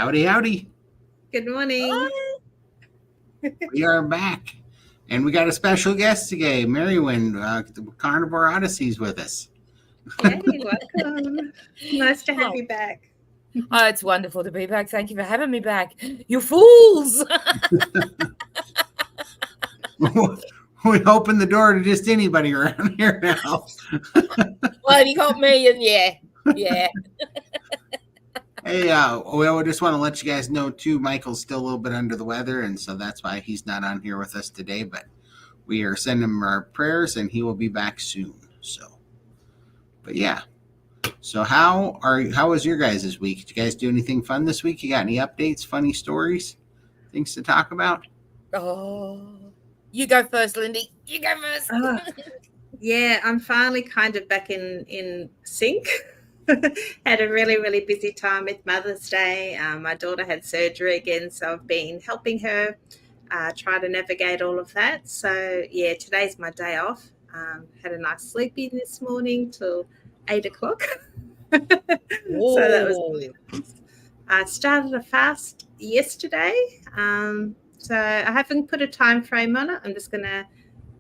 Howdy, howdy. Good morning. Hi. We are back. And we got a special guest today, Marywin, the Carnivore Odyssey's with us. Yay, welcome. Nice to have you back. Oh, it's wonderful to be back. Thank you for having me back. You fools. We open the door to just anybody around here now. Well, you got me, and yeah. Hey, we just want to let you guys know, too, Michael's still a little bit under the weather, and so that's why he's not on here with us today, but we are sending him our prayers, and he will be back soon. But yeah. So how was your guys this week? Did you guys do anything fun this week? You got any updates, funny stories, things to talk about? Oh, you go first, Lindy. You go first. Yeah, I'm finally kind of back in sync. Had a really, really busy time with Mother's Day. My daughter had surgery again, so I've been helping her try to navigate all of that. So yeah, today's my day off. Had a nice sleep in this morning till 8 o'clock. So that was really nice. I started a fast yesterday. So I haven't put a time frame on it. I'm just going to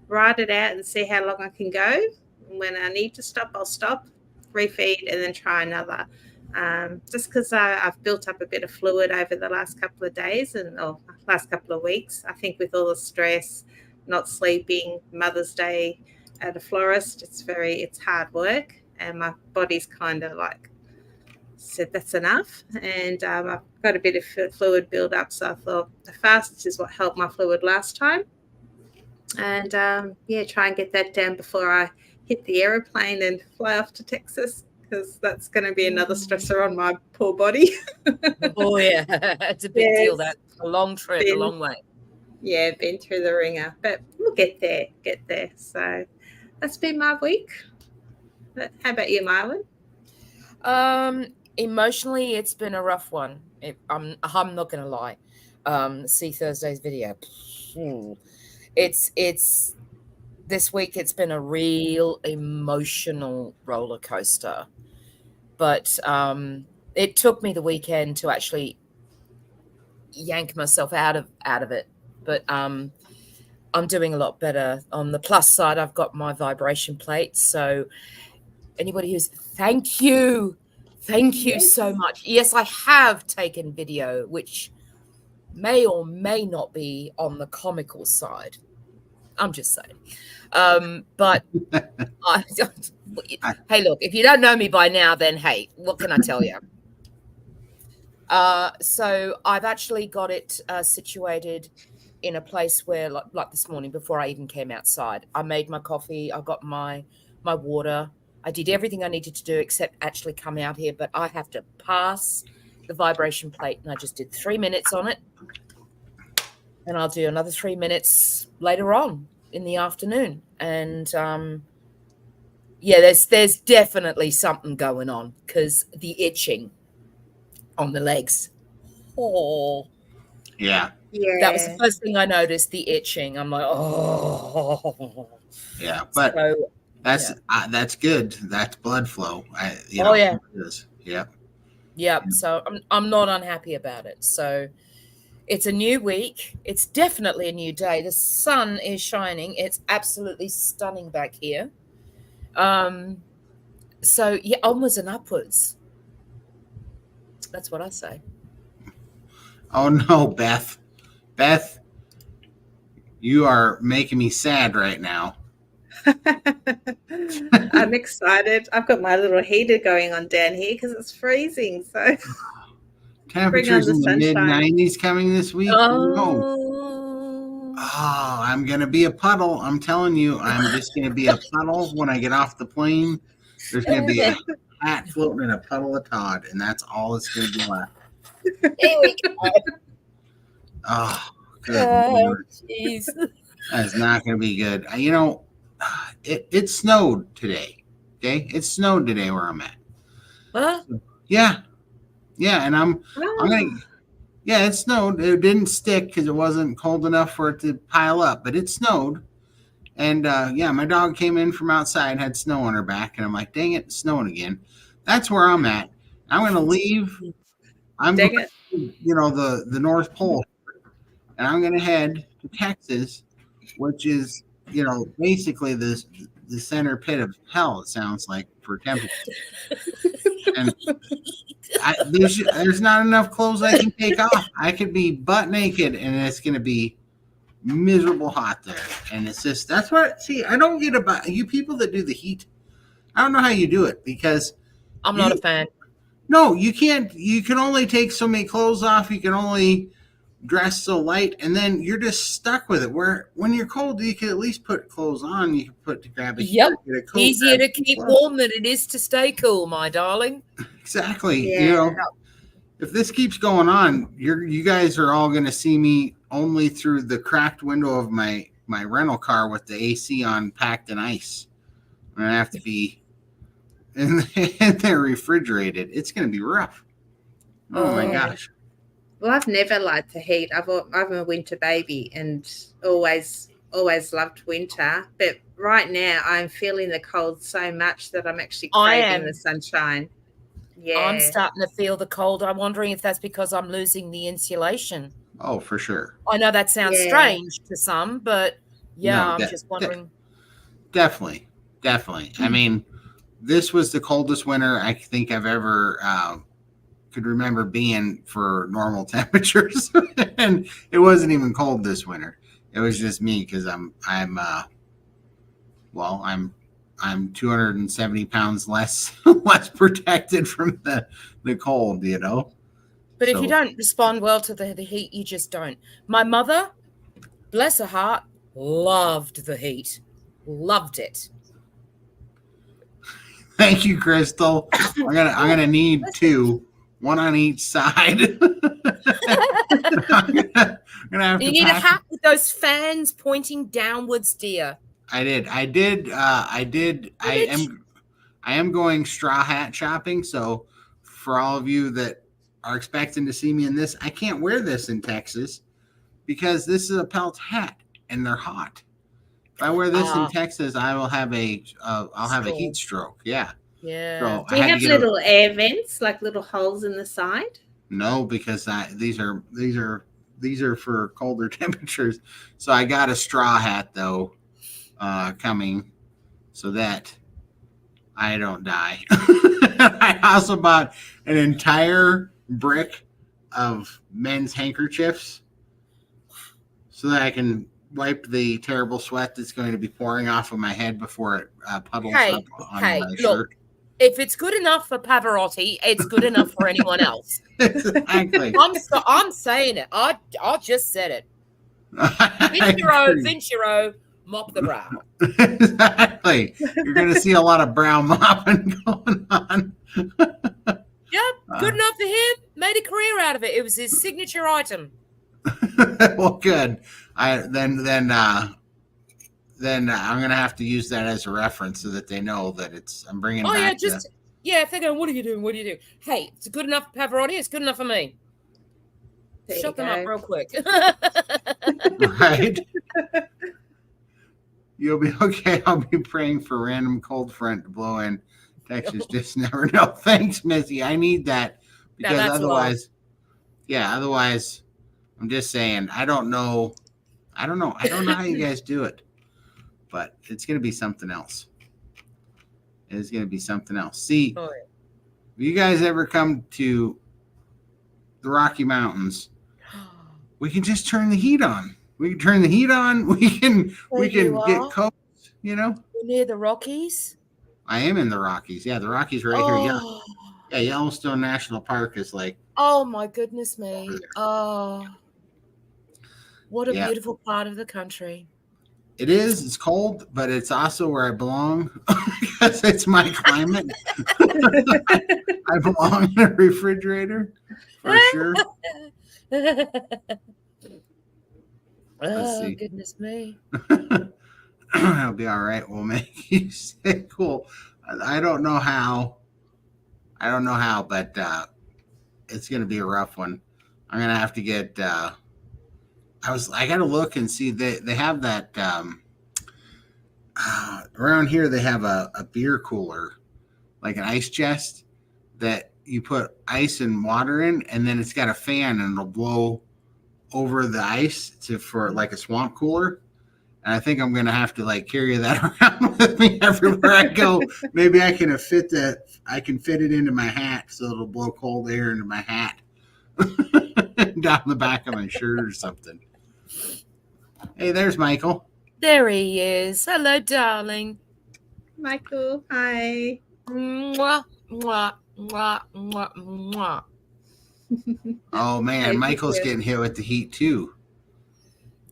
write it out and see how long I can go. When I need to stop, I'll stop, refeed, and then try another. Just because I've built up a bit of fluid over the last couple of days or last couple of weeks. I think with all the stress, not sleeping, Mother's Day at a florist, it's hard work, and my body's kind of like said that's enough, and I've got a bit of fluid build up, so I thought the fast is what helped my fluid last time, and try and get that down before I hit the aeroplane and fly off to Texas, because that's going to be another stressor on my poor body. Oh yeah, it's a big deal. That's a long trip, a long way. Yeah, been through the ringer, but we'll get there. So that's been my week. How about you, Marlon? Emotionally, it's been a rough one. I'm not gonna lie. See Thursday's video. It's this week. It's been a real emotional roller coaster, but it took me the weekend to actually yank myself out of it. But I'm doing a lot better. On the plus side, I've got my vibration plate. So anybody who's thank you so much. Yes, I have taken video, which may or may not be on the comical side. I'm just saying. But hey, look, if you don't know me by now, then hey, what can I tell you? So I've actually got it situated in a place where, like this morning, before I even came outside, I made my coffee, I got my water, I did everything I needed to do except actually come out here, but I have to pass the vibration plate, and I just did 3 minutes on it, and I'll do another 3 minutes later on in the afternoon. And there's definitely something going on, because the itching on the legs. Oh, yeah. That was the first thing I noticed, the itching. I'm like, oh. Yeah, but so, that's good. That's blood flow. Yeah. It is. Yeah. Yeah. So I'm not unhappy about it. So it's a new week. It's definitely a new day. The sun is shining. It's absolutely stunning back here. So yeah, onwards and upwards. That's what I say. Oh no, Beth. Beth, you are making me sad right now. I'm excited. I've got my little heater going on down here because it's freezing. So temperatures in the mid-90s coming this week. Oh, I'm gonna be a puddle. I'm telling you, I'm just gonna be a puddle when I get off the plane. There's gonna be a hat floating in a puddle of Todd, and that's all it's gonna be left. Here we go. Oh, good Lord. Jeez. That's not going to be good. It snowed today. Okay, it snowed today where I'm at. Huh? Yeah, and I'm gonna. Yeah, it snowed. It didn't stick because it wasn't cold enough for it to pile up, but it snowed. And my dog came in from outside, had snow on her back, and I'm like, dang it, it's snowing again. That's where I'm at. I'm going to leave I'm Dang going it. to, the North Pole, and I'm going to head to Texas, which is, basically the center pit of hell. It sounds like for temperature, and there's not enough clothes I can take off. I could be butt naked, and it's going to be miserable hot there. And it's just that's what. See, I don't get about you people that do the heat. I don't know how you do it because I'm not a fan. no, you can't. You can only take so many clothes off. You can only dress so light, and then you're just stuck with it. Where when you're cold, you can at least put clothes on. You can grab a Yep. heater, get a coat. Easier to keep warm than it is to stay cool, my darling. Exactly. Yeah. If this keeps going on, you guys are all going to see me only through the cracked window of my rental car with the AC on, packed in ice. I'm going to have to be and they're refrigerated. It's going to be rough. Oh my gosh. Well, I've never liked the heat. I'm a winter baby and always loved winter. But right now, I'm feeling the cold so much that I'm actually craving the sunshine. Yeah, I'm starting to feel the cold. I'm wondering if that's because I'm losing the insulation. Oh, for sure. I know that sounds strange to some, but I'm just wondering. Definitely. I mean, this was the coldest winter I think I've ever could remember being for normal temperatures, and it wasn't even cold this winter. It was just me because I'm 270 pounds less protected from the cold, But if you don't respond well to the heat, you just don't. My mother, bless her heart, loved the heat. Loved it. Thank you, Crystal. I'm gonna need two, one on each side. I'm gonna have you to need a hat with those fans pointing downwards, dear. I am going straw hat shopping. So for all of you that are expecting to see me in this, I can't wear this in Texas because this is a pelt hat and they're hot. If I wear this in Texas, I will have a heat stroke. Yeah. Yeah. So do you have little air vents, like little holes in the side? No, because these are for colder temperatures. So I got a straw hat though coming so that I don't die. I also bought an entire brick of men's handkerchiefs so that I can wipe the terrible sweat that's going to be pouring off of my head before it puddles up on my shirt. If it's good enough for Pavarotti, it's good enough for anyone else. Exactly. I'm saying it. I just said it. Vincero, mop the brow. Exactly. You're going to see a lot of brow mopping going on. Yep, good enough for him. Made a career out of it. It was his signature item. Well, good. Then I'm gonna have to use that as a reference so that they know that I'm bringing. Back if they're going, what are you doing? What do you do? Hey, it's good enough for Pavarotti. It's good enough for me. Shut them up real quick. Right. You'll be okay. I'll be praying for random cold front to blow in Texas. Just never know. Thanks, Missy. I need that because otherwise, I'm just saying. I don't know how you guys do it. But it's going to be something else. It's going to be something else. See, if you guys ever come to the Rocky Mountains, we can just turn the heat on. We can turn the heat on. We can get coats, You're near the Rockies? I am in the Rockies. Yeah, the Rockies right here. Yeah, Yellowstone National Park is like. Oh, my goodness me. Oh, what a beautiful part of the country. It is. It's cold, but it's also where I belong because it's my climate. I belong in a refrigerator for sure. Oh, goodness me. It'll be all right. We'll make you stay cool. I don't know how, but it's going to be a rough one. I'm going to have to get I got to look and see they have that around here. They have a beer cooler, like an ice chest that you put ice and water in, and then it's got a fan, and it'll blow over the ice for like a swamp cooler. And I think I'm gonna have to like carry that around with me everywhere I go. Maybe I can fit it into my hat so it'll blow cold air into my hat down the back of my shirt or something. Hey, there's Michael. There he is. Hello, darling. Michael, hi. Mwah, mwah, mwah, mwah, mwah. Oh man, Michael's getting hit with the heat too.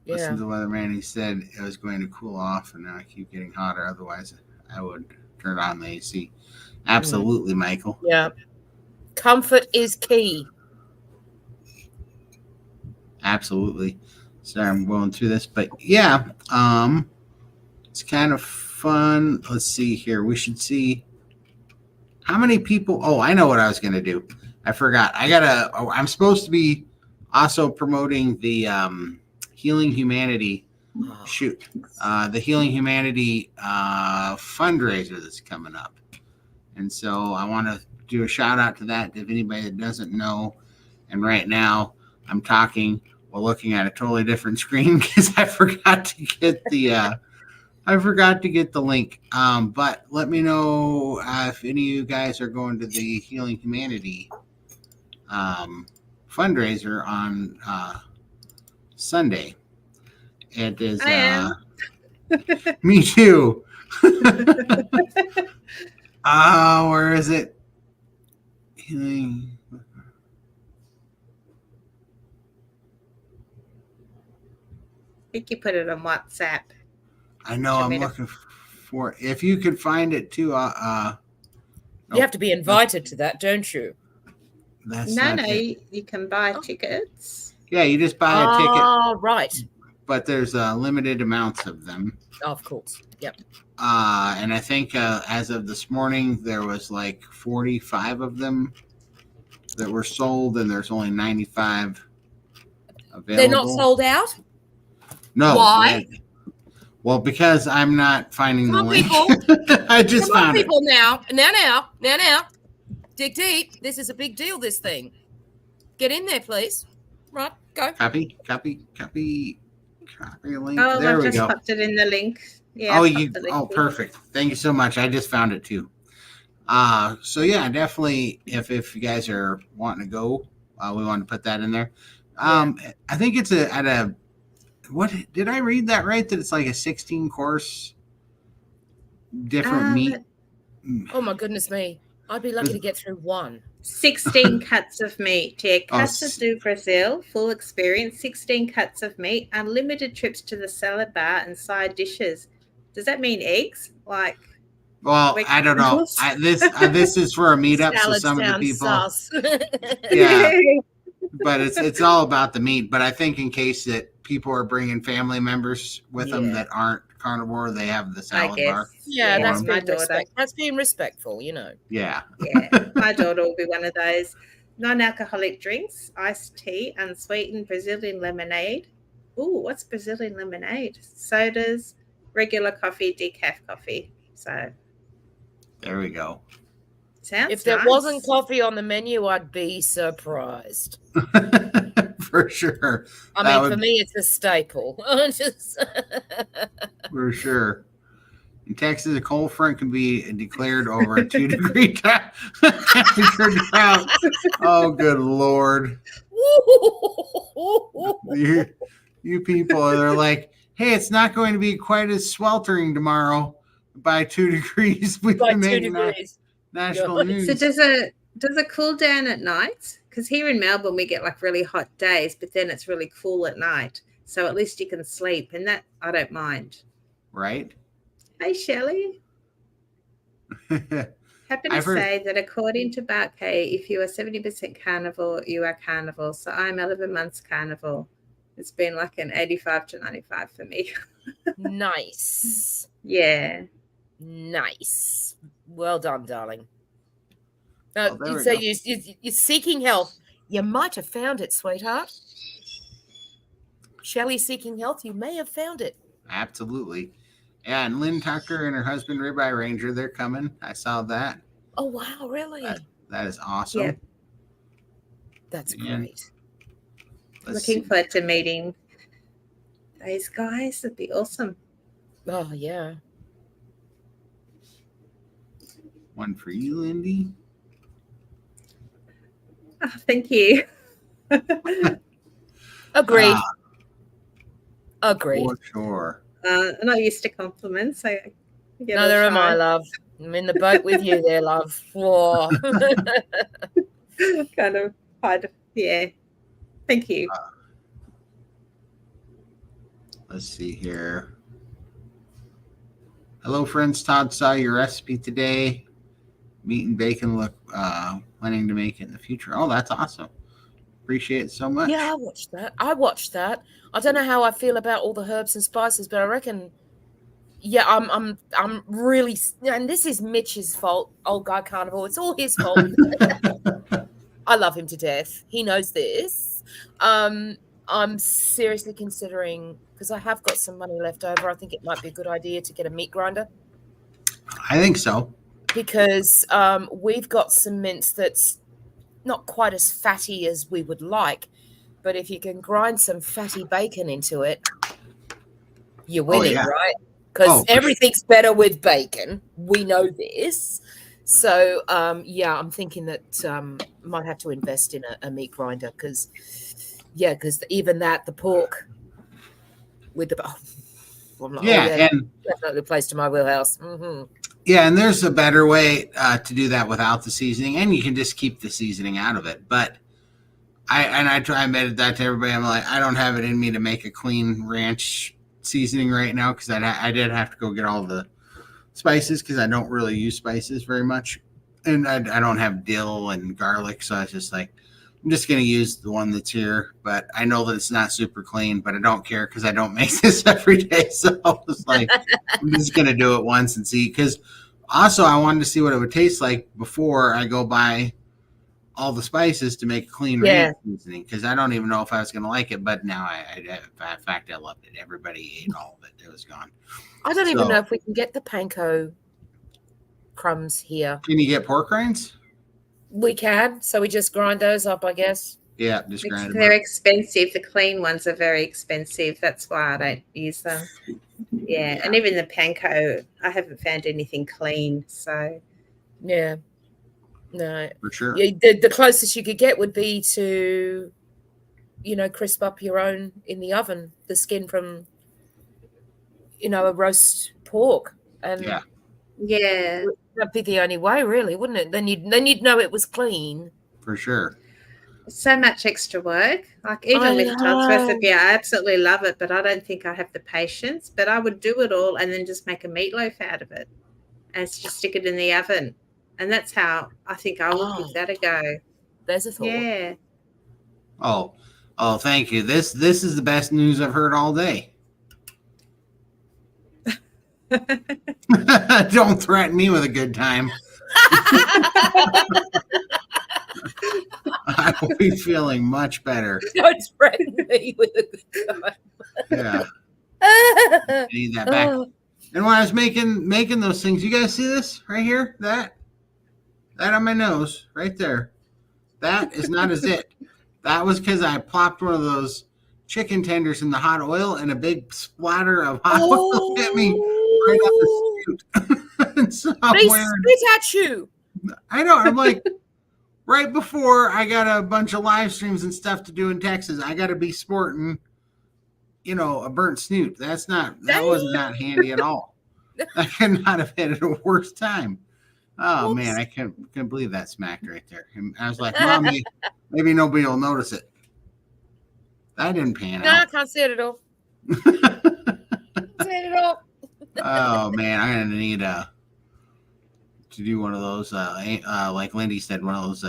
Yeah. Listen to the weatherman. He said it was going to cool off, and now I keep getting hotter. Otherwise, I would turn on the AC. Absolutely, Michael. Yeah. Comfort is key. Absolutely. Sorry, I'm going through this, but yeah, it's kind of fun. Let's see here. We should see how many people. Oh, I know what I was going to do. I forgot. I'm supposed to be also promoting the Healing Humanity the Healing Humanity fundraiser that's coming up. And so I want to do a shout out to that if anybody that doesn't know. And right now I'm talking while looking at a totally different screen because I forgot to get the link. But let me know if any of you guys are going to the Healing Humanity fundraiser on Sunday. It is. I am. Me too. Where is it? Healing. I think you put it on WhatsApp. I know. I'm looking for it. If you could find it too. You have to be invited to that, don't you? You can buy tickets. Yeah, you just buy a ticket. Oh, right. But there's limited amounts of them. Of course. Yep. And I think as of this morning, there was like 45 of them that were sold, and there's only 95 available. They're not sold out? No. Why? Well, because I'm not finding the link. People. I just found people now. Now. Dig deep. This is a big deal, this thing. Get in there, please. Right, go. Copy link. Oh, there I've we just go. popped it in the link. Yeah. Perfect. Thank you so much. I just found it too. So yeah, definitely if you guys are wanting to go, we want to put that in there. I think it's what did I read that right? That it's like a 16 course different meat. Oh my goodness me. I'd be lucky to get through one. 16 cuts of meat. Yeah, Casa do Brazil, full experience, 16 cuts of meat, unlimited trips to the salad bar and side dishes. Does that mean eggs? Well, I don't know. This is for a meetup, so some of the people. Yeah, but it's all about the meat. But I think in case that people are bringing family members with them that aren't carnivore, they have the salad bar. Yeah, that's being respectful, you know. Yeah. Yeah, my daughter will be one of those. Non-alcoholic drinks, iced tea, unsweetened Brazilian lemonade. Ooh, what's Brazilian lemonade? Sodas, regular coffee, decaf coffee. So there we go. Sounds if there nice. wasn't coffee on the menu, I'd be surprised. For sure. For me, it's a staple. For sure. In Texas, a cold front can be declared over a 2-degree temperature drought. Oh, good Lord. You people are like, hey, it's not going to be quite as sweltering tomorrow by 2 degrees. We by can 2 make degrees. National news. So does it cool down at night? Because here in Melbourne, we get like really hot days, but then it's really cool at night. So at least you can sleep, and that I don't mind. Right? Hey, Shelley. Happy to say that according to Barkay, if you are 70% carnivore, you are carnivore. So I'm 11 months carnivore. It's been like an 85 to 95 for me. Nice. Yeah. Nice. Well done, darling. You're seeking help. You might have found it, sweetheart. Shelley seeking health. You may have found it. Absolutely. Yeah, and Lynn Tucker and her husband, Ribeye Ranger, they're coming. I saw that. Oh, wow, really? That is awesome. Yep. That's And great. let's Looking see. forward to meeting those guys. It'd be awesome. Oh yeah. One for you, Lindy. Oh, thank you. Agreed. Agreed. For sure. I'm not used to compliments. So I get all Neither am I, shy. love. I'm in the boat with you there, love. Whoa. Kind of hard. Yeah. Thank you. Let's see here. Hello, friends. Todd saw your recipe today. Meat and bacon look planning to make it in the future. Oh, that's awesome. Appreciate it so much. Yeah, I watched that. I don't know how I feel about all the herbs and spices, but I reckon, yeah, I'm really, and this is Mitch's fault. Old guy Carnivore. It's all his fault. I love him to death. He knows this. I'm seriously considering, because I have got some money left over. I think it might be a good idea to get a meat grinder, I think so. because we've got some mince that's not quite as fatty as we would like, but if you can grind some fatty bacon into it, you're winning, yeah. right? Because Oh, everything's better with bacon. We know this. So yeah, I'm thinking that might have to invest in a meat grinder, because even that, the pork with the I'm like, yeah, and definitely plays to my wheelhouse. Mm-hmm. yeah, and there's a better way to do that without the seasoning, and you can just keep the seasoning out of it. But I try and admit that to everybody. I'm like, I don't have it in me to make a clean ranch seasoning right now, because I did have to go get all the spices, because I don't really use spices very much, and I don't have dill and garlic, so I was just like, I'm just gonna use the one that's here. But I know that it's not super clean, but I don't care, because I don't make this every day. So I was like, I'm just gonna do it once and see. Because also I wanted to see what it would taste like before I go buy all the spices to make a clean ranch seasoning, because I don't even know if I was gonna like it. But now in fact, I loved it. Everybody ate all of it. It was gone. I don't even know if we can get the panko crumbs here. Can you get pork rinds? We can, so we just grind those up, I guess. Yeah, just grind them They're up. expensive. The clean ones are very expensive. That's why I don't use them. Yeah, and even the panko, I haven't found anything clean. So Yeah, no, For sure. yeah, the closest you could get would be to, crisp up your own in the oven, the skin from, a roast pork, and Yeah. yeah, that'd be the only way, really, wouldn't it? Then you'd know it was clean. For sure. so much extra work. Like even with Todd's recipe, I absolutely love it, but I don't think I have the patience. But I would do it all and then just make a meatloaf out of it and just stick it in the oven. And that's how I think I will give that a go. There's a thought. Yeah. Oh, thank you. This is the best news I've heard all day. Don't threaten me with a good time. I will be feeling much better. Don't threaten me with a good time. Yeah. I need that back. Oh, And when I was making those things, you guys see this right here? That on my nose, right there. That is not a zit. That was because I plopped one of those chicken tenders in the hot oil, and a big splatter of hot oil hit me right off the scoot. And so they spit at you. I know. I'm like, right before I got a bunch of live streams and stuff to do in Texas, I got to be sporting, a burnt snoot. That was not handy at all. I could not have had it a worse time. Oh, Whoops. man, I can't believe that smacked right there. And I was like, Mom, maybe nobody will notice it. That didn't pan No, I out. can't see it at all. See it at all. Oh, man, I'm going to need to do one of those, like Lindy said, one of those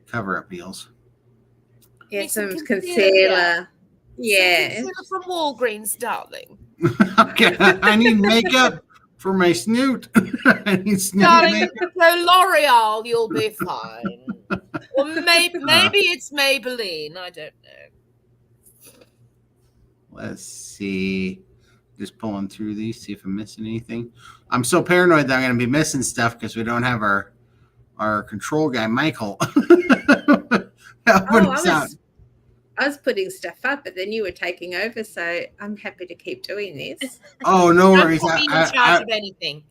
cover-up deals. Yeah, Need some some concealer. concealer. Yeah. Concealer from Walgreens, darling. Okay, I need makeup for my snoot. I need snoot Darling, makeup. so L'Oreal, you'll be fine. Or maybe it's Maybelline. I don't know. Let's see. Just pulling through these, see if I'm missing anything. I'm so paranoid that I'm going to be missing stuff because we don't have our our control guy, Michael. I was putting stuff up, but then you were taking over, so I'm happy to keep doing this. Oh, no Don't worries. put me in charge of anything.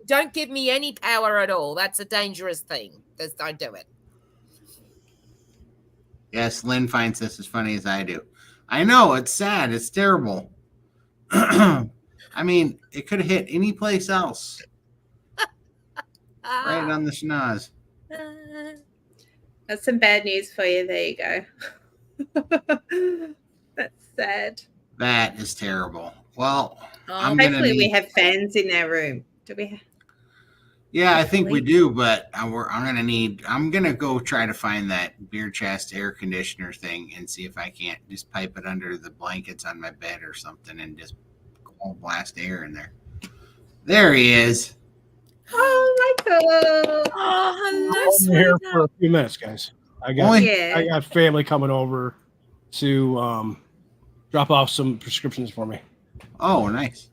Don't give me any power at all. That's a dangerous thing. Just don't do it. Yes, Lynn finds this as funny as I do. I know, it's sad. It's terrible. I mean, it could have hit any place else. Right on the schnoz. That's some bad news for you. There you go. That's sad. That is terrible. Well, hopefully we have fans in our room. Do we? Yeah, I think we do, but I'm gonna go try to find that beer chest air conditioner thing and see if I can't just pipe it under the blankets on my bed or something and just cold blast air in there. There he is. Oh, Michael. Oh, hello, I'm here for a few minutes, guys. I got family coming over to drop off some prescriptions for me. Oh, nice.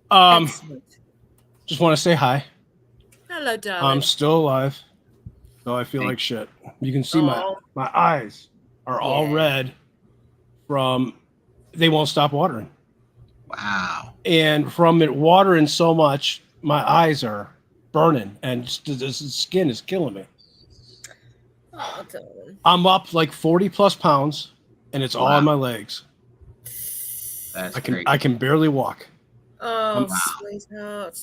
Just want to say hi. Hello, darling. I'm still alive, though I feel like shit. You can see my eyes are all red from they won't stop watering. Wow. And from it watering so much, my eyes are burning and the skin is killing me. Oh, darling. I'm up like 40 plus pounds and it's all on my legs. I can barely walk. Oh, sweetheart.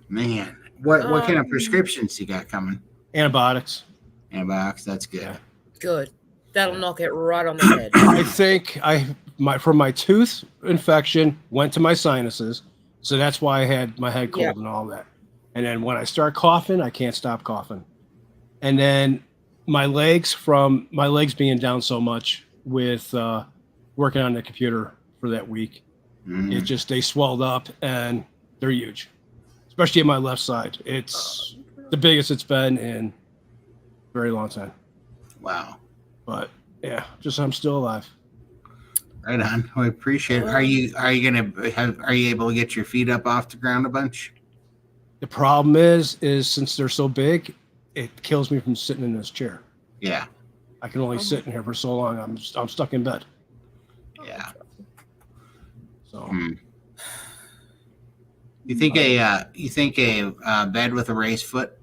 Man, what kind of prescriptions you got coming? Antibiotics. Antibiotics, that's good. Yeah. Good. That'll knock it right on the head. I think from my tooth infection went to my sinuses, so that's why I had my head cold and all that. And then when I start coughing, I can't stop coughing. And then my legs being down so much with working on the computer for that week, they swelled up and they're huge, especially at my left side. It's the biggest it's been in a very long time. Wow. But yeah, I'm still alive. Right on. I appreciate it. Are you able to get your feet up off the ground a bunch? The problem is since they're so big, it kills me from sitting in this chair. Yeah. I can only sit in here for so long. I'm stuck in bed. Yeah. So. You think a bed with a raised foot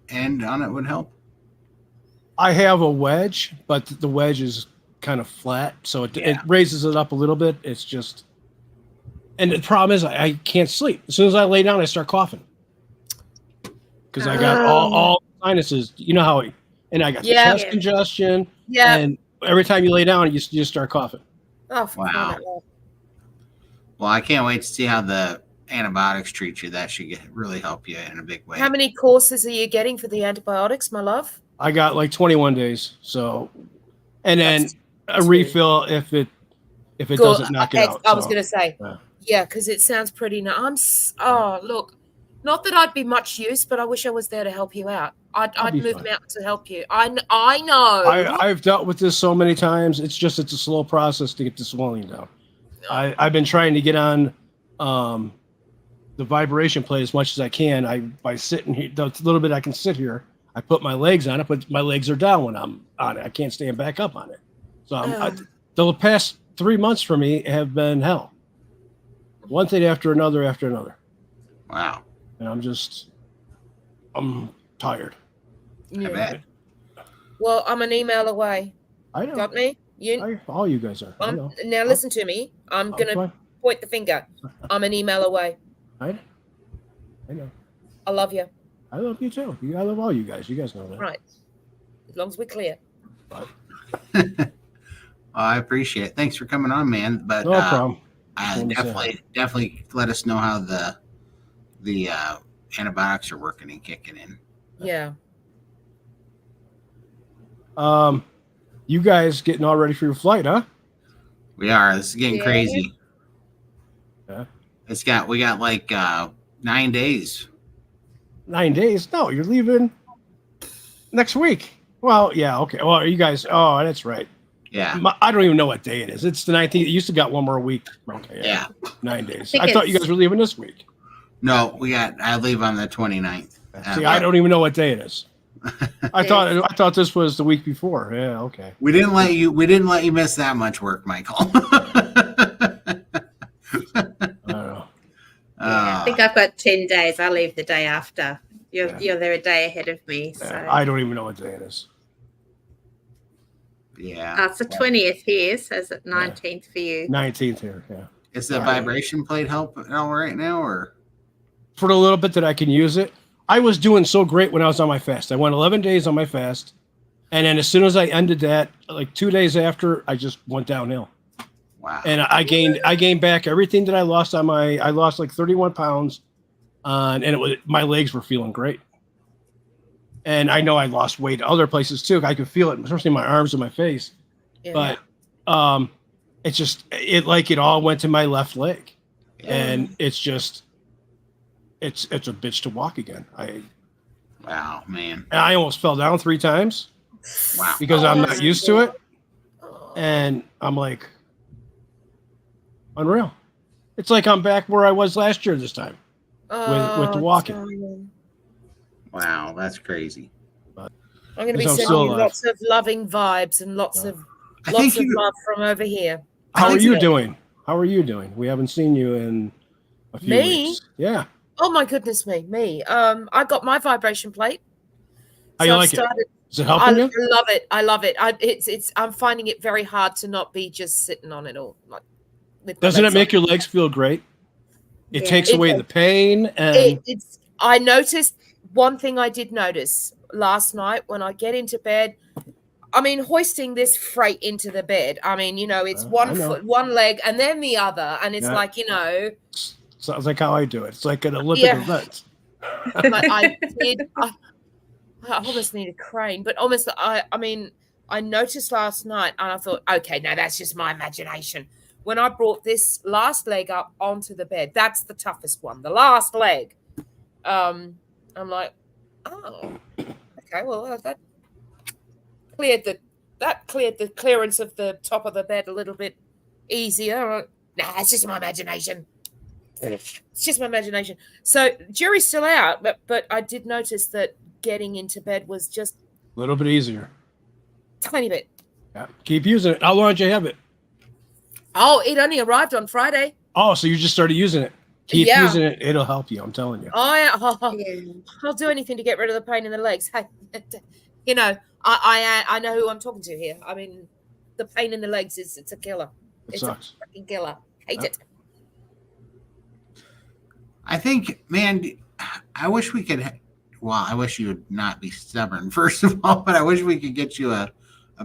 end on it would help? I have a wedge, but the wedge is kind of flat, so it raises it up a little bit. It's just, and the problem is I can't sleep. As soon as I lay down, I start coughing because I got all sinuses. You know how, and I got the chest congestion. Yeah. And every time you lay down, you just start coughing. Oh, wow. Well, I can't wait to see how the antibiotics treat you. That should really help you in a big way. How many courses are you getting for the antibiotics, my love? I got like 21 days. So, and then a refill if it doesn't knock it out. I was going to say, because it sounds pretty. Look, not that I'd be much use, but I wish I was there to help you out. I'd move mountains to help you. I know. I've dealt with this so many times. It's a slow process to get the swelling down. I've been trying to get on the vibration plate as much as I can. By sitting here, the little bit I can sit here, I put my legs on it, but my legs are down when I'm on it. I can't stand back up on it. So the past 3 months for me have been hell. One thing after another. Wow. And I'm tired. I bet. Well, I'm an email away. I know. Got me? All you guys are. I know. Now listen to me. I'm going to point the finger. I'm an email away. I know. I love you. I love you too. I love all you guys. You guys know that. Right. As long as we're clear. I appreciate it. Thanks for coming on, man. But no problem. Definitely let us know how the antibiotics are working and kicking in. Yeah. You guys getting all ready for your flight, huh? We are. This is getting crazy. Yeah. We got like 9 days. 9 days? No, you're leaving next week. Well, yeah, okay. Well, you guys, that's right. Yeah. I don't even know what day it is. It's the 19th. You used to got one more week. Okay. Yeah. 9 days. I thought you guys were leaving this week. No, I leave on the 29th. See, I don't even know what day it is. I thought this was the week before. Yeah, okay. We didn't let you miss that much work, Michael. I don't know. I think I've got 10 days. I'll leave the day after. You're there a day ahead of me. So I don't even know what day it is. Yeah. it's the 20th here, so it's the 19th for you. 19th here, yeah. Is the vibration plate helping all right now, or For the little bit that I can use it, I was doing so great when I was on my fast. I went 11 days on my fast, and then as soon as I ended that, like 2 days after, I just went downhill. wow? And I gained back everything that I lost on I lost like 31 pounds, and my legs were feeling great. And I know I lost weight other places too. I could feel it, especially in my arms and my face. Yeah. But it all went to my left leg, and it's a bitch to walk again. Wow, man. I almost fell down 3 times. Wow. Because I'm not used to it, and I'm like, unreal. It's like I'm back where I was last year this time with the walking. Wow, that's crazy. I'm going to be I'm sending still you alive. lots of loving vibes and lots of love from over here. How are you doing? How are you doing? We haven't seen you in a few weeks. Yeah. Oh my goodness me. I got my vibration plate. How you like it? Is it helping you? I love it. I'm finding it very hard to not be just sitting on it all. Like, doesn't it make your legs feel great? It takes away the pain, and I noticed one thing. I did notice last night when I get into bed. I mean, hoisting this freight into the bed. I mean, it's one foot, one leg, and then the other, and it's like, sounds like how I do it. It's like an Olympic event. I almost need a crane, but almost. I noticed last night, and I thought, okay, now that's just my imagination. When I brought this last leg up onto the bed, that's the toughest one. The last leg. I'm like, oh, okay, well that cleared the clearance of the top of the bed a little bit easier. Nah, it's just my imagination. It's just my imagination. So jury's still out, but I did notice that getting into bed was just a little bit easier. Tiny bit. Yeah. Keep using it. How long did you have it? Oh, it only arrived on Friday. Oh, so you just started using it. Keep using it. It'll help you. I'm telling you. Oh, yeah. I'll do anything to get rid of the pain in the legs. Hey, I know who I'm talking to here. I mean, the pain in the legs it's a killer. It sucks. A freaking killer. Hate it. I think, man, I wish we could. Well, I wish you would not be stubborn, first of all, but I wish we could get you a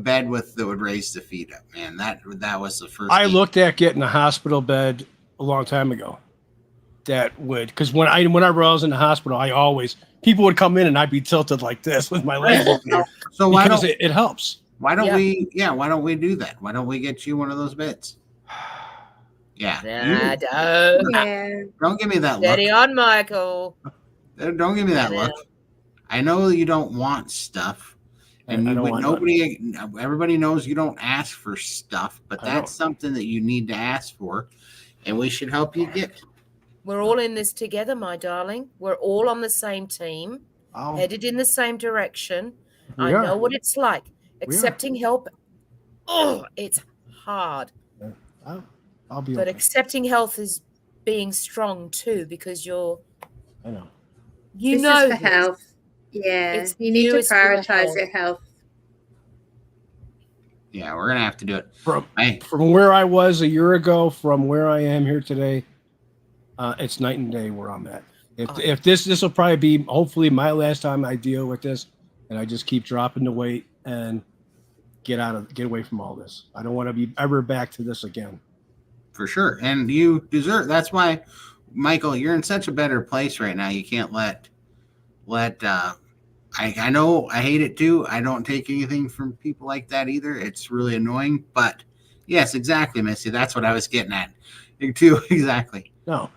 bed that would raise the feet up, man. That was the first. I looked at getting a hospital bed a long time ago. That would, because when I was in the hospital, people would come in and I'd be tilted like this with my legs. So it helps. Why don't we do that? Why don't we get you one of those beds? Yeah. Don't give me that look. Steady on, Michael. Don't give me that look. I know you don't want stuff, and everybody knows you don't ask for stuff, but that's something that you need to ask for, and we should help you get. We're all in this together, my darling. We're all on the same team, headed in the same direction. I know what it's like. Accepting help, it's hard. I'll be but okay. Accepting health is being strong too, because I know. This is for health. Yeah, you need to prioritize your health. Yeah, we're gonna have to do it. From where I was a year ago, from where I am here today, it's night and day where I'm at. If this will probably be hopefully my last time I deal with this, and I just keep dropping the weight and get away from all this. I don't want to be ever back to this again. For sure, and you deserve. That's why, Michael, you're in such a better place right now. You can't let. I know I hate it too. I don't take anything from people like that either. It's really annoying. But yes, exactly, Missy. That's what I was getting at. Too exactly. No.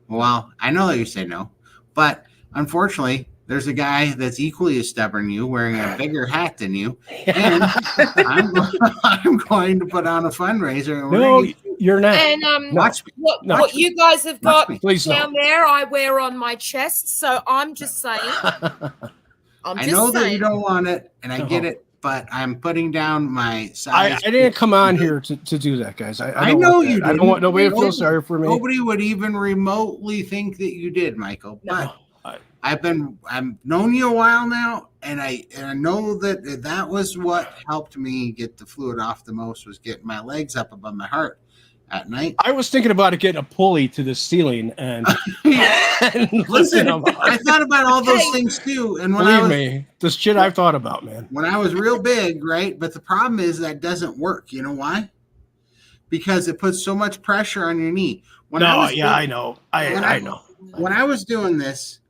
Well, I know that you say no, but unfortunately, there's a guy that's equally as stubborn you, wearing a bigger hat than you, and I'm going to put on a fundraiser. And You're not. And Watch me. No. what you guys have got me. Please down there, I wear on my chest. So I'm just saying. I know that you don't want it, and I get it, but I'm putting down my size. I didn't come on here to do that, guys. I don't know want that. you I don't didn't. want nobody to feel sorry for me. Nobody would even remotely think that you did, Michael. But I've known you a while now, and I know that was what helped me get the fluid off the most, was getting my legs up above my heart at night. I was thinking about it, getting a pulley to the ceiling and, Listen, I thought about all those things too. And when believe me, the shit I've thought about, man. When I was real big, right? But the problem is that doesn't work. You know why? Because it puts so much pressure on your knee. I know. I know. When I was doing this,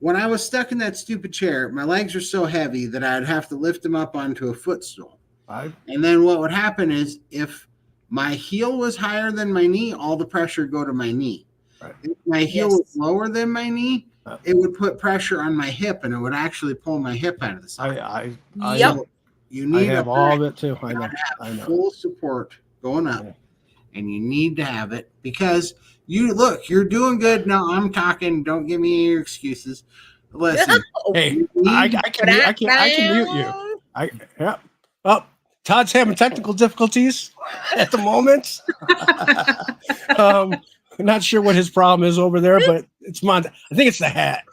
when I was stuck in that stupid chair, my legs were so heavy that I'd have to lift them up onto a footstool. And then what would happen is, if my heel was higher than my knee, all the pressure would go to my knee. Right. If my heel was lower than my knee, it would put pressure on my hip, and it would actually pull my hip out of the socket. You need all of it too. I know. Full support going up, and you need to have it, because you're doing good. Now I'm talking. Don't give me your excuses. Listen, hey, I can mute you. Oh, Todd's having technical difficulties at the moment. I'm not sure what his problem is over there, but it's I think it's the hat.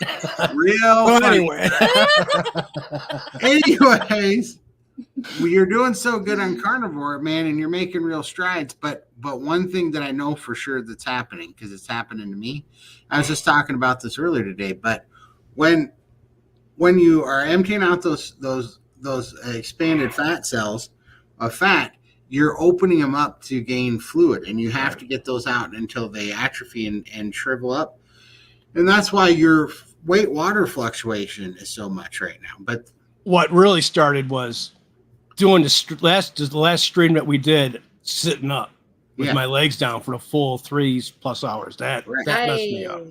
Anyways, you're doing so good on Carnivore, man, and you're making real strides. But one thing that I know for sure that's happening, because it's happening to me. I was just talking about this earlier today, but when you are emptying out those expanded fat cells of fat, you're opening them up to gain fluid, and you have to get those out until they atrophy and shrivel up. And that's why your weight water fluctuation is so much right now. But what really started was doing the last stream that we did, sitting up with my legs down for the full 3+ hours. That messed me up.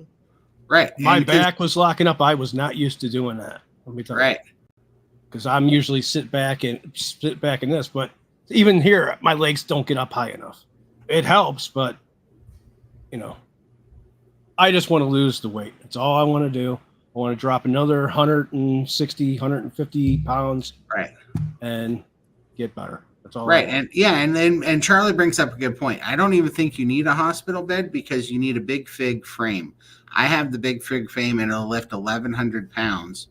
Right. My back was locking up. I was not used to doing that. Let me tell you. Because I'm usually sit back in this, but even here, my legs don't get up high enough. It helps, but I just want to lose the weight. That's all I want to do. I want to drop another 160, 150 pounds, and get better. That's all. Right, and Charlie brings up a good point. I don't even think you need a hospital bed, because you need a big fig frame. I have the big fig frame, and it'll lift 1,100 pounds,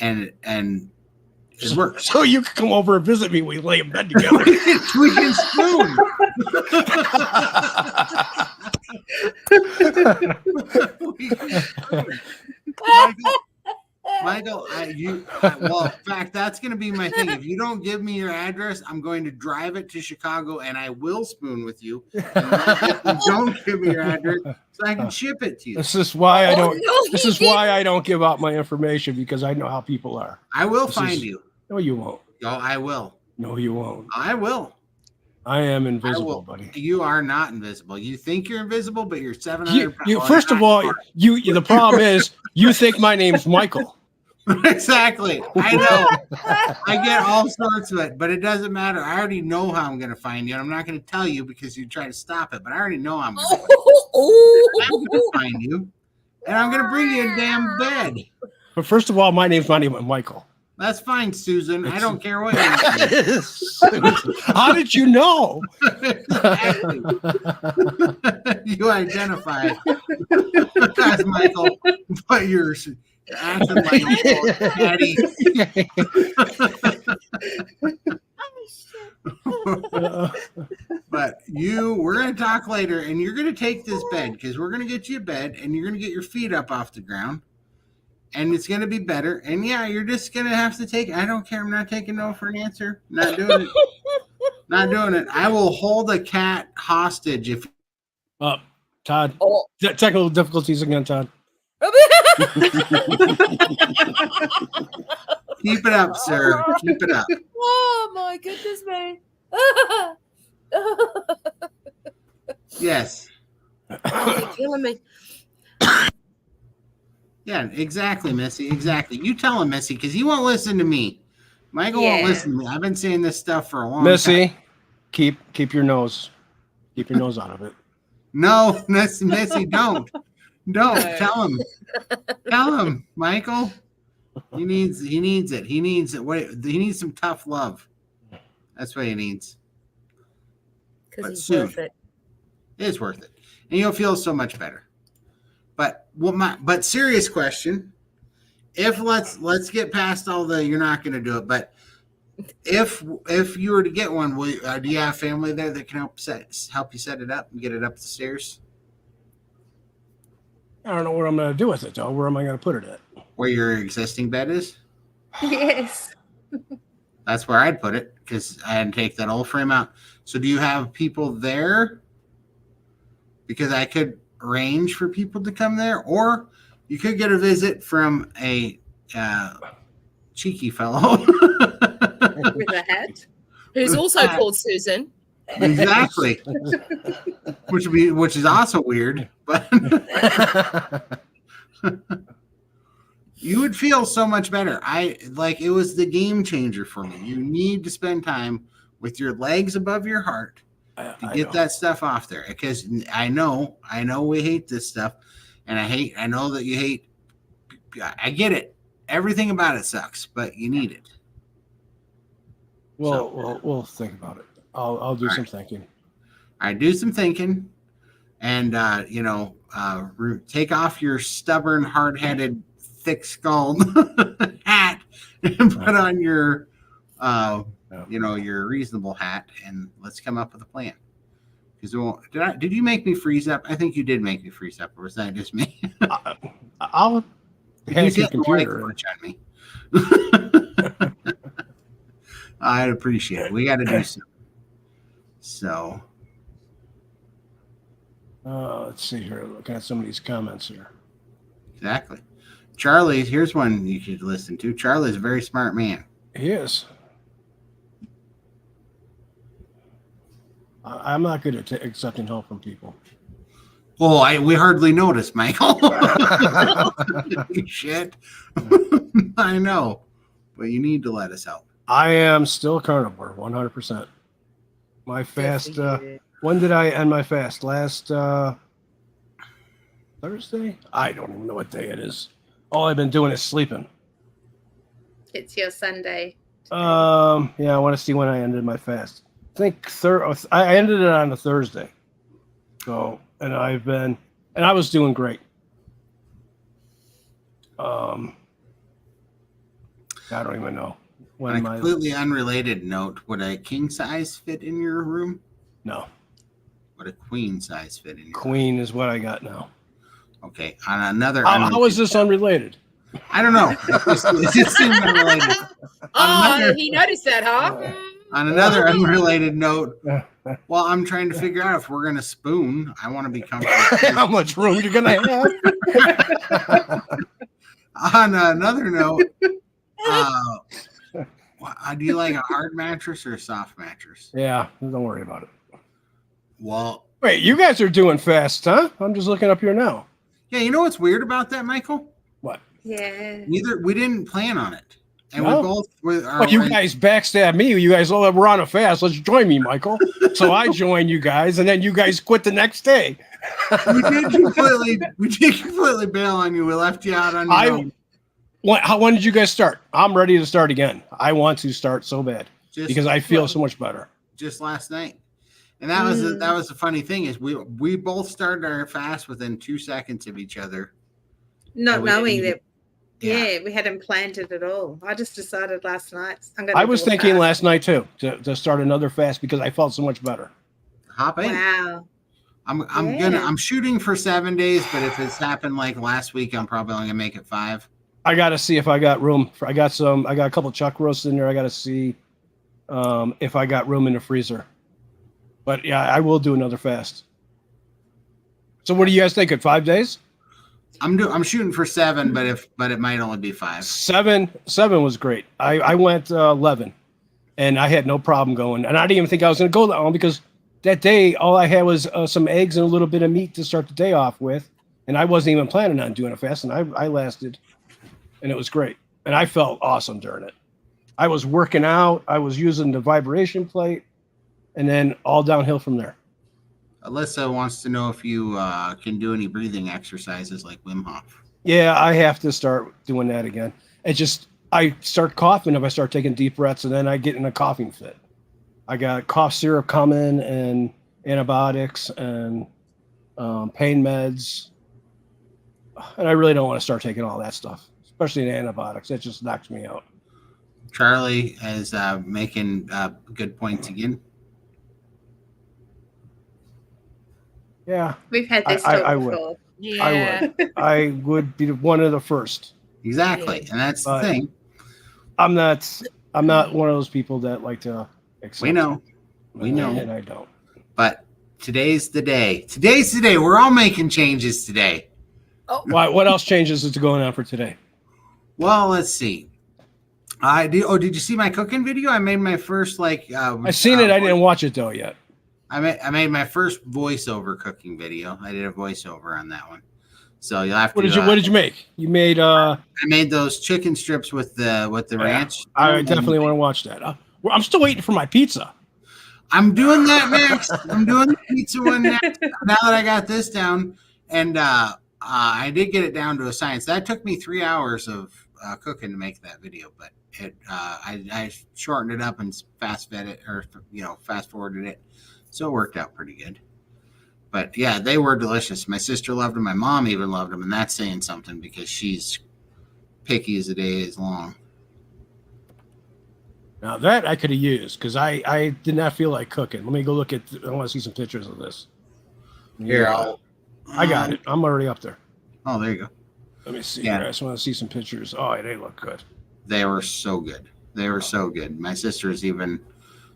and it works. So you can come over and visit me. We lay in bed together. we can spoon. Michael, well, in fact, that's going to be my thing. If you don't give me your address, I'm going to drive it to Chicago, and I will spoon with you. And don't give me your address, so I can ship it to you. This is why I don't. This is why I don't give out my information, because I know how people are. I will find you. No, you won't. No, I will. No, you won't. I will. I am invisible, buddy. You are not invisible. You think you're invisible, but you're 700 pounds. First of all, the problem is you think my name's Michael. Exactly. I know. I get all sorts of it, but it doesn't matter. I already know how I'm going to find you, and I'm not going to tell you because you try to stop it, but I already know how I'm going to find you, and I'm going to bring you a damn bed. But first of all, my name's Michael. That's fine, Susan. I don't care what you How did you know? You identify as Michael, but you're acting like a daddy. But we're going to talk later, and you're going to take this bed, because we're going to get you a bed, and you're going to get your feet up off the ground. And it's going to be better. And you're just going to have to take it. I don't care. I'm not taking no for an answer. Not doing it. Not doing it. I will hold a cat hostage if. Todd. Technical difficulties again, Todd. Keep it up, sir. Keep it up. Oh, my goodness me. Yes. You're killing me. Yeah, exactly, Missy. Exactly. You tell him, Missy, because he won't listen to me. Michael won't listen to me. I've been saying this stuff for a long time. Missy, keep your nose Keep your nose out of it. No, Missy, don't. Don't No. tell him, Michael. He needs it. He needs it. He needs some tough love. That's what he needs. Because But he's soon. worth it. It is worth it, and you'll feel so much better. But serious question: if let's get past all the you're not going to do it, but if you were to get one, do you have family there that can help you set it up and get it up the stairs? I don't know what I'm going to do with it, though. Where am I going to put it at? Where your existing bed is? Yes. That's where I'd put it because I had to take that old frame out. So do you have people there? Because I could arrange for people to come there, or you could get a visit from a cheeky fellow. With a hat. Who's also called Susan. Exactly. which is also weird, but you would feel so much better. It was the game changer for me. You need to spend time with your legs above your heart to get that stuff off there, because I know we hate this stuff, and I know that you hate. I get it. Everything about it sucks, but you need it. We'll think about it. I'll do some thinking. I do some thinking, and take off your stubborn, hard-headed, thick-skulled hat and put on your your reasonable hat, and let's come up with a plan. Because did you make me freeze up? I think you did make me freeze up, or was that just me? I'll hack your computer. On me. I'd appreciate it. We got to do something. So, let's see here. Looking at some of these comments here. Exactly. Charlie, here's one you should listen to. Charlie's a very smart man. He is. I'm not good at accepting help from people. Oh, we hardly noticed, Michael. Shit. I know. But you need to let us help. I am still carnivore, 100%. My fast, when did I end my fast? Last Thursday? I don't even know what day it is. All I've been doing is sleeping. It's your Sunday. Yeah, I want to see when I ended my fast. I think I ended it on a Thursday. So, and I was doing great. I don't even know. On a completely unrelated note, would a king size fit in your room? No. Would a queen size fit in your Queen is what I got now. Okay. On another How is this unrelated? I don't know. It just seemed unrelated. He noticed that, huh? On another unrelated note, well, I'm trying to figure out if we're going to spoon. I want to be comfortable. How much room you're going to have? On another note, do you like a hard mattress or a soft mattress? Yeah, don't worry about it. Well, wait, you guys are doing fast, huh? I'm just looking up here now. Yeah, you know what's weird about that, Michael? What? Yeah. We didn't plan on it. And No? we both you guys backstab me. You guys, we're on a fast. Let's join me, Michael. So I joined you guys, and then you guys quit the next day. we did completely bail on you. We left you out on your own. When did you guys start? I'm ready to start again. I want to start so bad because I feel so much better. Just last night. And that was the funny thing is we both started our fast within 2 seconds of each other. Not knowing that. Yeah, we hadn't planned it at all. I just decided last night. I was thinking last night too to start another fast because I felt so much better. Hop in. Wow. I'm shooting for 7 days, but if it's happened like last week, I'm probably only gonna make it 5. I got to see if I got room. I got a couple chuck roasts in there. I got to see if I got room in the freezer. But yeah, I will do another fast. So what do you guys think? At 5 days? I'm shooting for 7, but it might only be 5. 7 was great. I went 11, and I had no problem going. And I didn't even think I was going to go that long because that day all I had was some eggs and a little bit of meat to start the day off with, and I wasn't even planning on doing a fast. And I lasted, and it was great. And I felt awesome during it. I was working out. I was using the vibration plate, and then all downhill from there. Alyssa wants to know if you can do any breathing exercises like Wim Hof. Yeah, I have to start doing that again. It just I start coughing if I start taking deep breaths, and then I get in a coughing fit. I got cough syrup coming and antibiotics and pain meds, and I really don't want to start taking all that stuff, especially the antibiotics. That just knocks me out. Charlie is making good points again. Yeah, We've had this I talk would. before. Yeah. I would be one of the first. Exactly, and that's the But thing. I'm not one of those people that like to accept We know, it. we know. And I don't. But today's the day. Today's the day. We're all making changes today. Oh, Why? What else changes is going on for today? Well, let's see. Did you see my cooking video? I made my first I seen it. I didn't watch it though yet. I made my first voiceover cooking video. I did a voiceover on that one. So you'll have to. What did you make? You made I made those chicken strips with the ranch. I definitely want to watch that. I'm still waiting for my pizza. I'm doing that next. I'm doing the pizza one next. Now that I got this down, and I did get it down to a science. That took me 3 hours of cooking to make that video, but I shortened it up and fast forwarded it, so it worked out pretty good. But yeah, they were delicious. My sister loved them. My mom even loved them, and that's saying something because she's picky as the day is long. Now that I could have used because I did not feel like cooking. Let me go look at. I want to see some pictures of this. Here, I got it. I'm already up there. Oh, there you go. Let me see. Yeah. I just want to see some pictures. Oh, they look good. They were so good. They were so good. My sister is even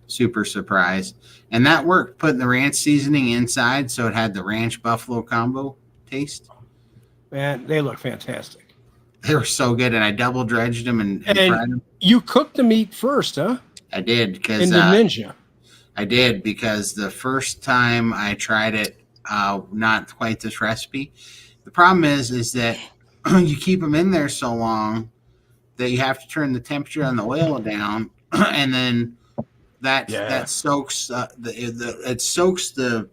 super surprised. And that worked, putting the ranch seasoning inside so it had the ranch buffalo combo taste. Man, they look fantastic. They were so good. And I double dredged them and fried them. You cooked the meat first, huh? I did because In the Ninja. I did because the first time I tried it, not quite this recipe. The problem is that you keep them in there so long that you have to turn the temperature on the oil down, and then that soaks it soaks the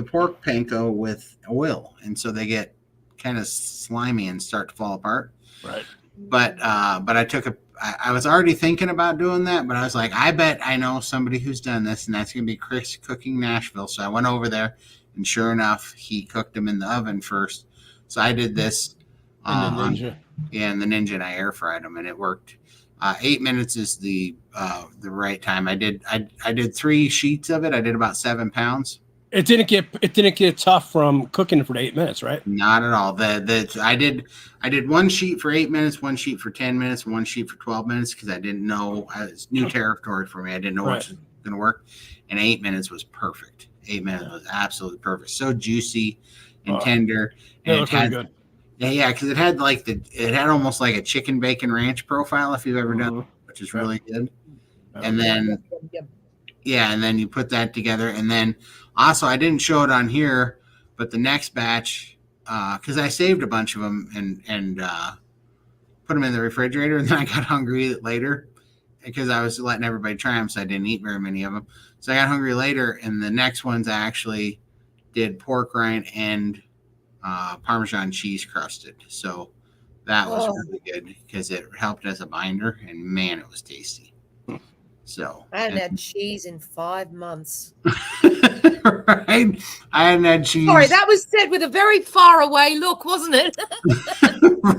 pork panko with oil, and so they get kind of slimy and start to fall apart. Right. But I was already thinking about doing that, but I was like, I bet I know somebody who's done this, and that's going to be Chris Cooking Nashville. So I went over there, and sure enough, he cooked them in the oven first. So I did this In the Ninja. in the Ninja, and I air fried them, and it worked. 8 minutes is the right time. I did 3 sheets of it. I did about 7 pounds. It didn't get tough from cooking for 8 minutes, right? Not at all. I did 1 sheet for 8 minutes, 1 sheet for 10 minutes, 1 sheet for 12 minutes because I didn't know. It's new territory for me. I didn't know what was going to work. And 8 minutes was perfect. 8 minutes was absolutely perfect. So juicy and tender. And it had good. Yeah, because it had almost like a chicken bacon ranch profile if you've ever done, which is really good. And then and then you put that together, and then also I didn't show it on here, but the next batch, because I saved a bunch of them and put them in the refrigerator, and then I got hungry later because I was letting everybody try them, so I didn't eat very many of them. So I got hungry later, and the next ones I actually did pork rind and Parmesan cheese crusted. So that was really good because it helped as a binder, and man, it was tasty. So I hadn't had cheese in 5 months. Right? I hadn't had cheese. Sorry, that was said with a very far away look, wasn't it?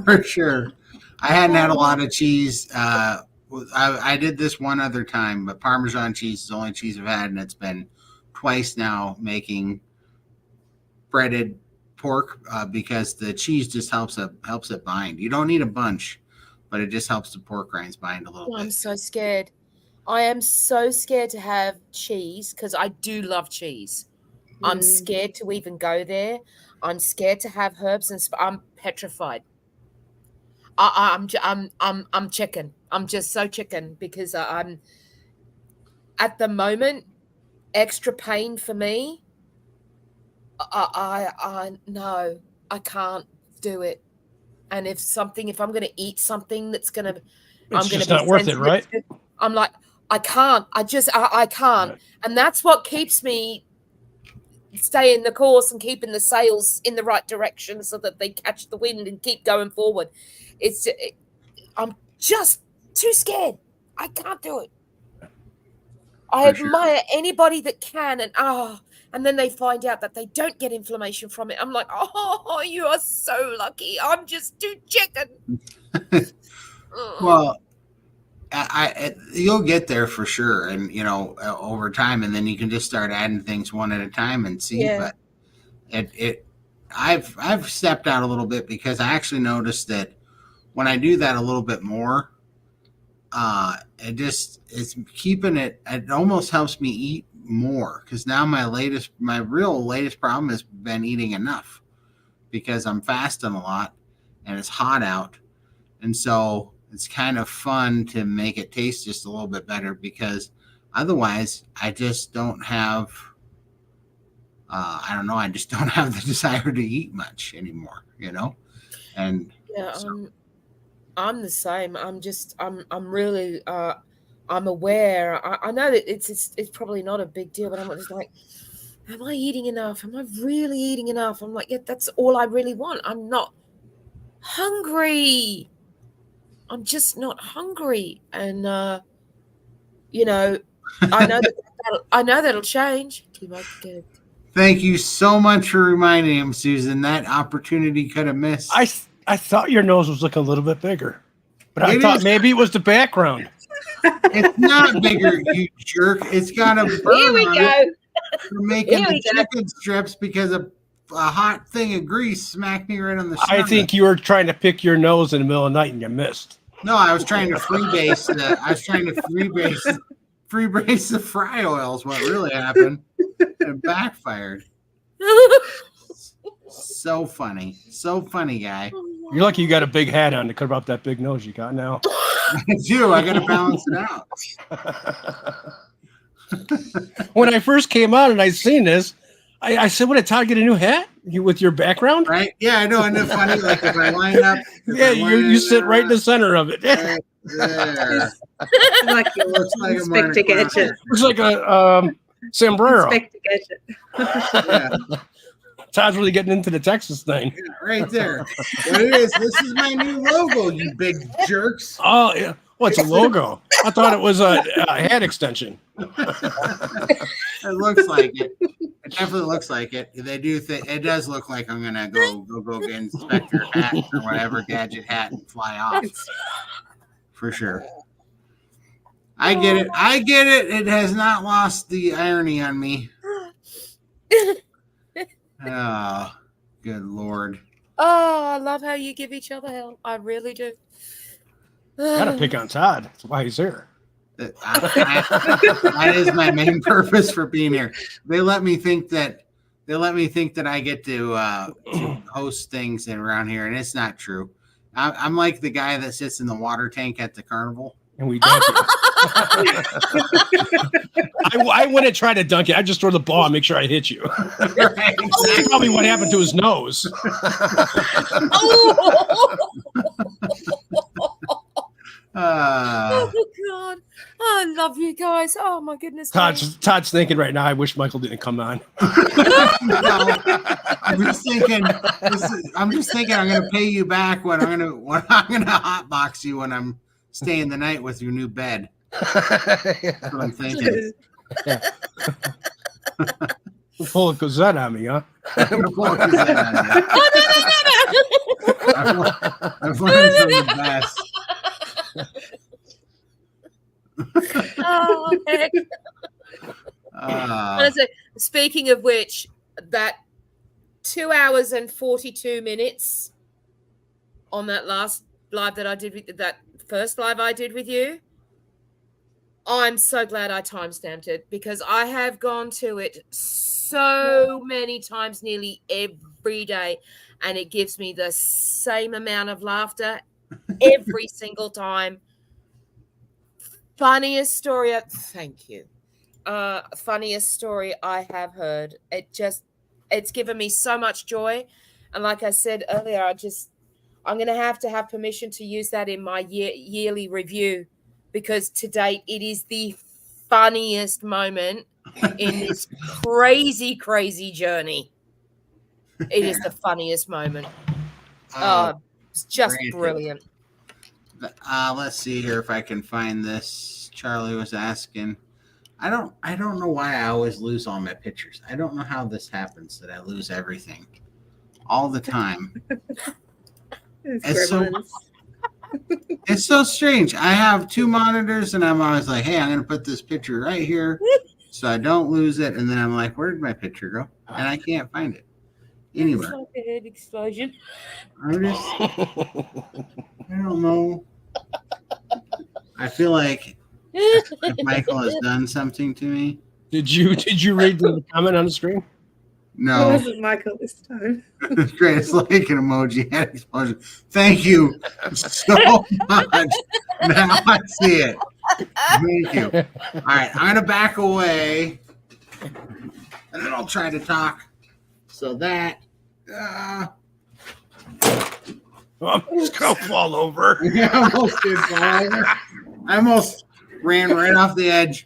For sure. I hadn't had a lot of cheese. I did this one other time, but Parmesan cheese is the only cheese I've had, and it's been twice now making breaded pork because the cheese just helps it bind. You don't need a bunch, but it just helps the pork rinds bind a little bit. I'm so scared. I am so scared to have cheese because I do love cheese. I'm scared to even go there. I'm scared to have herbs and I'm petrified. I'm chicken. I'm just so chicken because I'm at the moment extra pain for me. No, I can't do it. And if I'm going to eat something that's going to, I'm going to be not worth it, right? I'm like, I can't. I can't. Right. And that's what keeps me staying the course and keeping the sails in the right direction so that they catch the wind and keep going forward. I'm just too scared. I can't do it. I admire anybody that can, and then they find out that they don't get inflammation from it. I'm like, oh, you are so lucky. I'm just too chicken. Well, you'll get there for sure, and over time, and then you can just start adding things one at a time and see. Yeah. But I've stepped out a little bit because I actually noticed that when I do that a little bit more, it's keeping it. It almost helps me eat more because now my real latest problem has been eating enough because I'm fasting a lot and it's hot out, and so it's kind of fun to make it taste just a little bit better because otherwise I just don't have. I don't know. I just don't have the desire to eat much anymore. And yeah. I'm the same. I'm really, I'm aware. I know that it's probably not a big deal, but I'm just like, am I eating enough? Am I really eating enough? I'm like, yeah, that's all I really want. I'm not hungry. I'm just not hungry. And, I know that'll change. Thank you so much for reminding him, Susan. That opportunity could have missed. I thought your nose was looking a little bit bigger, but I thought maybe it was the background. It's not bigger, you jerk. It's got a burn Here we on go. it for making the chicken strips because a hot thing of grease smacked me right on the stomach. I think you were trying to pick your nose in the middle of the night and you missed. No, I was trying to freebase the fry oil is what really happened. It backfired. So funny, guy. You're lucky you got a big hat on to cover up that big nose you got now. I do. I got to balance it out. When I first came out and I seen this, I said, "What did Todd get a new hat? With your background?" Right? Yeah, I know. Isn't it funny? Like if I line up, you sit right in the center of it. There. Like It looks like I'm wearing a Inspector Gadget. Looks like a sombrero. Inspector Gadget. Yeah. Todd's really getting into the Texas thing. Yeah, right there. What it is, this is my new logo, you big jerks. Oh, yeah. Well, it's a logo. I thought it was a hat extension. It looks like it. It definitely looks like it. They do think it does look like I'm gonna go get Inspector hat or whatever gadget hat and fly off. For sure. I get it. It has not lost the irony on me. Oh, good Lord. Oh, I love how you give each other hell. I really do. Gotta pick on Todd. That's why he's here. That is my main purpose for being here. They let me think that I get to host things around here, and it's not true. I'm like the guy that sits in the water tank at the carnival. And we dunk it. I wouldn't try to dunk it. I just throw the ball and make sure I hit you. Right, That's probably what happened to his nose. Oh God! I love you guys. Oh my goodness. Todd's thinking right now. I wish Michael didn't come on. No, I'm just thinking. I'm going to pay you back when I'm going to hotbox you when I'm staying the night with your new bed. That's what I'm thinking. Yeah. Pull a Cosette on me, huh? I'm going to pull a Cosette on you. I've learned from the best. Oh, heck. Speaking of which, that 2 hours and 42 minutes on that last live that I did with that first live I did with you, I'm so glad I timestamped it because I have gone to it so many times, nearly every day, and it gives me the same amount of laughter every single time. Funniest story. Thank you. Funniest story I have heard. It's given me so much joy. And like I said earlier, I'm going to have permission to use that in my yearly review because to date, it is the funniest moment in this crazy, crazy journey. It is the funniest moment. It's just granted. brilliant. Let's see here if I can find this. Charlie was asking. I don't know why I always lose all my pictures. I don't know how this happens that I lose everything all the time. It's so strange. I have 2 monitors and I'm always like, hey, I'm going to put this picture right here so I don't lose it. And then I'm like, where did my picture go? And I can't find it anywhere. It's like a head explosion. I don't know. I feel like if Michael has done something to me. Did you read the comment on the screen? It No. wasn't Michael this time. It's great. It's like an emoji head explosion. Thank you so much. Now I see it. Thank you. All right, I'm gonna back away, and then I'll try to talk. So that. I'm just gonna fall over. I almost did fall over. I almost ran right off the edge.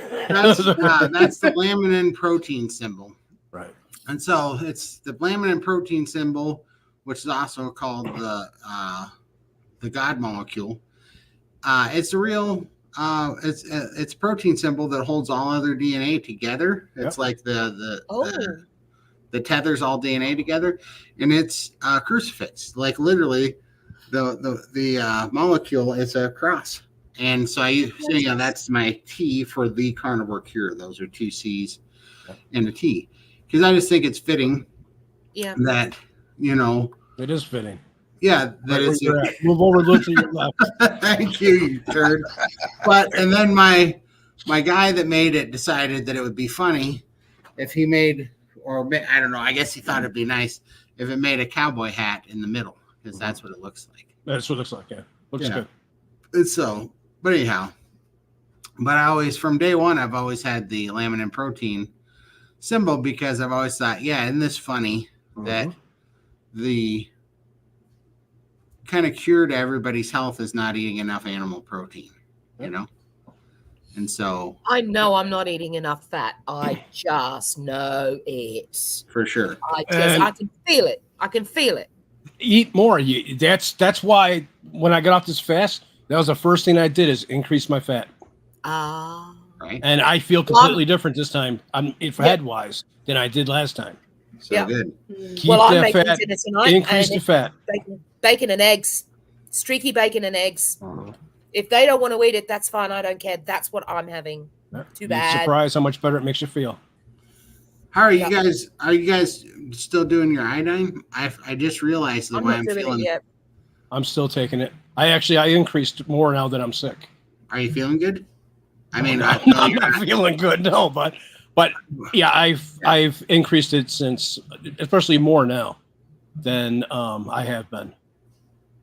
That's the laminin protein symbol. Right. And so it's the laminin protein symbol, which is also called the God molecule. It's a real it's a protein symbol that holds all other DNA together. It's like the tethers all DNA together, and it's a crucifix. Like literally, the molecule is a cross. And so that's my T for the carnivore cure. Those are 2 C's and a T. Because I just think it's fitting that, it is fitting. Yeah, that is. Move over, look to your left. Thank you, you turd. And then my guy that made it decided that it would be funny if he made, I don't know, I guess he thought it'd be nice if it made a cowboy hat in the middle, because that's what it looks like. That's what it looks like, yeah. Looks good. It's but anyhow, from day one, I've always had the laminin protein symbol because I've always thought, isn't this funny that the kind of cure to everybody's health is not eating enough animal protein, And so I know I'm not eating enough fat. I just know it. For sure. I can feel it. I can feel it. Eat more. That's why when I got off this fast, that was the first thing I did is increase my fat. Right. And I feel completely different this time, head-wise, than I did last time. So good. Keep I'm making dinner tonight. Increase the fat. Bacon and eggs. Streaky bacon and eggs. If they don't want to eat it, that's fine. I don't care. That's what I'm having. Too bad. Surprised how much better it makes you feel. How are you guys? Are you guys still doing your iodine? I just realized the way I'm feeling. It yet. I'm still taking it. I increased more now that I'm sick. Are you feeling good? I mean, I'm not feeling good. No, but yeah, I've increased it since, especially more now than I have been.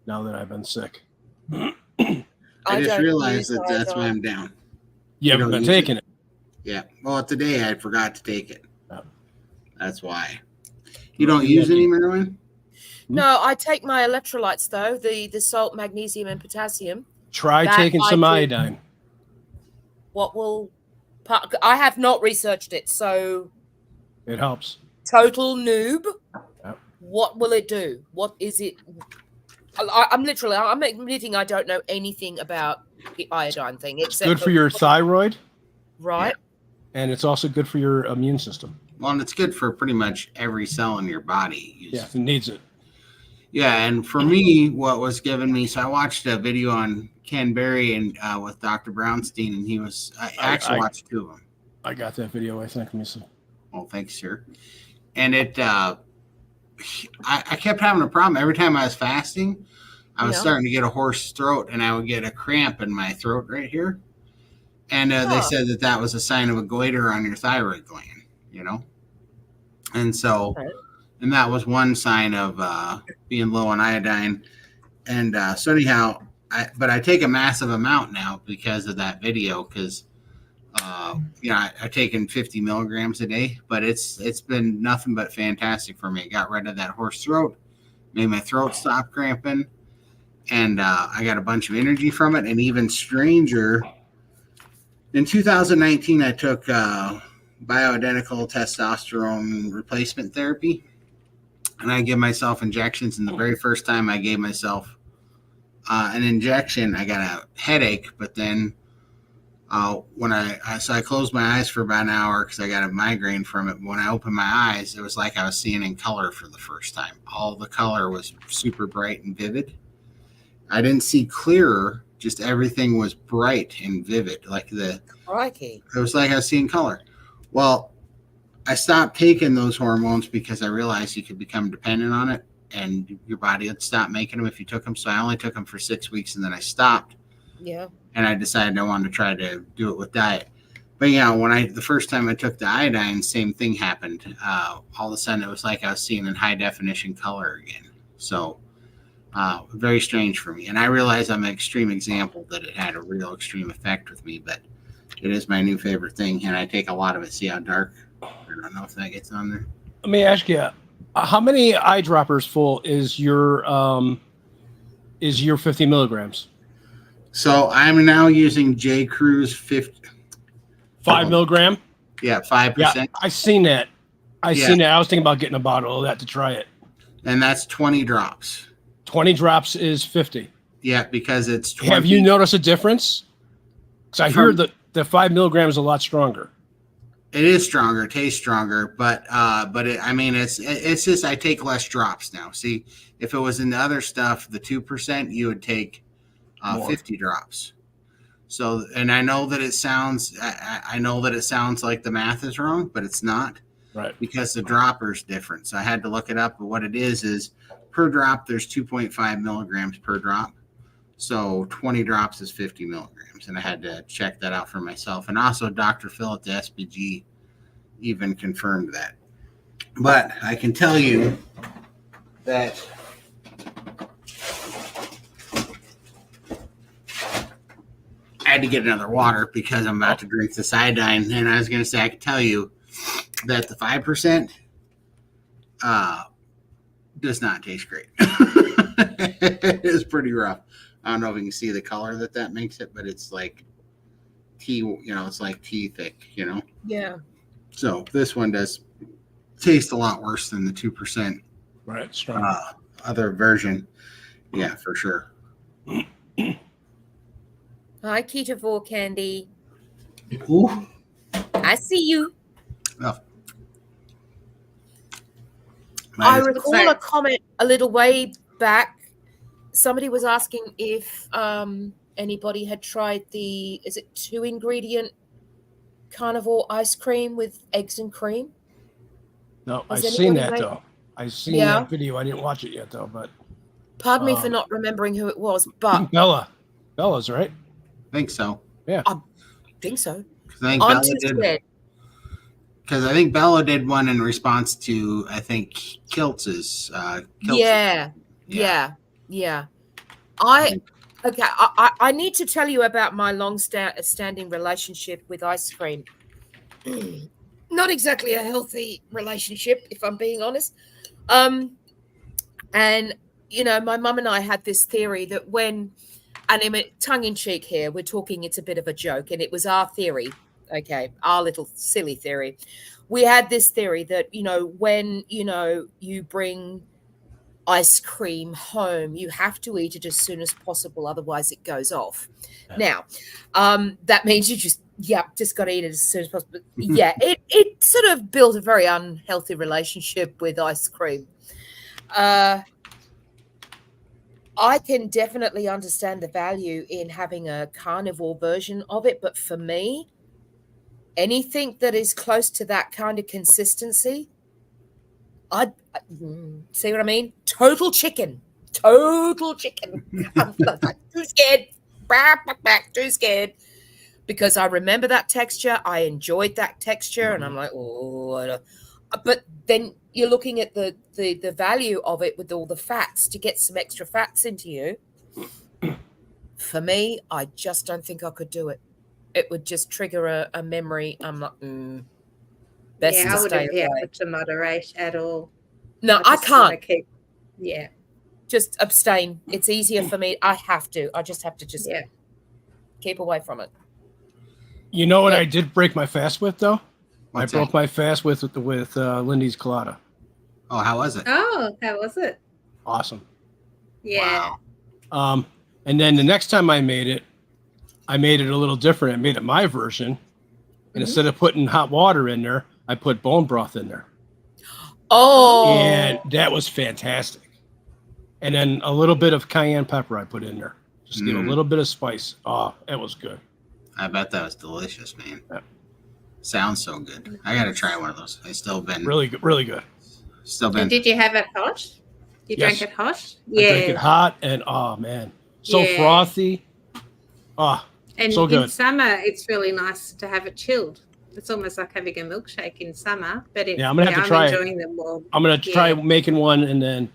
Now that I've been sick. I just realized that's why I'm down. You haven't been taking it. Yeah. Well, today I forgot to take it. Oh. That's why. You don't use any Merwin? No, I take my electrolytes though, the salt, magnesium, and potassium. Try taking some iodine. I have not researched it, so it helps. Total noob. Yep. What will it do? What is it? I'm admitting I don't know anything about the iodine thing. It's good for your thyroid. Right. Yeah. And it's also good for your immune system. Well, and it's good for pretty much every cell in your body. It needs it. Yeah, and for me, what was given me, so I watched a video on Ken Berry and with Dr. Brownstein, and I actually watched 2 of them. I got that video, I think. Let me see. Well, thanks, sir. And I kept having a problem. Every time I was fasting, I was starting to get a hoarse throat, and I would get a cramp in my throat right here. And they said that was a sign of a goiter on your thyroid gland, And so... Okay. And that was one sign of being low on iodine. And so anyhow, I take a massive amount now because of that video. Because I've taken 50 milligrams a day, but it's been nothing but fantastic for me. It got rid of that hoarse throat, made my throat stop cramping, and I got a bunch of energy from it. And even stranger, in 2019, I took bioidentical testosterone replacement therapy, and I give myself injections. And the very first time I gave myself an injection, I got a headache. But then when I closed my eyes for about an hour because I got a migraine from it. When I opened my eyes, it was like I was seeing in color for the first time. All the color was super bright and vivid. I didn't see clearer, just everything was bright and vivid. Crikey. It was like I was seeing color. Well, I stopped taking those hormones because I realized you could become dependent on it and your body would stop making them if you took them. So I only took them for 6 weeks and then I stopped. Yeah. And I decided I wanted to try to do it with diet. But yeah, the first time I took the iodine, same thing happened. All of a sudden, it was like I was seeing in high definition color again. So very strange for me. And I realize I'm an extreme example that it had a real extreme effect with me, but it is my new favorite thing. And I take a lot of it. See how dark? I don't know if that gets on there. Let me ask you, how many eyedroppers full is your 50 milligrams? So I'm now using J. Crew's 5 milligram? Yeah, 5%. Yeah, I seen that. I seen that. I was thinking about getting a bottle of that to try it. And that's 20 drops. 20 drops is 50. Yeah, because it's 20. Have you noticed a difference? Because I hear the 5 milligrams is a lot stronger. It is stronger, it tastes stronger, but it's just I take less drops now. See, if it was in the other stuff, the 2%, you would take 50 drops. So, and I know that it sounds like the math is wrong, but it's not. Right. Because the dropper is different. So I had to look it up. But what it is per drop, there's 2.5 milligrams per drop. So 20 drops is 50 milligrams. And I had to check that out for myself. And also Dr. Phil at the SBG even confirmed that. But I can tell you that I had to get another water because I'm about to drink this iodine. And I was going to say, I can tell you that the 5% does not taste great. It is pretty rough. I don't know if you can see the color that makes it, but it's like tea, it's like tea thick, Yeah. So this one does taste a lot worse than the 2%. Right, strong. Other version. Yeah, for sure. Hi, Carnivore Candy. Ooh. I see you. Oh. I recall a comment a little way back. Somebody was asking if anybody had tried is it 2-ingredient carnivore ice cream with eggs and cream? No, Has I've seen anybody that, made- though. I've seen that video. I didn't watch it yet, though, but Pardon me for not remembering who it was, but Bella's right. I think so. Yeah. I think so. I think Bella did one in response to, I think, Kiltz's. Yeah. I need to tell you about my long-standing relationship with ice cream. Not exactly a healthy relationship, if I'm being honest. And my mum and I had this theory that and I mean, tongue-in-cheek here, we're talking, it's a bit of a joke, and it was our theory, okay, our little silly theory. We had this theory that, when, you bring ice cream home, you have to eat it as soon as possible, otherwise it goes off. Now, that means you just got to eat it as soon as possible. Yeah, it sort of built a very unhealthy relationship with ice cream. I can definitely understand the value in having a carnivore version of it, but for me, anything that is close to that kind of consistency, I see what I mean? Total chicken. I'm like, too scared. Too scared. Because I remember that texture. I enjoyed that texture. And I'm like, oh. But then you're looking at the value of it with all the fats to get some extra fats into you. For me, I just don't think I could do it. It would just trigger a memory. I'm like, best to I stay wouldn't be away. able to moderate at all. No, I can't. Yeah. Just abstain. It's easier for me. I just have to keep away from it. You know what I did break my fast with, though? What's I broke that? my fast with Lindy's colada. Oh, how was it? Oh, how was it? Awesome. Yeah. Wow. And then the next time I made it a little different. I made it my version. And instead of putting hot water in there, I put bone broth in there. Oh, And that was fantastic. And then a little bit of cayenne pepper I put in there. Just get a little bit of spice. Oh, it was good. I bet that was delicious, man. Yeah. Sounds so good. I got to try one of those. I still been Really good. Really good. still been. And did you have it hot? You Yes. drank it hot? I drank it hot and oh man, so Yeah. frothy. Oh, And so in good. summer, it's really nice to have it chilled. It's almost like having a milkshake in summer, but Yeah, I'm gonna have to try it. I'm enjoying them warm. I'm gonna try Yeah. making one and then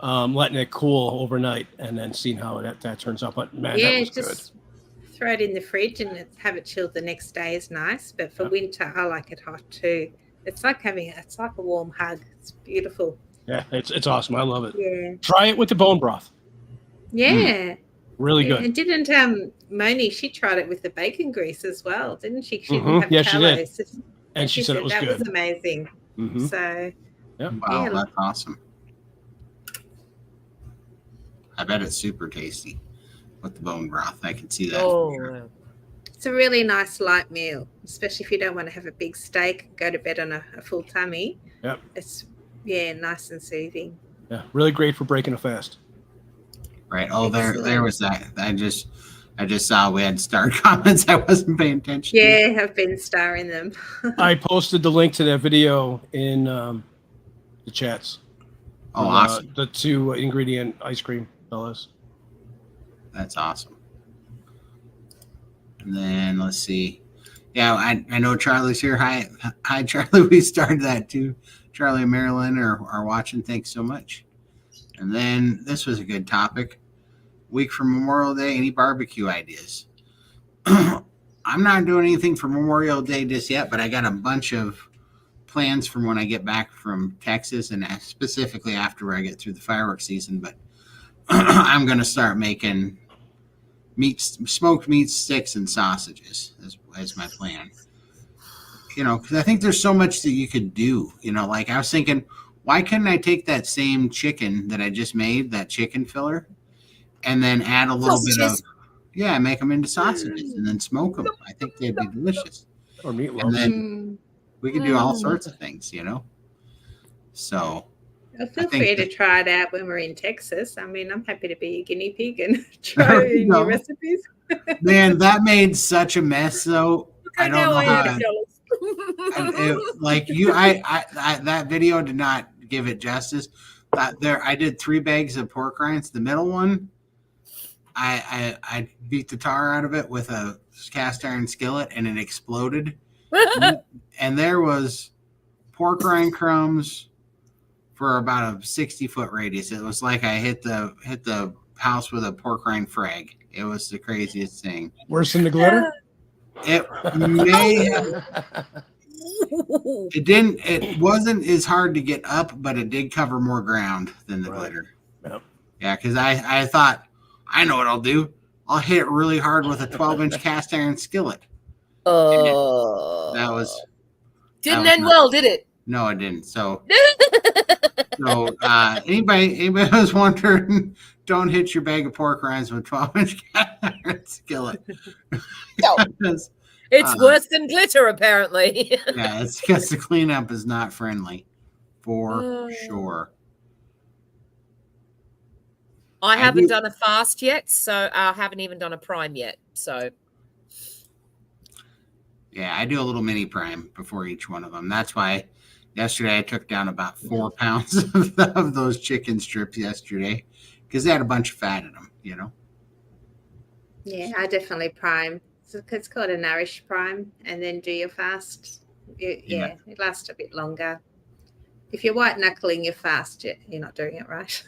letting it cool overnight and then seeing how that turns out. But man, that was just throw it in the fridge and have it chilled the next day is nice. But for winter, I like it hot too. It's like a warm hug. It's beautiful. good. Yeah, it's awesome. I love it. Yeah. Try it with the bone broth. Yeah. Really Yeah, good. and didn't Moni? She tried it with the bacon grease as well, didn't she? She didn't have Yeah, she did. tallow, And she said it was that good. was amazing. Mhm. So Wow, Yeah. that's awesome. I bet it's super tasty with the bone broth. I can see that. oh, it's a really nice light meal, especially if you don't want to have a big steak, go to bed on a full tummy. Yep. It's nice and soothing. Yeah, really great for breaking a fast. Right. Oh, Excellent. there was that. I just saw we had star comments. I wasn't paying attention. Yeah, I've been starring them. I posted the link to that video in the chats. Oh, awesome. The 2 ingredient ice cream fellas. That's awesome. And then let's see. Yeah, I know Charlie's here. Hi, Charlie. We started that too. Charlie and Marilyn are watching. Thanks so much. And then this was a good topic. Week for Memorial Day. Any barbecue ideas? I'm not doing anything for Memorial Day just yet, but I got a bunch of plans from when I get back from Texas and specifically after I get through the fireworks season. But I'm going to start making smoked meat sticks and sausages as my plan. Because I think there's so much that you could do. Like I was thinking, why couldn't I take that same chicken that I just made, that chicken filler, and then add a little bit of, make them into sausages and then smoke them. I think they'd be delicious. Or meatloaf. And then we could do all sorts of things, So Well, feel I think free to try it out when we're in Texas. I mean, I'm happy to be a guinea pig and try new recipes. Man, that made such a mess though. I don't know how that video did not give it justice. I did 3 bags of pork rinds. The middle one, I beat the tar out of it with a cast iron skillet and it exploded. And there was pork rind crumbs for about a 60-foot radius. It was like I hit the house with a pork rind frag. It was the craziest thing. Worse than the glitter? It may have, it wasn't as hard to get up, but it did cover more ground than the glitter. Yep. Yeah, because I thought, I know what I'll do. I'll hit it really hard with a 12-inch cast iron skillet. That was didn't end well, did it? No, it didn't. So anybody who's wondering, don't hit your bag of pork rinds with 12-inch cast iron skillet. No. It's worse than glitter, apparently. Yeah, it's because the cleanup is not friendly, for sure. I haven't done a fast yet, so I haven't even done a prime yet. So, yeah, I do a little mini prime before each one of them. That's why yesterday I took down about 4 pounds of those chicken strips yesterday because they had a bunch of fat in them, Yeah, I definitely prime. It's called a nourish prime, and then do your fast. It lasts a bit longer. If you're white knuckling your fast, you're not doing it right.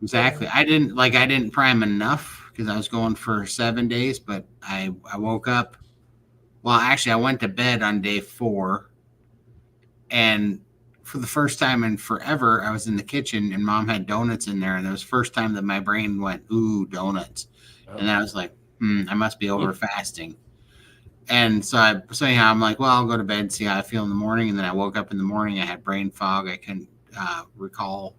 Exactly. I didn't prime enough because I was going for 7 days, but I woke up. Well, actually, I went to bed on day 4, and for the first time in forever, I was in the kitchen and Mom had donuts in there, and it was the first time that my brain went, "Ooh, donuts," and I was like, I must be over fasting. And so anyhow, I'm like, well, I'll go to bed and see how I feel in the morning. And then I woke up in the morning. I had brain fog. I couldn't recall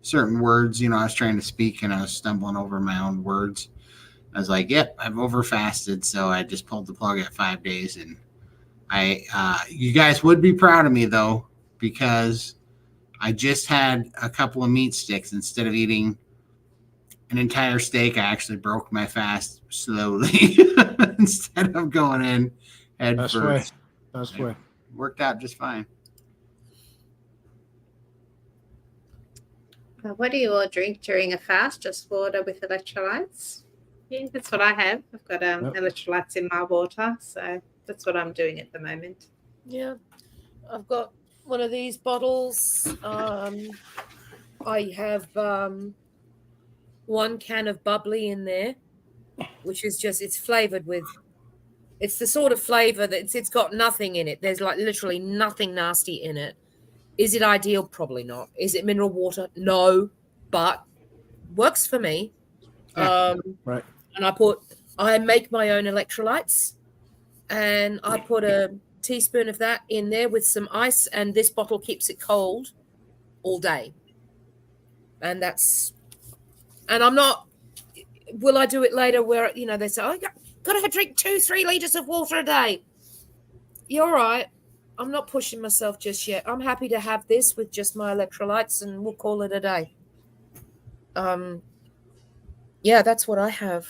certain words. I was trying to speak and I was stumbling over my own words. I was like, yep, I've over fasted. So I just pulled the plug at 5 days. And you guys would be proud of me though, because I just had a couple of meat sticks. Instead of eating an entire steak, I actually broke my fast slowly instead of going in head That's first. That's way. Worked out just fine. What do you all drink during a fast? Just water with electrolytes? Yeah, that's what I have. I've got electrolytes in my water, so that's what I'm doing at the moment. Yeah, I've got one of these bottles. I have 1 can of bubbly in there, which is it's flavored with, it's the sort of flavor that it's got nothing in it. There's like literally nothing nasty in it. Is it ideal? Probably not. Is it mineral water? No, but works for me. Right. And I make my own electrolytes, and I put a teaspoon of that in there with some ice, and this bottle keeps it cold all day. And I'm not, will I do it later where, they say, oh, you got to drink 2-3 liters of water a day. You're all right. I'm not pushing myself just yet. I'm happy to have this with just my electrolytes, and we'll call it a day. Yeah, that's what I have.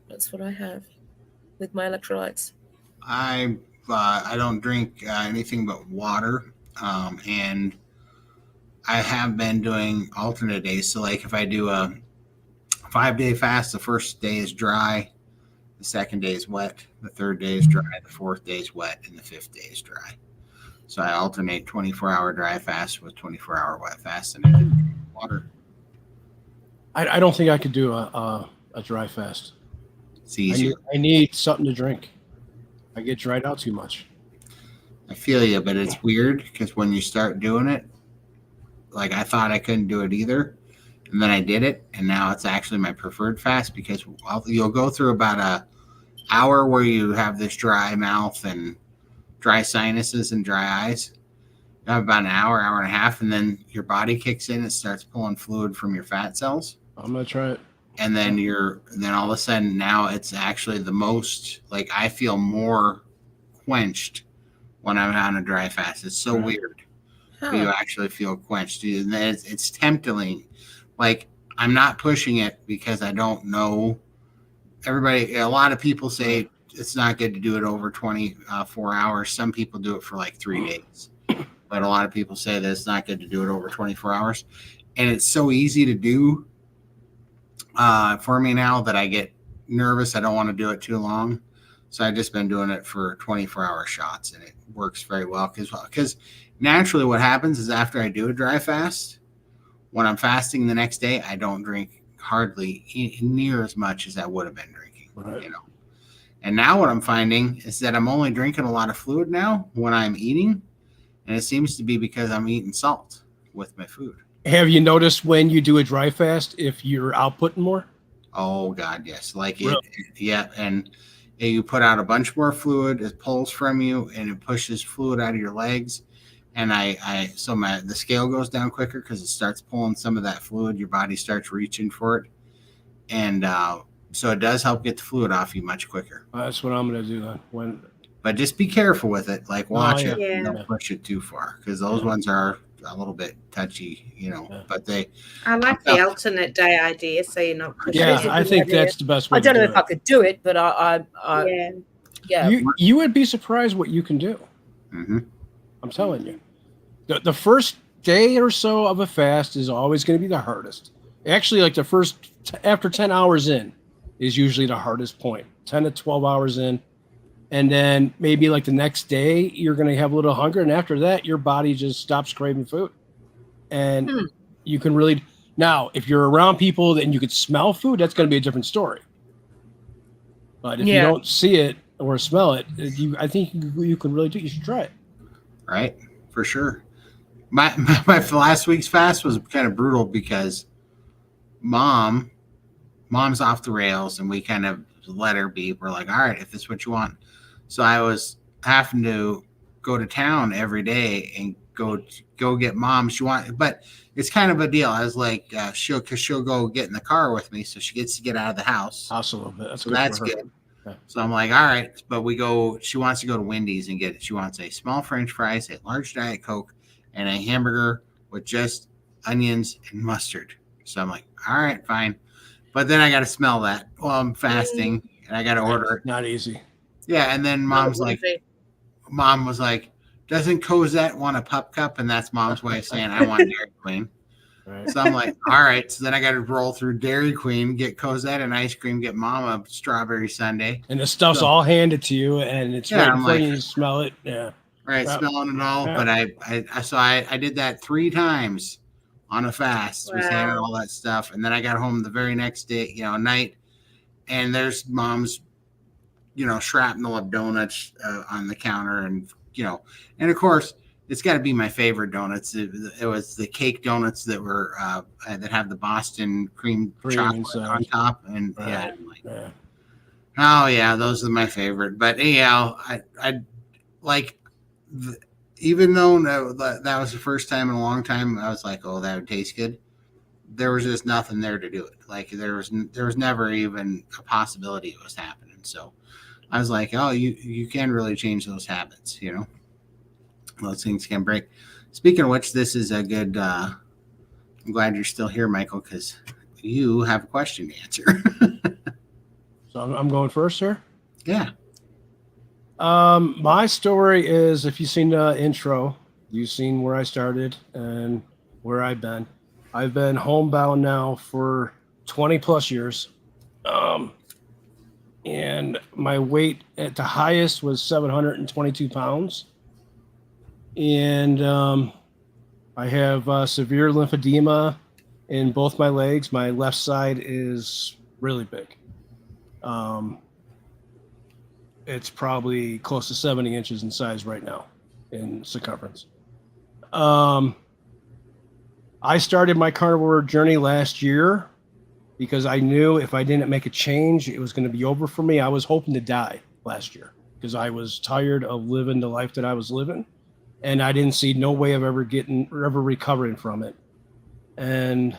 That's what I have with my electrolytes. I don't drink anything but water, and I have been doing alternate days. So like if I do a 5-day fast, the first day is dry, the second day is wet, the third day is dry, the fourth day is wet, and the fifth day is dry. So I alternate 24-hour dry fast with 24-hour wet fast, and I drink water. I don't think I could do a dry fast. It's easier. I need something to drink. I get dried out too much. I feel you, but it's weird because when you start doing it, like I thought I couldn't do it either, and then I did it, and now it's actually my preferred fast because you'll go through about an hour where you have this dry mouth and dry sinuses and dry eyes. You have about an hour and a half, and then your body kicks in and starts pulling fluid from your fat cells. I'm gonna try it. And then then all of a sudden now it's actually the most, like I feel more quenched when I'm on a dry fast. It's so weird. Huh. You actually feel quenched. And it's tempting. Like I'm not pushing it because I don't know. A lot of people say it's not good to do it over 24 hours. Some people do it for like 3 days. But a lot of people say that it's not good to do it over 24 hours. And it's so easy to do for me now that I get nervous. I don't want to do it too long. So I've just been doing it for 24-hour shots, and it works very well because naturally what happens is after I do a dry fast, when I'm fasting the next day, I don't drink hardly near as much as I would have been drinking, Right. And now what I'm finding is that I'm only drinking a lot of fluid now when I'm eating, and it seems to be because I'm eating salt with my food. Have you noticed when you do a dry fast if you're outputting more? Oh God, yes. Like Really? yeah, and you put out a bunch more fluid. It pulls from you and it pushes fluid out of your legs. And the scale goes down quicker because it starts pulling some of that fluid. Your body starts reaching for it, and so it does help get the fluid off you much quicker. That's what I'm gonna do then. But just be careful with it. Like watch it. Yeah. And don't push it too far because those ones are a little bit touchy, But I like the alternate day idea, so you're not pushing. Yeah, It's a I good think idea. that's the best way. I don't know to if do I could do it, but Yeah. You would be surprised what you can do. Mm-hmm. I'm telling you. The first day or so of a fast is always going to be the hardest. Actually, like after 10 hours in is usually the hardest point. 10 to 12 hours in. And then maybe like the next day, you're going to have a little hunger. And after that, your body just stops craving food. And you can really, now, if you're around people and you could smell food, that's going to be a different story. But if you don't see it or smell it, I think you can really do it. You should try it. Right. For sure. My last week's fast was kind of brutal because mom's off the rails and we kind of let her be. We're like, all right, if this is what you want. So I was having to go to town every day and go get mom. But it's kind of a deal. I was like, she'll go get in the car with me, so she gets to get out of the house. House a little bit. So that's good. Yeah. So I'm like, all right, but she wants to go to Wendy's and she wants a small French fries, a large Diet Coke, and a hamburger with just onions and mustard. So I'm like, all right, fine. But then I got to smell that while I'm fasting, and I got to order it. Not easy. Yeah, and then mom was like, doesn't Cosette want a pup cup? And that's mom's way of saying I want Dairy Queen. Right. So I'm like, all right. So then I got to roll through Dairy Queen, get Cosette an ice cream, get mom a strawberry sundae. And the stuff's all handed to you, and it's right before you smell it. Yeah. Right, smelling it all. Yeah. But I did that 3 times on a fast. Wow. Was handing all that stuff. And then I got home the very next day, night, and there's mom's, shrapnel of donuts on the counter. And, and of course, it's got to be my favorite donuts. It was the cake donuts that were that have the Boston cream chocolate on top, and oh yeah, those are my favorite. But anyhow, I like even though that was the first time in a long time, I was like, oh, that would taste good. There was just nothing there to do it. Like there was never even a possibility it was happening. So I was like, oh, you can really change those habits, Those things can break. Speaking of which, this is a good. I'm glad you're still here, Michael, because you have a question to answer. So I'm going first, sir. Yeah. My story is, if you've seen the intro, you've seen where I started and where I've been. I've been homebound now for 20 plus years. And my weight at the highest was 722 pounds. And I have severe lymphedema in both my legs. My left side is really big. It's probably close to 70 inches in size right now in circumference. I started my carnivore journey last year because I knew if I didn't make a change, it was going to be over for me. I was hoping to die last year because I was tired of living the life that I was living. And I didn't see no way of ever recovering from it. And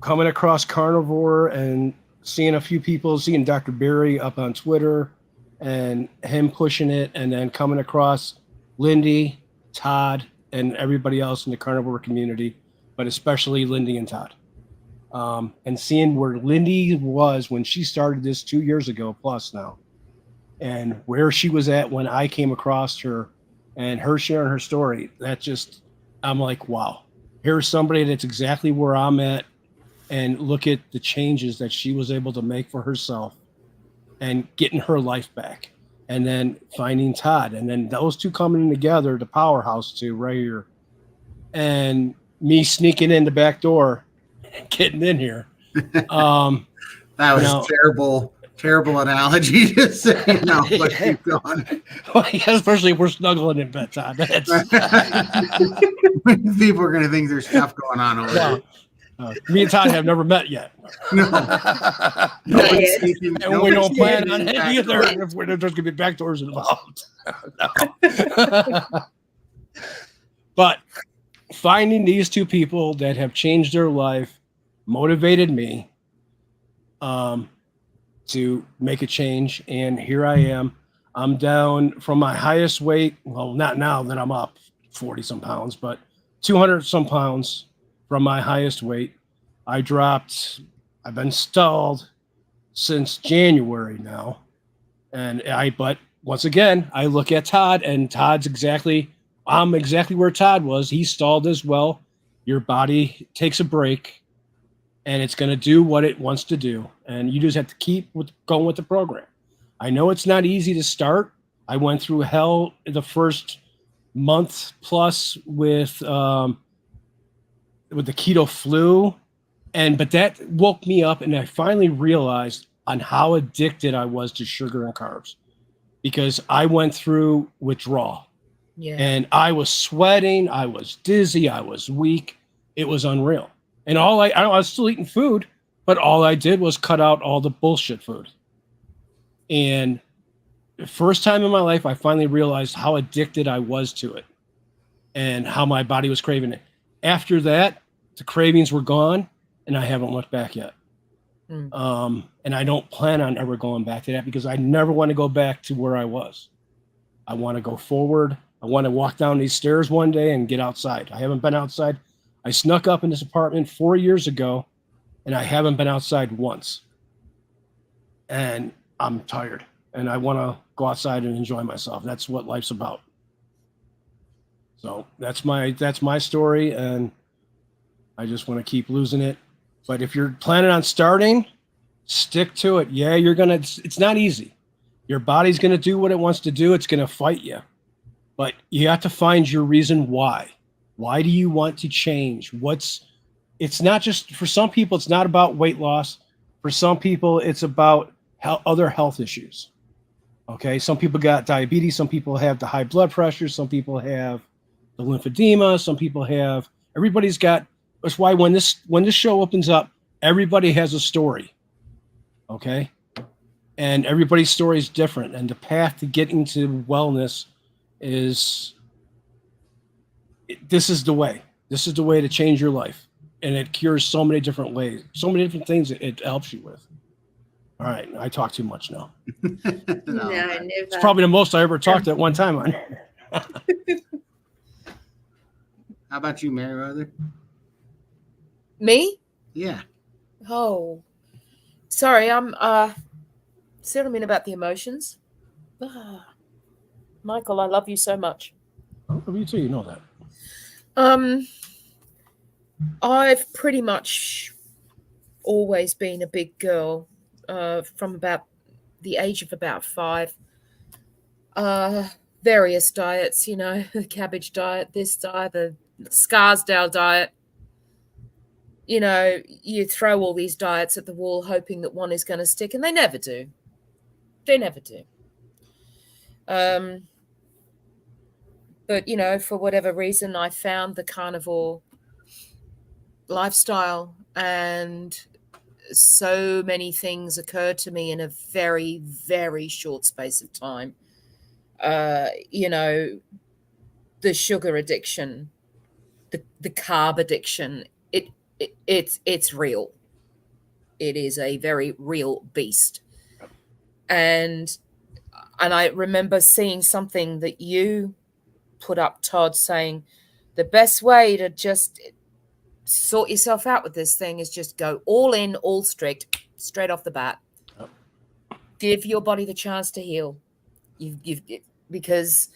coming across Carnivore and seeing a few people, seeing Dr. Barry up on Twitter and him pushing it, and then coming across Lindy, Todd, and everybody else in the Carnivore community, but especially Lindy and Todd. And seeing where Lindy was when she started this 2 years ago plus now, and where she was at when I came across her, and her sharing her story, I'm like, wow, here's somebody that's exactly where I'm at. And look at the changes that she was able to make for herself and getting her life back. And then finding Todd. And then those two coming together, the powerhouse two right here. And me sneaking in the back door and getting in here. That was a terrible analogy to say, but keep going. Well, yeah, especially if we're snuggling in bed, Todd. People are going to think there's stuff going on over there. Me and Todd have never met yet. No. And we don't plan on it either. If there's going to be backdoors involved. No. But finding these two people that have changed their life motivated me to make a change. And here I am. I'm down from my highest weight. Well, not now that I'm up 40 some pounds, but 200 some pounds from my highest weight. I've been stalled since January now. But once again, I look at Todd, and I'm exactly where Todd was. He stalled as well. Your body takes a break, and it's going to do what it wants to do. And you just have to keep going with the program. I know it's not easy to start. I went through hell the first month plus with the keto flu. But that woke me up, and I finally realized on how addicted I was to sugar and carbs because I went through withdrawal. Yeah. And I was sweating. I was dizzy. I was weak. It was unreal. And I was still eating food, but all I did was cut out all the bullshit food. And the first time in my life, I finally realized how addicted I was to it and how my body was craving it. After that, the cravings were gone, and I haven't looked back yet. And I don't plan on ever going back to that because I never want to go back to where I was. I want to go forward. I want to walk down these stairs one day and get outside. I haven't been outside. I snuck up in this apartment 4 years ago, and I haven't been outside once. And I'm tired, and I want to go outside and enjoy myself. That's what life's about. So that's my story, and I just want to keep losing it. But if you're planning on starting, stick to it. Yeah, it's not easy. Your body's going to do what it wants to do. It's going to fight you. But you have to find your reason why. Why do you want to change? It's not just, for some people, it's not about weight loss. For some people, it's about other health issues. Okay, some people got diabetes. Some people have the high blood pressure. Some people have the lymphedema. Some people have, everybody's got, that's why when this show opens up, everybody has a story. Okay. And everybody's story is different. And the path to getting to wellness this is the way. This is the way to change your life. And it cures so many different ways, so many different things it helps you with. All right. I talk too much now. No, never. It's probably the most I ever talked at one time on. How about you, Meriwether? Me? Yeah. Oh, sorry. I'm settling about the emotions. Michael, I love you so much. I love you too. You know that. I've pretty much always been a big girl from about the age of about 5. Various diets, the cabbage diet, this diet, the Scarsdale diet. You throw all these diets at the wall hoping that one is going to stick, and they never do. They never do. But, for whatever reason, I found the carnivore lifestyle, and so many things occurred to me in a very, very short space of time. The sugar addiction, the carb addiction, it's real. It is a very real beast. And I remember seeing something that you put up, Todd, saying the best way to just sort yourself out with this thing is just go all in, all strict, straight off the bat. Yep. Give your body the chance to heal. Because,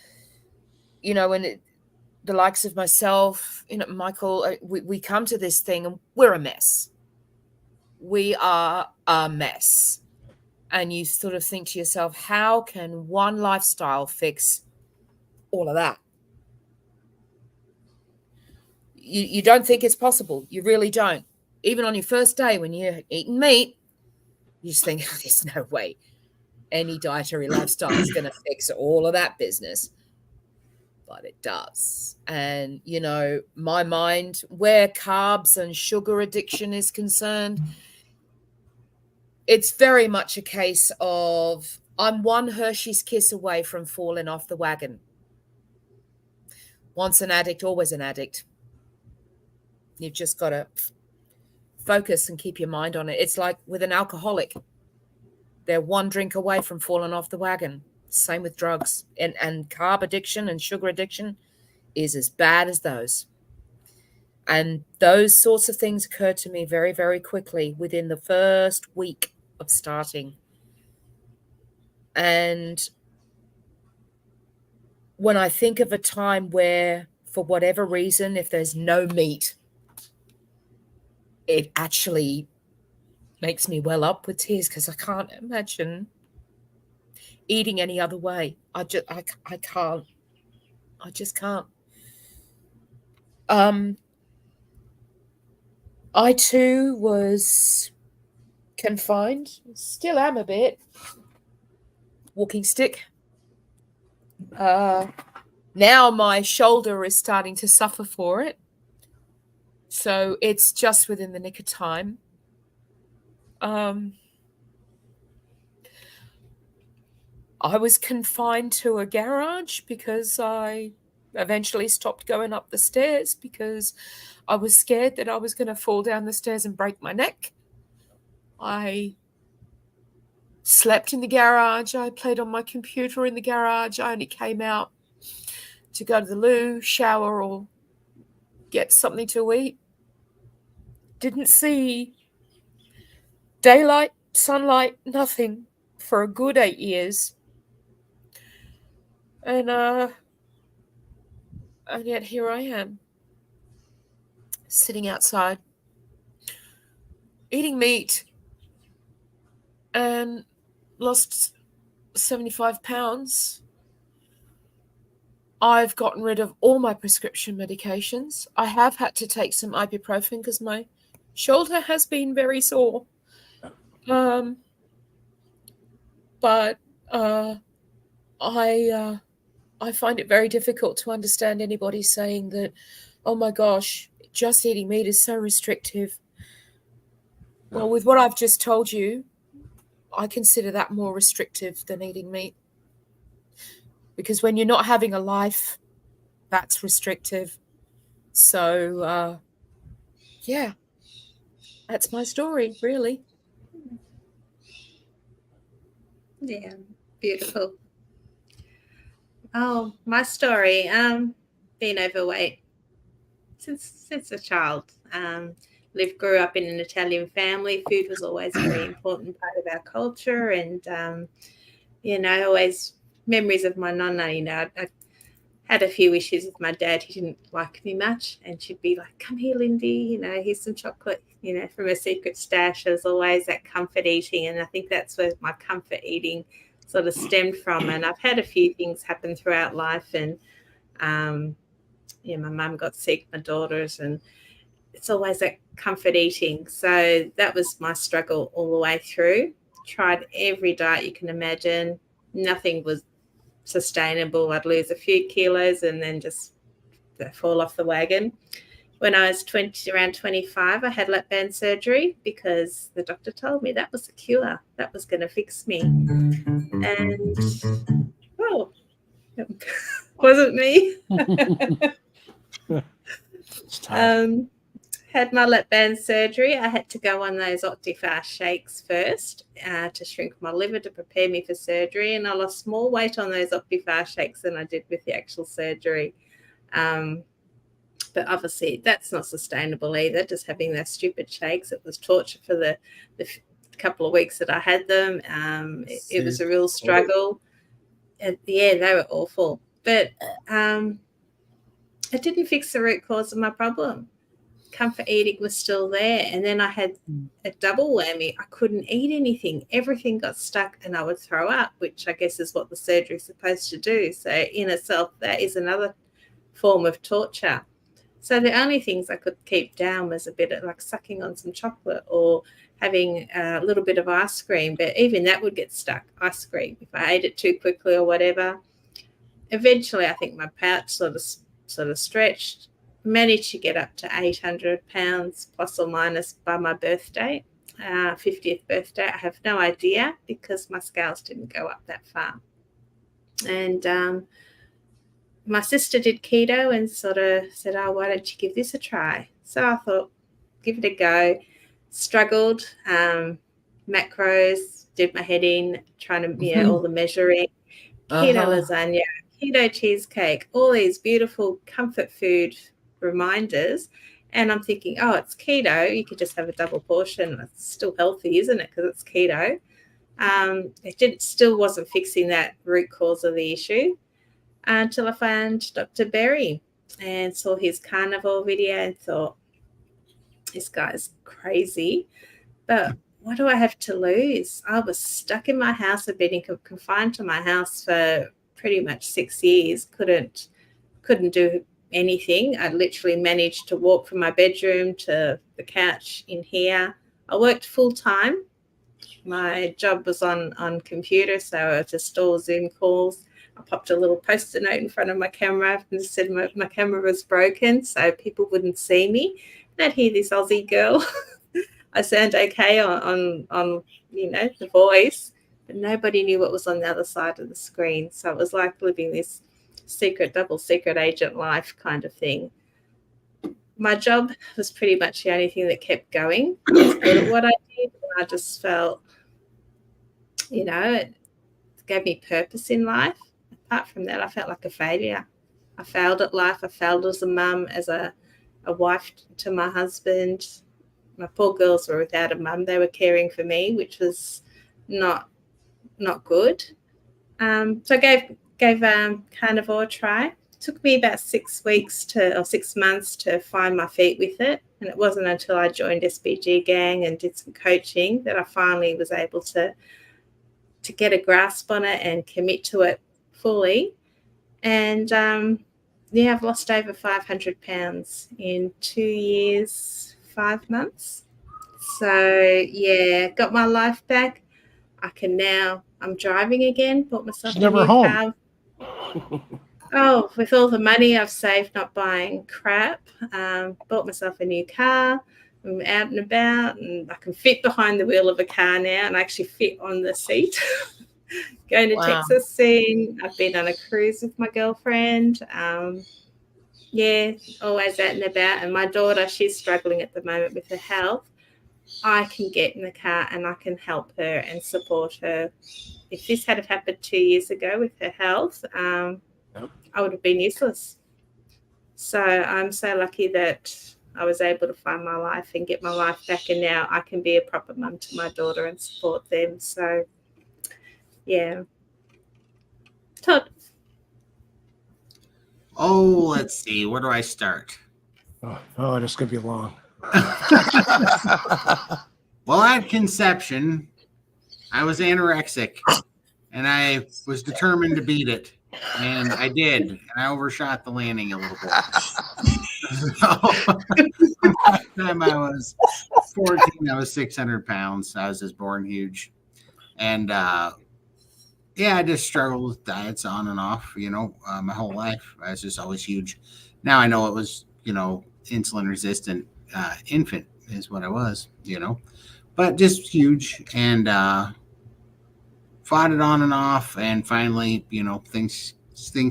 when the likes of myself, Michael, we come to this thing and we're a mess. We are a mess. And you sort of think to yourself, how can one lifestyle fix all of that? You don't think it's possible. You really don't. Even on your first day when you're eating meat, you just think, there's no way any dietary lifestyle is going to fix all of that business. But it does. And, my mind, where carbs and sugar addiction is concerned, it's very much a case of I'm one Hershey's kiss away from falling off the wagon. Once an addict, always an addict. You've just got to focus and keep your mind on it. It's like with an alcoholic. They're one drink away from falling off the wagon. Same with drugs. And carb addiction and sugar addiction is as bad as those. And those sorts of things occurred to me very, very quickly within the first week of starting. And when I think of a time where, for whatever reason, if there's no meat, it actually makes me well up with tears because I can't imagine eating any other way. I can't. I just can't. I too was confined, still am a bit. Walking stick. Now my shoulder is starting to suffer for it. So it's just within the nick of time. I was confined to a garage because I eventually stopped going up the stairs because I was scared that I was going to fall down the stairs and break my neck. I slept in the garage. I played on my computer in the garage. I only came out to go to the loo, shower, or get something to eat. Didn't see daylight, sunlight, nothing for a good 8 years. And yet here I am, sitting outside, eating meat, and lost 75 pounds. I've gotten rid of all my prescription medications. I have had to take some ibuprofen because my shoulder has been very sore. But I find it very difficult to understand anybody saying that, oh my gosh, just eating meat is so restrictive. Well, with what I've just told you, I consider that more restrictive than eating meat. Because when you're not having a life, that's restrictive. So, yeah, that's my story, really. Yeah, beautiful. Oh, my story. Being overweight since a child. Grew up in an Italian family. Food was always a very important part of our culture, and always memories of my nonna. I had a few issues with my dad. He didn't like me much, and she'd be like, "Come here, Lindy. Here's some chocolate. From a secret stash." There was always that comfort eating, and I think that's where my comfort eating sort of stemmed from. And I've had a few things happen throughout life, and my mum got sick, my daughters, and it's always that comfort eating. So that was my struggle all the way through. Tried every diet you can imagine. Nothing was sustainable. I'd lose a few kilos and then just fall off the wagon. When I was around 25, I had lap band surgery because the doctor told me that was the cure. That was going to fix me. And, wasn't me. Had my lap band surgery. I had to go on those Optifast shakes first to shrink my liver to prepare me for surgery, and I lost more weight on those Optifast shakes than I did with the actual surgery. But obviously that's not sustainable either, just having those stupid shakes. It was torture for the couple of weeks that I had them. It was a real struggle. And, yeah, they were awful. But it didn't fix the root cause of my problem. Comfort eating was still there, and then I had a double whammy. I couldn't eat anything. Everything got stuck and I would throw up, which I guess is what the surgery is supposed to do. So in itself, that is another form of torture. So the only things I could keep down was a bit of like sucking on some chocolate or having a little bit of ice cream, but even that would get stuck, ice cream, if I ate it too quickly or whatever. Eventually, I think my pouch sort of stretched. Managed to get up to 800 pounds plus or minus by my birthday, 50th birthday. I have no idea because my scales didn't go up that far. And my sister did keto and sort of said, "Oh, why don't you give this a try?" So I thought, give it a go. Struggled, macros, did my head in, trying to, all the measuring, keto lasagna, keto cheesecake, all these beautiful comfort food reminders, and I'm thinking, oh, it's keto, you could just have a double portion. It's still healthy, isn't it, because it's keto. It still wasn't fixing that root cause of the issue until I found Dr. Berry and saw his Carnivore video and thought, this guy's crazy, but what do I have to lose? I was stuck in my house. I'd been confined to my house for pretty much 6 years, couldn't do anything. I literally managed to walk from my bedroom to the couch in here. I worked full time. My job was on computer, so I just all Zoom calls. I popped a little post-it note in front of my camera and said my camera was broken, so people wouldn't see me. They'd hear this Aussie girl. I sound okay on the voice, but nobody knew what was on the other side of the screen. So it was like living this double secret agent life kind of thing. My job was pretty much the only thing that kept going. I was good at what I did, and I just felt, it gave me purpose in life. Apart from that, I felt like a failure. I failed at life. I failed as a mum, as a wife to my husband. My poor girls were without a mum. They were caring for me, which was not good. So I gave Carnivore a try. It took me about 6 months to find my feet with it. And it wasn't until I joined SBG Gang and did some coaching that I finally was able to get a grasp on it and commit to it fully. And I've lost over 500 pounds in 2 years, 5 months. So got my life back. I'm driving again, bought myself She's a never new home. car. With all the money I've saved not buying crap, bought myself a new car. I'm out and about, and I can fit behind the wheel of a car now, and I actually fit on the seat. Going to Texas soon. I've been on a cruise with my girlfriend. Always out and about. And my daughter, she's struggling at the moment with her health. I can get in the car and I can help her and support her. If this had happened 2 years ago with her health, I would have been useless. So I'm so lucky that I was able to find my life and get my life back, and now I can be a proper mum to my daughter and support them. So, yeah. Todd. Oh, let's see. Where do I start? Oh, this is going to be long. Well, at conception, I was anorexic, and I was determined to beat it, and I did, and I overshot the landing a little bit. By the time I was 14, I was 600 pounds. I was just born huge, and I just struggled with diets on and off, my whole life. I was just always huge. Now I know it was, insulin resistant infant is what I was, but just huge, and fought it on and off, and finally, things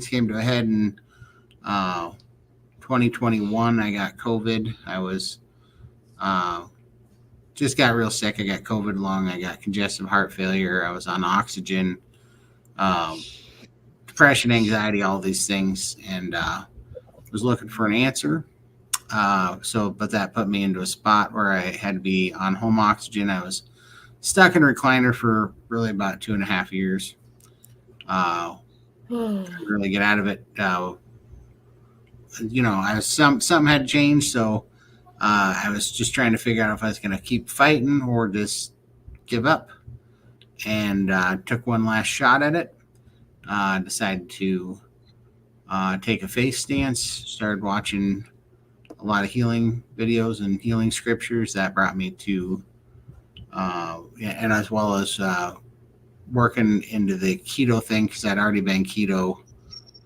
came to a head in 2021. I got COVID. I was just got real sick. I got COVID lung. I got congestive heart failure. I was on oxygen, depression, anxiety, all these things, and was looking for an answer. But that put me into a spot where I had to be on home oxygen. I was stuck in a recliner for really about 2.5 years. Couldn't really get out of it. I was something had changed, so I was just trying to figure out if I was going to keep fighting or just give up. And took one last shot at it. Decided to take a faith stance. Started watching a lot of healing videos and healing scriptures. That brought me to, and as well as working into the keto thing, because I'd already been keto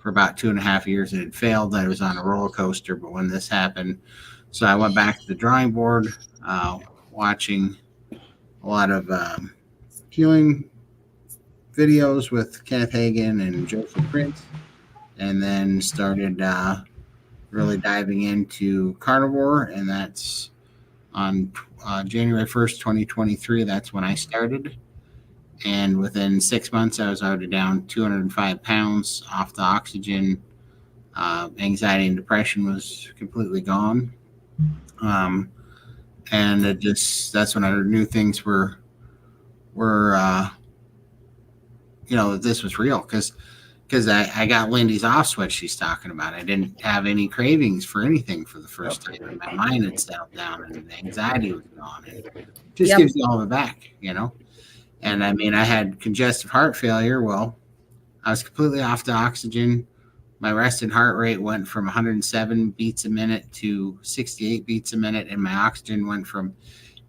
for about 2.5 years and it failed. I was on a roller coaster, but when this happened, so I went back to the drawing board, watching a lot of healing videos with Kenneth Hagin and Joseph Prince, and then started really diving into Carnivore, and that's on January 1st, 2023. That's when I started, and within 6 months, I was already down 205 pounds off the oxygen. Anxiety and depression was completely gone, and that's when I knew things were this was real, because I got Lindy's off switch she's talking about. I didn't have any cravings for anything for the first time. And my mind had settled down and the anxiety was gone. And it just gives you all of it back, And I mean, I had congestive heart failure. Well, I was completely off the oxygen. My resting heart rate went from 107 beats a minute to 68 beats a minute, and my oxygen went from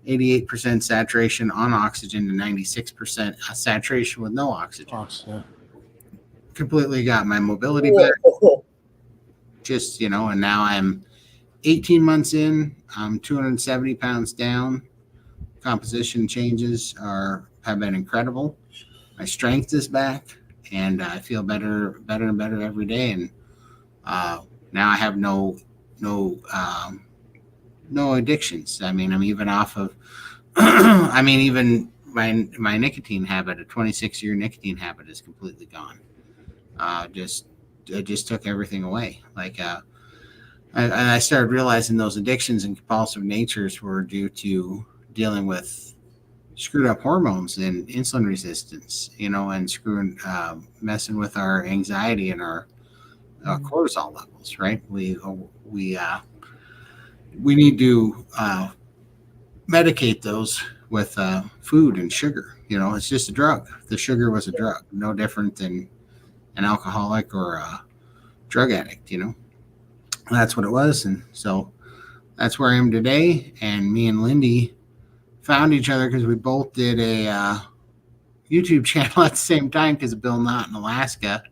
88% saturation on oxygen to 96% saturation with no oxygen. Completely got my mobility back. Just, and now I'm 18 months in. I'm 270 pounds down. Composition changes have been incredible. my strength is back, and I feel better and better every day. And now I have no addictions. I mean, I'm even off of. I mean, even my nicotine habit, a 26-year nicotine habit, is completely gone. It just took everything away. Like, I started realizing those addictions and compulsive natures were due to dealing with screwed up hormones and insulin resistance, and messing with our anxiety and our cortisol levels. Right? We need to medicate those with food and sugar. It's just a drug. The sugar was a drug, no different than an alcoholic or a drug addict. That's what it was. And so that's where I am today. And me and Lindy found each other because we both did a YouTube channel at the same time because of Bill Knott in Alaska.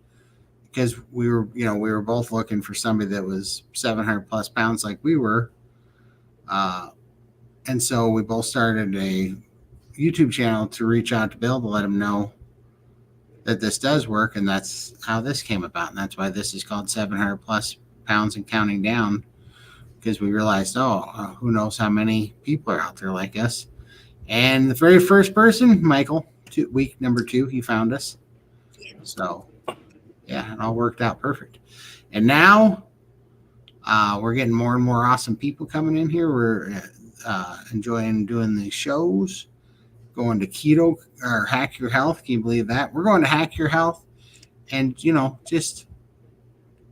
Because we were both looking for somebody that was 700 plus pounds like we were. And so we both started a YouTube channel to reach out to Bill to let him know that this does work. And that's how this came about. And that's why this is called 700 plus pounds and counting down, because we realized, who knows how many people are out there like us. And the very first person, Michael, week number 2, he found us. So yeah, it all worked out perfect. And now we're getting more and more awesome people coming in here. We're enjoying doing these shows, going to keto or Hack Your Health. Can you believe that? We're going to Hack Your Health. And, just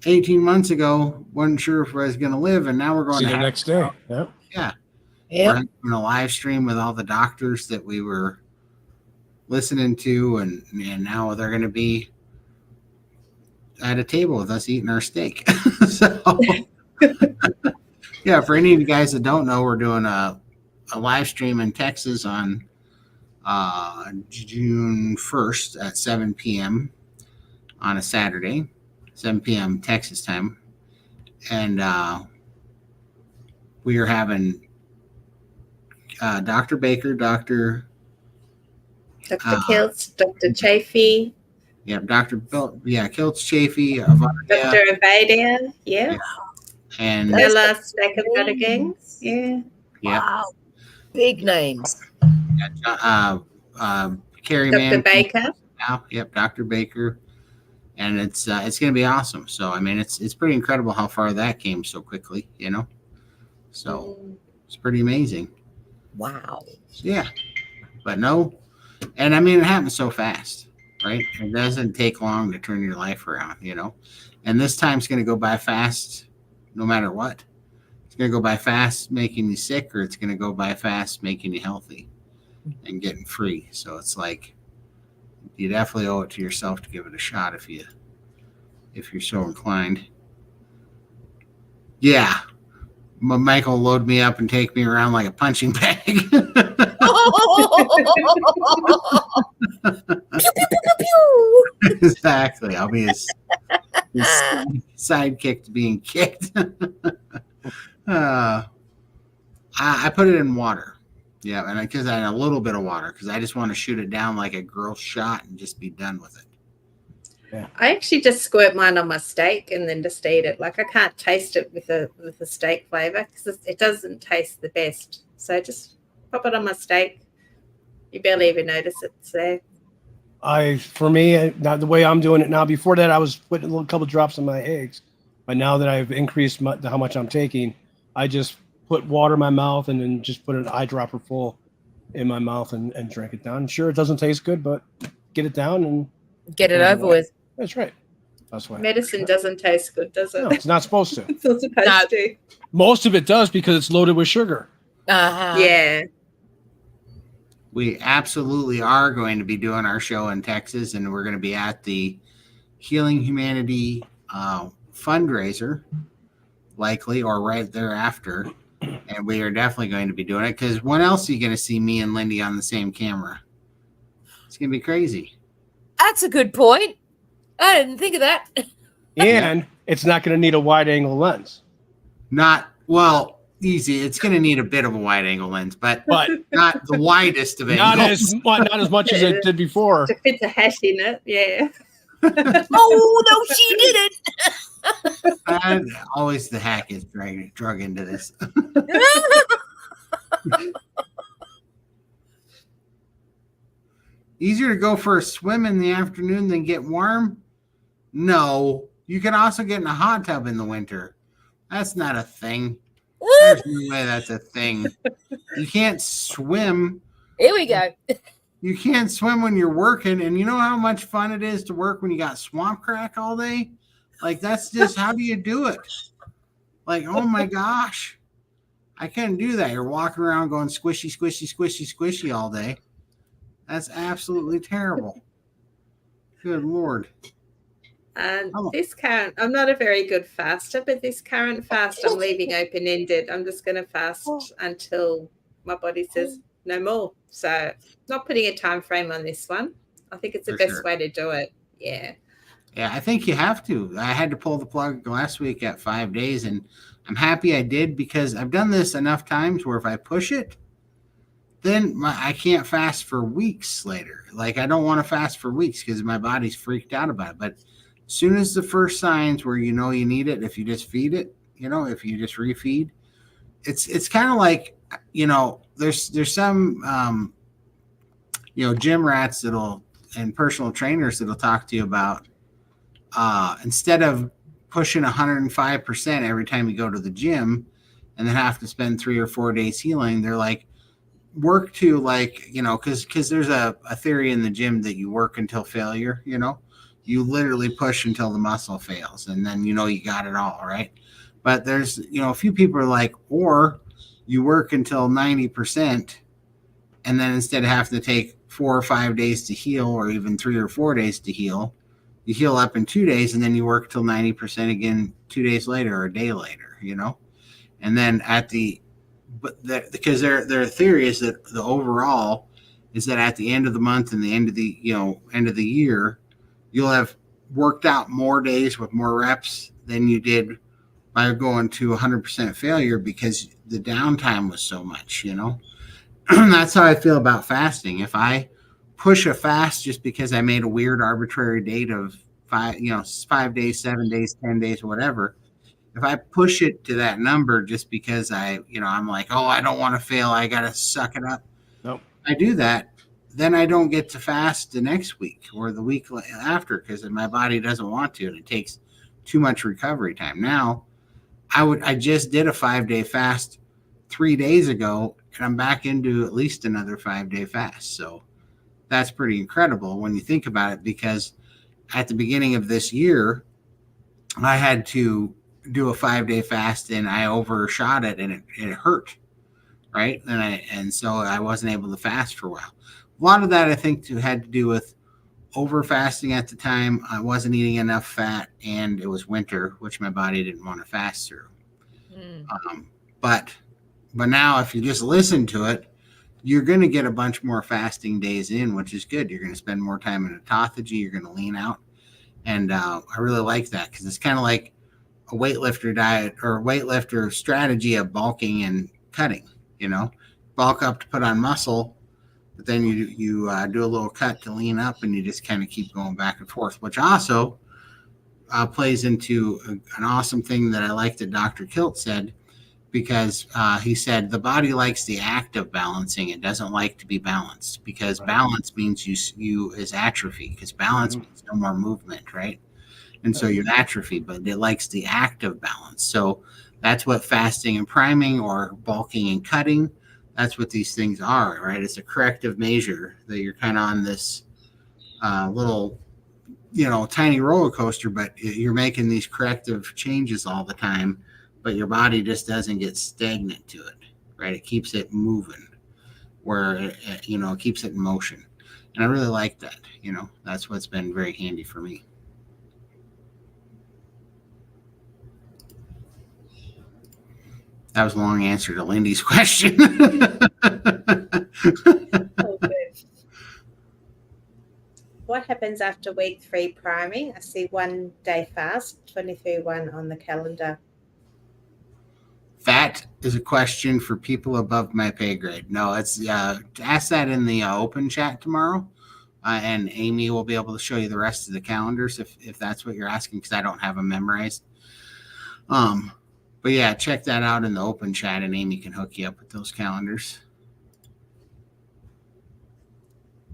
18 months ago, wasn't sure if I was going to live. And now we're going the next day. Yep. Yeah. Yeah. We're doing a live stream with all the doctors that we were listening to. And now they're going to be at a table with us eating our steak. So, yeah, for any of you guys that don't know, we're doing a live stream in Texas on June 1st at 7 p.m. on a Saturday, 7 p.m. Texas time. And we are having Dr. Baker, Dr. Kiltz, Dr. Chafee. Yeah, Dr. Bill, Kiltz, Chafee, Avadia, Dr. Abadia, yeah. And Ella Stack of Butter Gangs, yeah. Wow. Big names. Carrie Dr. Mann. Baker. Yep, Dr. Baker. And it's going to be awesome. So, I mean, it's pretty incredible how far that came so quickly, So, it's pretty amazing. Wow. So, yeah. But no. And, I mean, it happens so fast, right? It doesn't take long to turn your life around, And this time's going to go by fast no matter what. It's going to go by fast making you sick, or it's going to go by fast making you healthy and getting free. So, it's like, you definitely owe it to yourself to give it a shot if you're so inclined. Yeah. Michael will load me up and take me around like a punching bag. Pew, pew, pew, pew. Exactly. I'll be his sidekick to being kicked. I put it in water. Yeah, and because I had a little bit of water, because I just want to shoot it down like a girl shot and just be done with it. Yeah. I actually just squirt mine on my steak and then just eat it. Like, I can't taste it with a steak flavor because it doesn't taste the best. So just pop it on my steak. You barely even notice it's there. For me, now the way I'm doing it now. Before that, I was putting a couple drops in my eggs, but now that I've increased how much I'm taking, I just put water in my mouth and then just put an eyedropper full in my mouth and drink it down. Sure, it doesn't taste good, but get it down and Get it over with. That's right. That's why Medicine doesn't taste good, does it? No, it's not supposed to. It's not supposed to. Most of it does because it's loaded with sugar. Uh-huh. Yeah. We absolutely are going to be doing our show in Texas, and we're going to be at the Healing Humanity fundraiser, likely, or right thereafter. And we are definitely going to be doing it, because when else are you going to see me and Lindy on the same camera? It's going to be crazy. That's a good point. I didn't think of that. And it's not going to need a wide angle lens. Well, easy. It's going to need a bit of a wide angle lens, but But not the widest of not angles. as much as it did before. To fit a hat in it, yeah. Oh no, she didn't. Always the hack is drug into this. Easier to go for a swim in the afternoon than get warm? No. You can also get in a hot tub in the winter. That's not a thing. There's no way that's a thing. You can't swim. Here we go. You can't swim when you're working. And you know how much fun it is to work when you got swamp crack all day? Like, that's just, how do you do it? Like, oh my gosh. I couldn't do that. You're walking around going squishy, squishy, squishy, squishy all day. That's absolutely terrible. Good Lord. And this current, I'm not a very good faster, but this current fast I'm leaving open-ended. I'm just going to fast until my body says no more. So not putting a time frame on this one. I think it's the best way to do it. Yeah. Yeah, I think you have to. I had to pull the plug last week at 5 days, and I'm happy I did because I've done this enough times where if I push it, then I can't fast for weeks later. Like, I don't want to fast for weeks because my body's freaked out about it. But as soon as the first signs where you know you need it, if you just feed it, if you just refeed, it's kind of like, there's some, gym rats and personal trainers that'll talk to you about instead of pushing 105% every time you go to the gym and then have to spend 3 or 4 days healing, they're like, work to because there's a theory in the gym that you work until failure. You literally push until the muscle fails, and then you got it all right. But there's a few people are like, or you work until 90%, and then instead of having to take 4 or 5 days to heal, or even 3 or 4 days to heal, you heal up in 2 days, and then you work till 90% again 2 days later or a day later. And then because their theory is that the overall is that at the end of the month and the end of the year, you'll have worked out more days with more reps than you did by going to 100% failure because the downtime was so much. That's how I feel about fasting. If I push a fast just because I made a weird arbitrary date of 5 days, 7 days, 10 days, whatever. If I push it to that number just because I'm like, oh, I don't want to fail, I got to suck it up. Nope. I do that, then I don't get to fast the next week or the week after because my body doesn't want to, and it takes too much recovery time. Now, I just did a 5-day fast 3 days ago, and I'm back into at least another 5-day fast. So that's pretty incredible when you think about it, because at the beginning of this year, I had to do a 5-day fast and I overshot it, and it hurt. Right. And so I wasn't able to fast for a while. A lot of that, I think, had to do with over fasting at the time. I wasn't eating enough fat, and it was winter, which my body didn't want to fast through. But now if you just listen to it, you're going to get a bunch more fasting days in, which is good. You're going to spend more time in autophagy. You're going to lean out. And I really like that because it's kind of like a weightlifter diet or weightlifter strategy of bulking and cutting. Bulk up to put on muscle, but then you do a little cut to lean up, and you just kind of keep going back and forth, which also plays into an awesome thing that I like that Dr. Kilt said, because he said the body likes the act of balancing. It doesn't like to be balanced, because balance means you is atrophy, because balance means no more movement, right? And so you're atrophy, but it likes the act of balance. So that's what fasting and priming, or bulking and cutting, that's what these things are, right? It's a corrective measure that you're kind of on this little, tiny roller coaster, but you're making these corrective changes all the time, but your body just doesn't get stagnant to it, right? It keeps it moving, where it keeps it in motion. And I really like that. That's what's been very handy for me. That was a long answer to Lindy's question. What happens after week 3 priming? I see 1 day fast, 23-1 on the calendar. That is a question for people above my pay grade. No, it's ask that in the open chat tomorrow, and Amy will be able to show you the rest of the calendars if that's what you're asking, because I don't have them memorized. But yeah, check that out in the open chat, and Amy can hook you up with those calendars.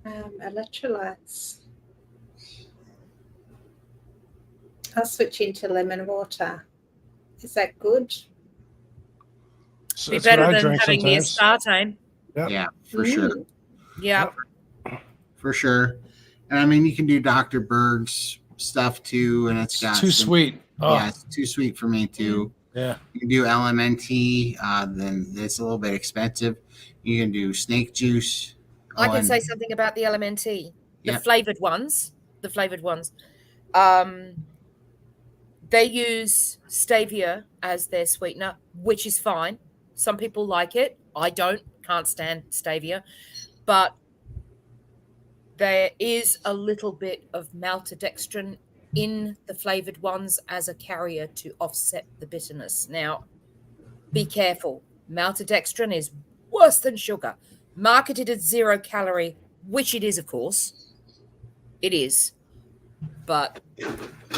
Electrolytes. I'll switch into lemon water. Is that good? So Be that's what better I than drink having the sometimes. aspartame. Yep. Yeah, for sure. Yeah. For sure. And I mean, you can do Dr. Berg's stuff too, and it's got Too sweet. Oh, Yeah, it's too sweet for me too. yeah. You can do LMNT, then it's a little bit expensive. You can do snake juice. I can and- say something about the LMNT. The Yep. flavored ones. They use stevia as their sweetener, which is fine. Some people like it. I don't. Can't stand stevia. But there is a little bit of maltodextrin in the flavored ones as a carrier to offset the bitterness. Now, be careful. Maltodextrin is worse than sugar. Marketed as 0 calorie, which it is, of course. It is. But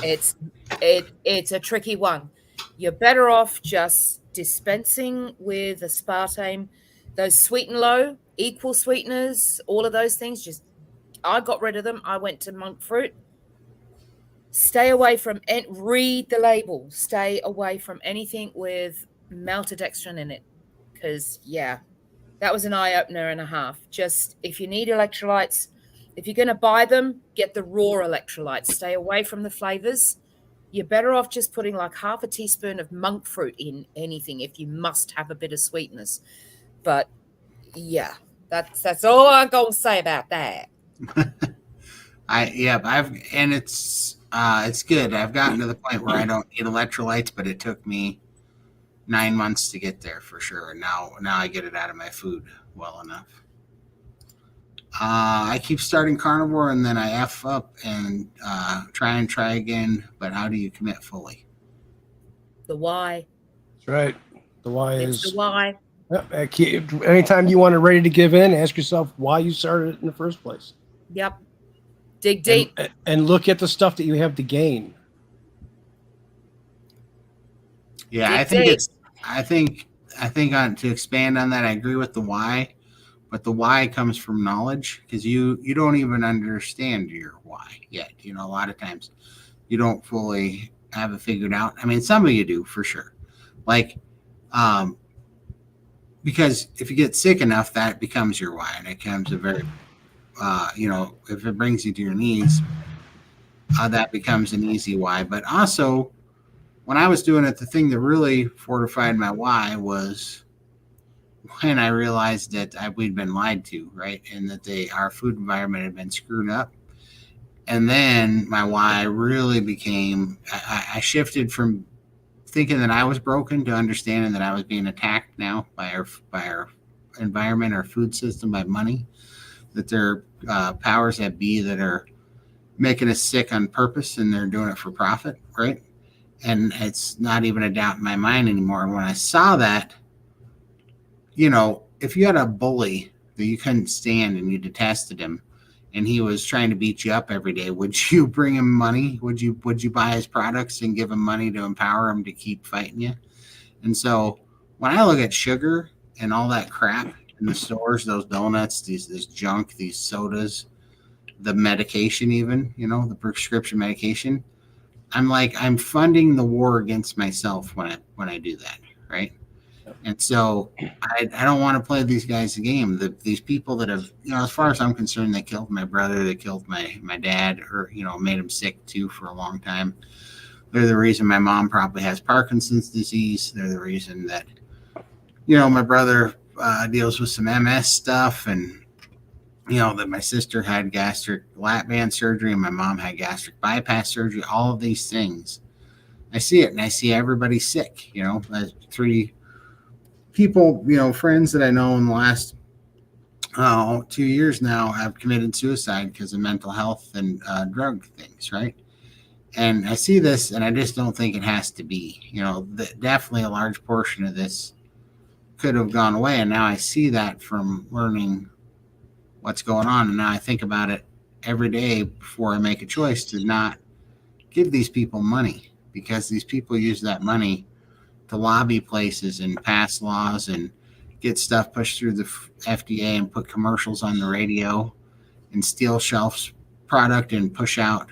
it's a tricky one. You're better off just dispensing with aspartame, those sweet and low, equal sweeteners, all of those things. Just I got rid of them. I went to monk fruit. Stay away from and read the label. Stay away from anything with maltodextrin in it, because that was an eye opener and a half. Just if you need electrolytes, if you're going to buy them, get the raw electrolytes. Stay away from the flavors. You're better off just putting like half a teaspoon of monk fruit in anything if you must have a bit of sweetness. But yeah, that's all I'm going to say about that. It's good. I've gotten to the point where I don't need electrolytes, but it took me 9 months to get there for sure. And now I get it out of my food well enough. I keep starting carnivore and then I F up and try again. But how do you commit fully? The why. That's right. The why It's is the why. Yep. Anytime you want to ready to give in, ask yourself why you started it in the first place. Yep. Dig deep. And look at the stuff that you have to gain. Yeah, I think to expand on that, I agree with the why, but the why comes from knowledge, because you don't even understand your why yet. A lot of times you don't fully have it figured out. I mean, some of you do for sure. Because if you get sick enough, that becomes your why, and it becomes a very, if it brings you to your knees, that becomes an easy why. But also, when I was doing it, the thing that really fortified my why was when I realized that we'd been lied to, right? And that our food environment had been screwed up. And then my why really became, I shifted from thinking that I was broken to understanding that I was being attacked now by our environment, our food system, by money, that there are powers that be that are making us sick on purpose, and they're doing it for profit, right? And it's not even a doubt in my mind anymore. And when I saw that, if you had a bully that you couldn't stand and you detested him, and he was trying to beat you up every day, would you bring him money? Would you buy his products and give him money to empower him to keep fighting you? And so when I look at sugar and all that crap in the stores, those donuts, this junk, these sodas, the medication, even, the prescription medication, I'm funding the war against myself when I do that, right? And so I don't want to play these guys a game. These people that have, as far as I'm concerned, they killed my brother, they killed my dad, or made him sick too for a long time. They're the reason my mom probably has Parkinson's disease. They're the reason that my brother deals with some MS stuff, and that my sister had gastric lap band surgery and my mom had gastric bypass surgery. All of these things, I see it, and I see everybody sick. 3 people, friends that I know in the last 2 years now have committed suicide because of mental health and drug things, right? And I see this, and I just don't think it has to be. Definitely a large portion of this could have gone away, and now I see that from learning what's going on, and now I think about it every day before I make a choice to not give these people money, because these people use that money to lobby places and pass laws and get stuff pushed through the FDA and put commercials on the radio and steal shelves product and push out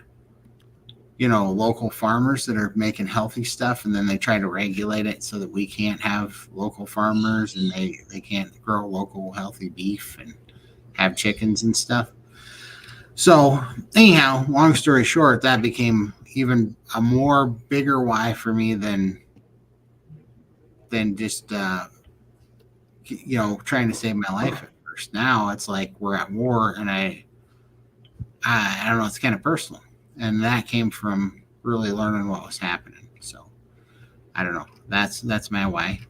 local farmers that are making healthy stuff, and then they try to regulate it so that we can't have local farmers and they can't grow local healthy beef and have chickens and stuff. So anyhow, long story short, that became even a more bigger why for me than just trying to save my life at first. Now it's like we're at war, and I don't know, it's kind of personal, and that came from really learning what was happening. So I don't know, that's my why.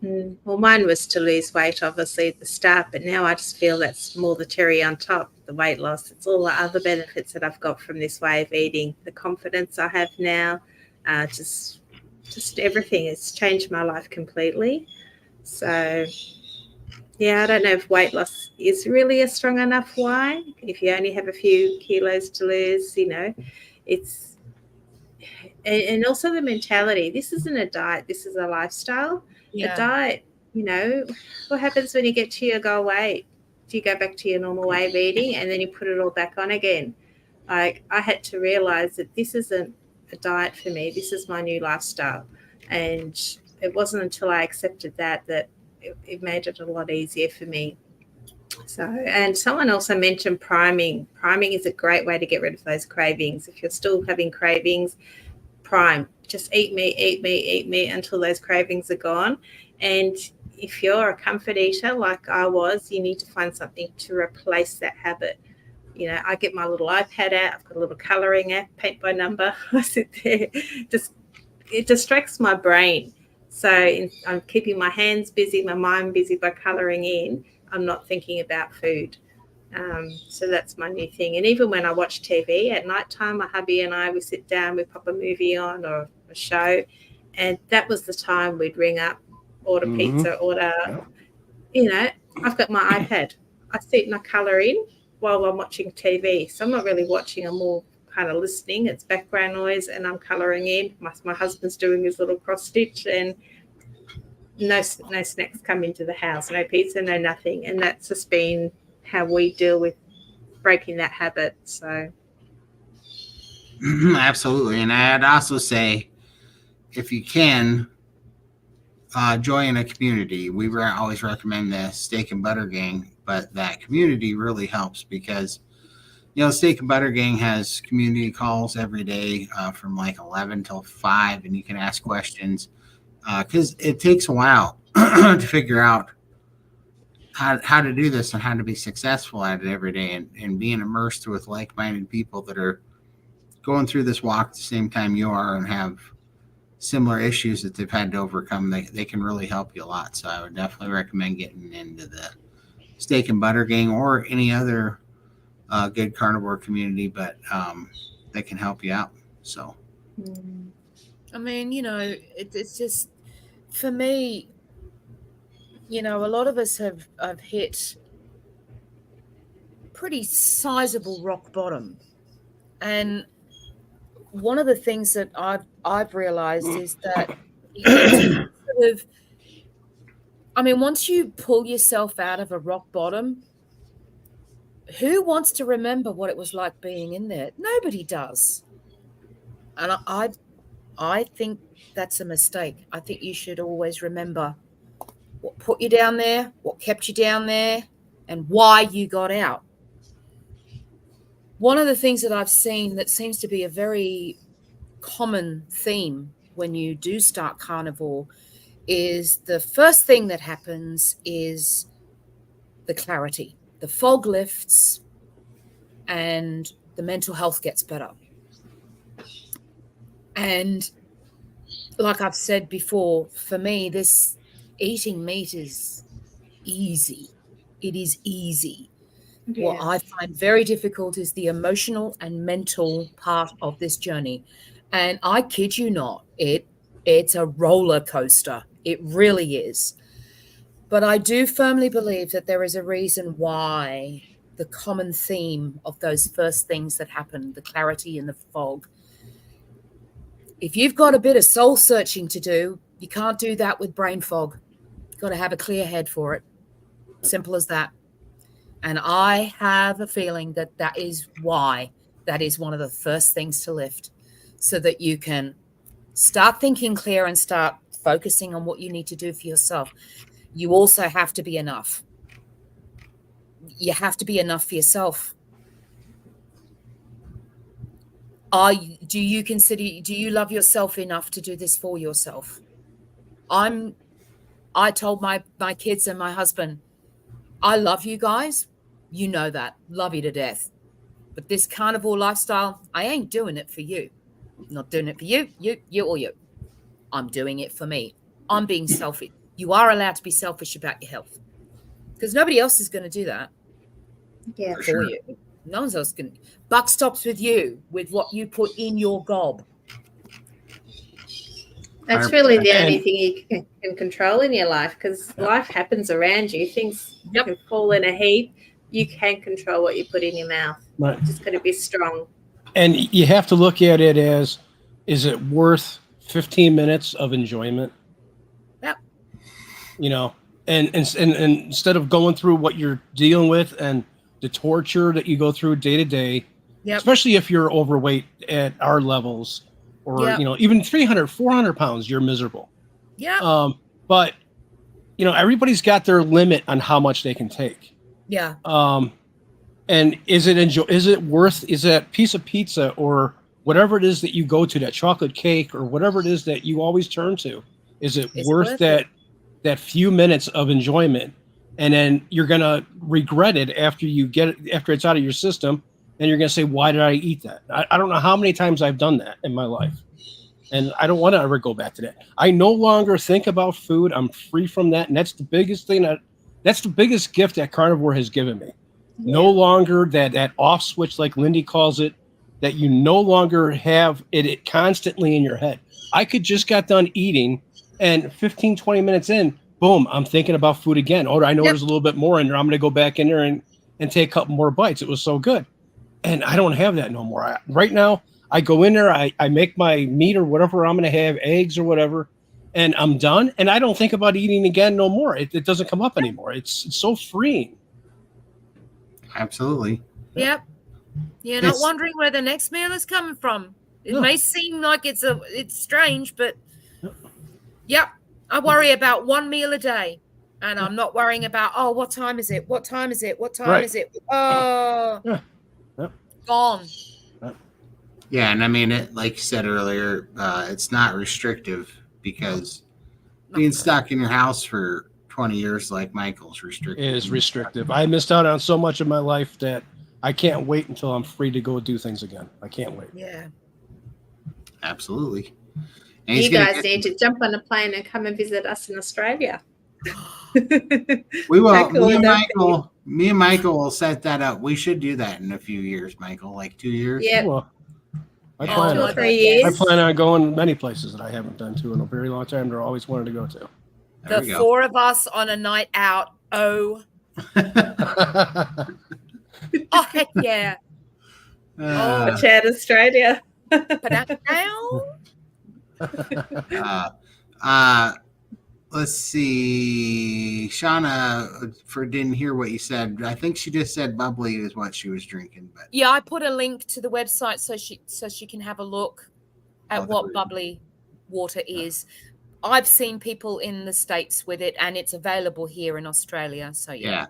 Well, mine was to lose weight, obviously, at the start, but now I just feel that's more the cherry on top, the weight loss. It's all the other benefits that I've got from this way of eating, the confidence I have now, just everything. It's changed my life completely. So, yeah, I don't know if weight loss is really a strong enough why. If you only have a few kilos to lose, it's, and also the mentality. This isn't a diet, this is a lifestyle. A diet, what happens when you get to your goal weight? Do you go back to your normal way of eating and then you put it all back on again? I had to realize that this isn't a diet for me. This is my new lifestyle. And it wasn't until I accepted that it made it a lot easier for me. So, and someone also mentioned priming. Priming is a great way to get rid of those cravings. If you're still having cravings, prime. Just eat meat until those cravings are gone. And if you're a comfort eater like I was, you need to find something to replace that habit. I get my little iPad out. I've got a little colouring app, paint by number. I sit there. It distracts my brain. So I'm keeping my hands busy, my mind busy by colouring in. I'm not thinking about food. So that's my new thing. And even when I watch TV at night time, my hubby and I, we sit down, we pop a movie on or a show, and that was the time we'd ring up, order pizza, I've got my iPad. I sit and I colour in while I'm watching TV. So I'm not really watching, I'm more kind of listening. It's background noise and I'm colouring in. My husband's doing his little cross stitch, and no snacks come into the house, no pizza, no nothing. And that's just been how we deal with breaking that habit. So Absolutely. And I'd also say, if you can, join a community. We always recommend the Steak and Butter Gang, but that community really helps because Steak and Butter Gang has community calls every day from like 11 till 5, and you can ask questions because it takes a while to figure out how to do this and how to be successful at it every day, and being immersed with like-minded people that are going through this walk at the same time you are and have similar issues that they've had to overcome. They can really help you a lot. So I would definitely recommend getting into the Steak and Butter Gang or any other good carnivore community, but that can help you out. So I mean, it's just, for me, a lot of us have hit pretty sizable rock bottom. And one of the things that I've realized is that once you pull yourself out of a rock bottom, who wants to remember what it was like being in there? Nobody does. And I think that's a mistake. I think you should always remember what put you down there, what kept you down there, and why you got out. One of the things that I've seen that seems to be a very common theme when you do start carnivore is the first thing that happens is the clarity. The fog lifts and the mental health gets better. And like I've said before, for me, this eating meat is easy. It is easy. What I find very difficult is the emotional and mental part of this journey. And I kid you not, it's a roller coaster. It really is. But I do firmly believe that there is a reason why the common theme of those first things that happen, the clarity and the fog. If you've got a bit of soul searching to do, you can't do that with brain fog. You've got to have a clear head for it. Simple as that. And I have a feeling that that is why that is one of the first things to lift, so that you can start thinking clear and start focusing on what you need to do for yourself. You also have to be enough. You have to be enough for yourself. Do you love yourself enough to do this for yourself? I told my kids and my husband, I love you guys. You know that. Love you to death. But this carnivore lifestyle, I ain't doing it for you. I'm not doing it for you, or you. I'm doing it for me. I'm being selfish. You are allowed to be selfish about your health, because nobody else is going to do that for you. No one's else going to. Buck stops with you, with what you put in your gob. That's really the only thing you can control in your life, because life happens around you. Things can fall in a heap. You can control what you put in your mouth. Right. You're just got to be strong. And you have to look at it as, is it worth 15 minutes of enjoyment? Yep. You know, and instead of going through what you're dealing with and the torture that you go through day to day, especially if you're overweight at our levels, or, you know, even 300, 400 pounds, you're miserable. Yeah. But, you know, everybody's got their limit on how much they can take. Yeah. And is that piece of pizza or whatever it is that you go to, that chocolate cake or whatever it is that you always turn to, is it worth that few minutes of enjoyment? And then you're going to regret it after it's out of your system. And you're going to say, why did I eat that? I don't know how many times I've done that in my life. And I don't want to ever go back to that. I no longer think about food. I'm free from that. And that's the biggest thing that's the biggest gift that Carnivore has given me. Yeah. No longer that off switch, like Lindy calls it, that you no longer have it constantly in your head. I could just got done eating, and 15, 20 minutes in, boom, I'm thinking about food again. Oh, I know there's a little bit more in there. I'm going to go back in there and take a couple more bites. It was so good. And I don't have that no more. Right now, I go in there, I make my meat or whatever I'm going to have, eggs or whatever, and I'm done. And I don't think about eating again no more. It doesn't come up anymore. It's so freeing. Absolutely. Yep. You're not wondering where the next meal is coming from. It may seem like it's strange, but I worry about one meal a day. And I'm not worrying about, what time is it? What time is it? What time is it? Oh, gone. Yeah, and I mean, like you said earlier, it's not restrictive, because being stuck in your house for 20 years like Michael's restrictive. It is restrictive. I missed out on so much of my life that I can't wait until I'm free to go do things again. I can't wait. Yeah. Absolutely. And you guys need to jump on a plane and come and visit us in Australia. We will. Me and Michael will set that up. We should do that in a few years, Michael, like 2 years. Yeah. Well, I 2 or 3 years. I plan on going many places that I haven't been to in a very long time. They're always wanted to go to. The 4 of us on a night out. Oh. Oh, heck yeah. Watch out, Australia. Let's see. Shauna didn't hear what you said. I think she just said bubbly is what she was drinking. But yeah, I put a link to the website so she can have a look at what bubbly water is. I've seen people in the States with it, and it's available here in Australia. So yeah,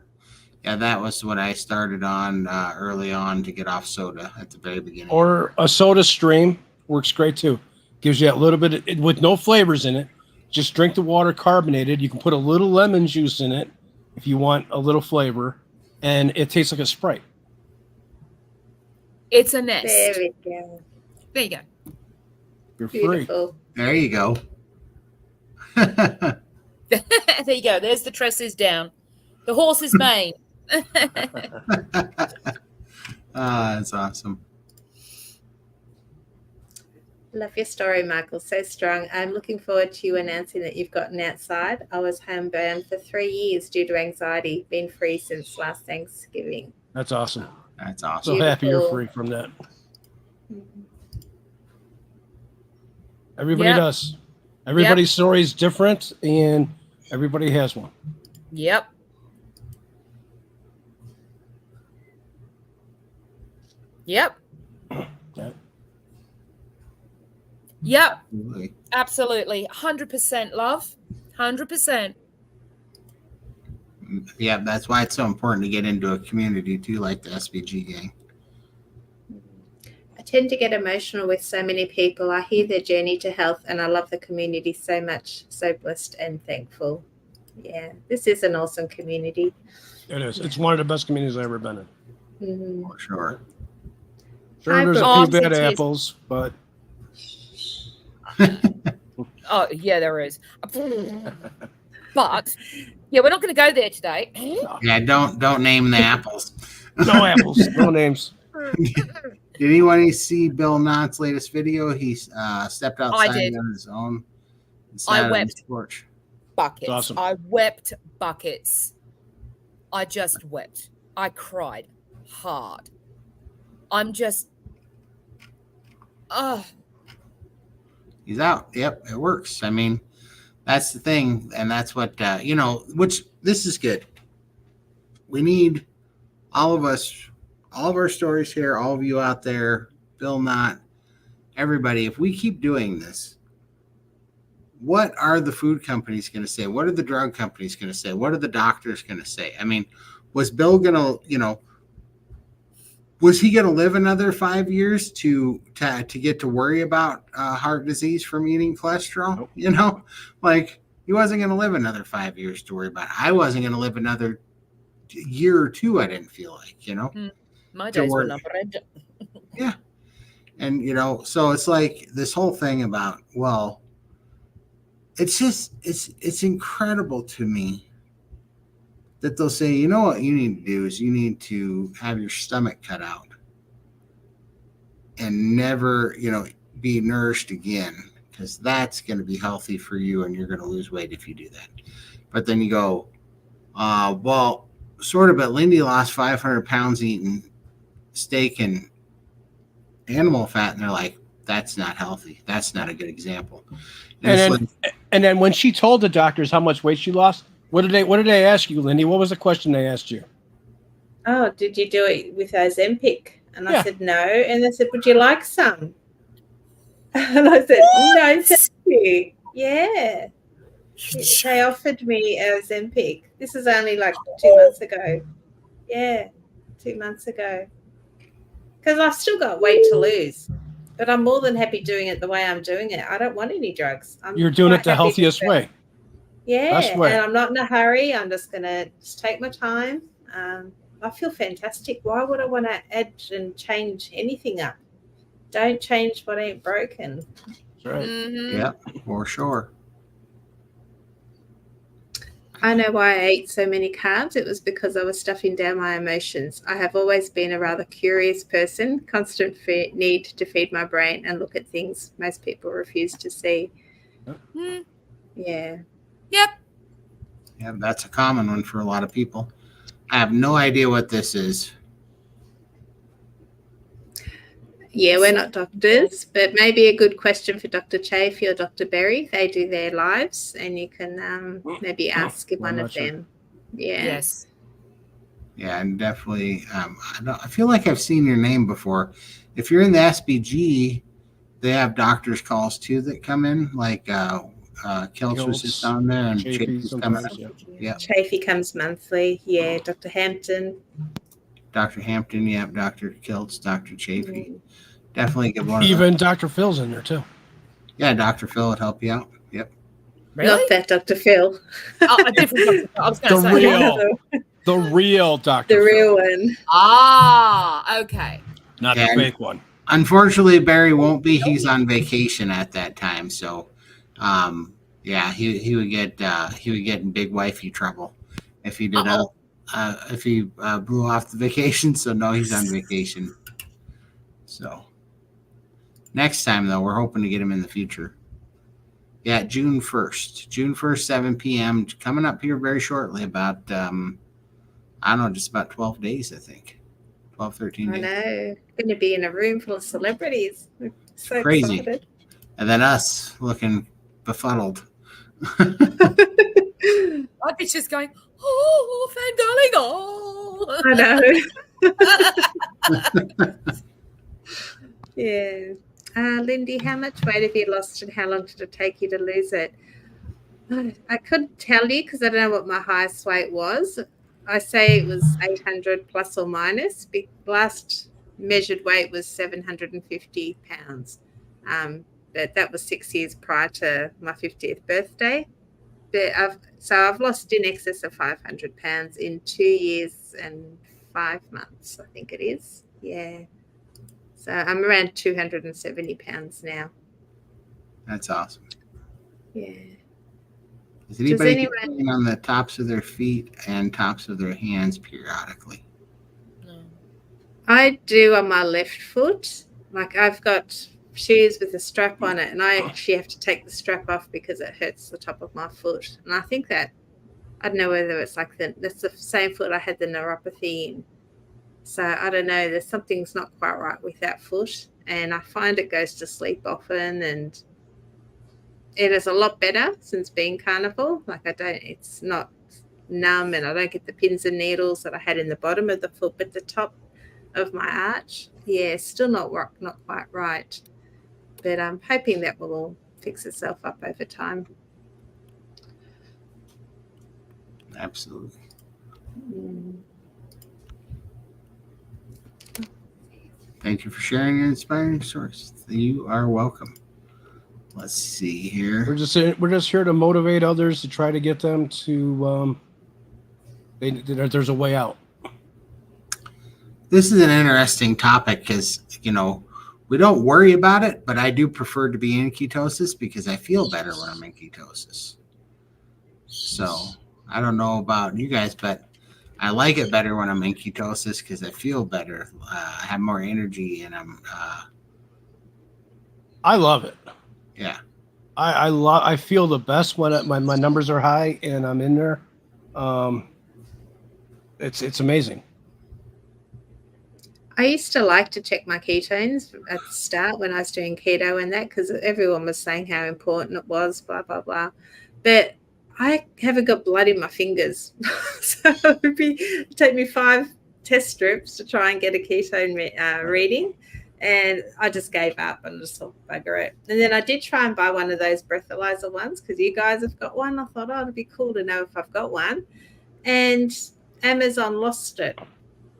that was what I started on early on to get off soda at the very beginning. Or a Soda Stream works great too. Gives you a little bit with no flavors in it. Just drink the water carbonated. You can put a little lemon juice in it if you want a little flavor, and it tastes like a Sprite. It's a nest. There we go. There you go. You're Beautiful. free. There you go. There you go. There's the tresses down. The horse's mane. That's awesome. Love your story, Michael. So strong. I'm looking forward to you announcing that you've gotten outside. I was homebound for 3 years due to anxiety. Been free since last Thanksgiving. That's awesome. That's awesome. So happy you're Beautiful. free from that. Mhm. Everybody Yep. does. Everybody's story is different, and everybody has one. Yep. Yep. Yeah. Yep. Absolutely. Absolutely. 100% love. 100%. Yeah, that's why it's so important to get into a community too, like the SBG gang. I tend to get emotional with so many people. I hear their journey to health and I love the community so much. So blessed and thankful. Yeah, this is an awesome community. It is. It's one of the best communities I've ever been in. Mhm. For sure. Sure, Hi, there's a Brooke. few bad Awesome. apples, but Oh, yeah, there is. But, yeah, we're not going to go there today. Yeah, don't name the apples. no apples, no names. Did anyone see Bill Knott's latest video? He stepped outside did. on his own and I sat on wept. his porch. Buckets. Awesome. I wept buckets. I just wept. I cried hard. I'm just, He's out. Yep, it works. I mean, that's the thing, and that's what which this is good. We need all of us, all of our stories here, all of you out there, Bill Knott, everybody. If we keep doing this, what are the food companies going to say? What are the drug companies going to say? What are the doctors going to say? I mean, was Bill going to, was he going to live another 5 years to get to worry about heart disease from eating cholesterol? Nope. Like he wasn't going to live another 5 years to worry about it. I wasn't going to live another year or two. I didn't feel like, my To days were work. numbered. Yeah. And, so it's like this whole thing about, well, it's just, it's incredible to me that they'll say, you know what you need to do is you need to have your stomach cut out and never, be nourished again, because that's going to be healthy for you and you're going to lose weight if you do that. But then you go, well, sort of, but Lindy lost 500 pounds eating steak and animal fat. And they're like, that's not healthy. That's not a good example. And then when she told the doctors how much weight she lost, what did they ask you, Lindy? What was the question they asked you? Oh, did you do it with Ozempic? And I Yeah. said, no. And they said, would you like some? And I said, no, thank you. Yeah. They offered me Ozempic. This is only like 2 months ago. Yeah, 2 months ago. Because I've still got weight to lose. But I'm more than happy doing it the way I'm doing it. I don't want any drugs. You're doing quite it the happy with healthiest it. way. Yeah, Best way. and I'm not in a hurry. I'm just going to take my time. I feel fantastic. Why would I want to add and change anything up? Don't change what ain't broken. That's right. Mhm. Yeah, for sure. I know why I ate so many carbs. It was because I was stuffing down my emotions. I have always been a rather curious person, constant need to feed my brain and look at things most people refuse to see. Mm. Yeah. Yep. Yeah, that's a common one for a lot of people. I have no idea what this is. Yeah, we're not doctors, but maybe a good question for Dr. Chafee or Dr. Berry. They do their lives, and you can maybe ask I'm one not of sure. them. Yeah. Yes. Yeah, and definitely. I feel like I've seen your name before. If you're in the SBG, they have doctors' calls too that come in. Like Kelch was just on there, and Chafee Chafee's coming sometimes, up. yeah. Yeah. Chafee comes monthly. Yeah, Dr. Hampton. Dr. Hampton, yeah, Dr. Kiltz, Dr. Chafee. Mm. Definitely give one of them. Even Dr. Phil's in there too. Yeah, Dr. Phil would help you out. Yep. Really? Not that Dr. Phil. Oh, a different Dr. I was going The to say. real- The real Dr. The Phil, real one. Ah, okay. not Yeah. the fake one. Unfortunately, Barry won't be. He's on vacation at that time, so yeah, he would get in big wifey trouble if he did Uh-oh. if he blew off the vacation. So no, he's on vacation. So next time though, we're hoping to get him in the future. Yeah, June 1st. June 1st, 7 p.m. Coming up here very shortly. About I don't know, just about 12 days, I think. 12, 13 I days. know. Going to be in a room full of celebrities. I'm so Crazy. excited. And then us looking befuddled. I'd be just going, oh, thank darling, I know. Yeah. Lindy, how much weight have you lost and how long did it take you to lose it? I couldn't tell you because I don't know what my highest weight was. I say it was 800 plus or minus. Last measured weight was 750 pounds. But that was 6 years prior to my 50th birthday. But I've lost in excess of 500 pounds in 2 years and 5 months, I think it is. Yeah. So I'm around 270 pounds now. That's awesome. Yeah. Does anybody get pain on the tops of their feet and tops of their hands periodically? No. I do on my left foot. Like I've got shoes with a strap on it, and I actually have to take the strap off because it hurts the top of my foot. And I think that, I don't know whether it's like that's the same foot I had the neuropathy in. So I don't know, there's something's not quite right with that foot. And I find it goes to sleep often, and it is a lot better since being carnivore. Like it's not numb, and I don't get the pins and needles that I had in the bottom of the foot, but the top of my arch, yeah, still not quite right. But I'm hoping that will all fix itself up over time. Absolutely. Thank you for sharing your inspiring stories. You are welcome. Let's see here. We're just here to motivate others to try to get them to. There's a way out. This is an interesting topic because we don't worry about it, but I do prefer to be in ketosis because I feel better when I'm in ketosis. So I don't know about you guys, but I like it better when I'm in ketosis because I feel better. I have more energy, and I love it. Yeah. I feel the best when my numbers are high and I'm in there. It's amazing. I used to like to check my ketones at the start when I was doing keto and that, because everyone was saying how important it was, blah, blah, blah. But I haven't got blood in my fingers. So it'd take me 5 test strips to try and get a ketone reading. And I just gave up and just thought, bugger it. And then I did try and buy one of those breathalyzer ones because you guys have got one. I thought, it'd be cool to know if I've got one. And Amazon lost it.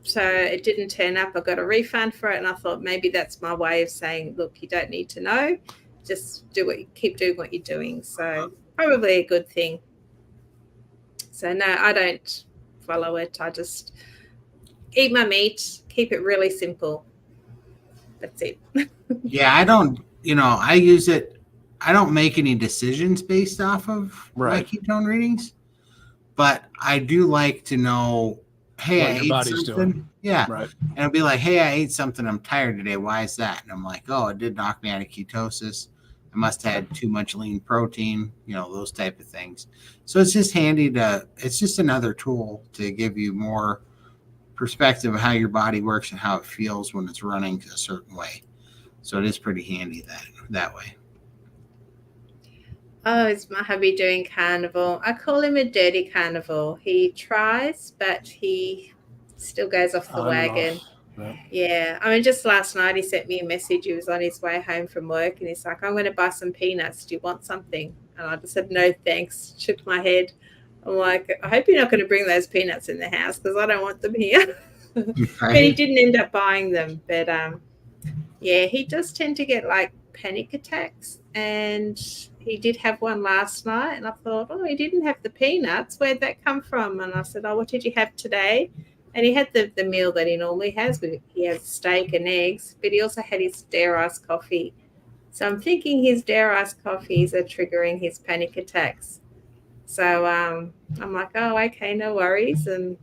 So it didn't turn up. I got a refund for it, and I thought maybe that's my way of saying, look, you don't need to know. Just keep doing what you're doing. So probably a good thing. So no, I don't follow it. I just eat my meat, keep it really simple. That's it. Yeah, I don't, I use it. I don't make any decisions based off of my ketone readings, but I do like to know, hey, what I your ate body's something. doing. Yeah. Right. And I'll be like, hey, I ate something. I'm tired today. Why is that? And I'm like, oh, it did knock me out of ketosis. I must have had too much lean protein, those type of things. So it's just handy it's just another tool to give you more perspective of how your body works and how it feels when it's running a certain way. So it is pretty handy that way. Oh, is my hubby doing carnivore? I call him a dirty carnivore. He tries, but he still goes off the wagon. Yeah. I mean, just last night he sent me a message. He was on his way home from work and he's like, I'm going to buy some peanuts. Do you want something? And I just said, no, thanks. Shook my head. I'm like, I hope you're not going to bring those peanuts in the house because I don't want them here. But he didn't end up buying them. But yeah, he does tend to get like panic attacks, and he did have one last night, and I thought, oh, he didn't have the peanuts. Where'd that come from? And I said, oh, what did you have today? And he had the meal that he normally has. He has steak and eggs, but he also had his dare ice coffee. So I'm thinking his dare ice coffees are triggering his panic attacks. So I'm like, oh, okay, no worries. And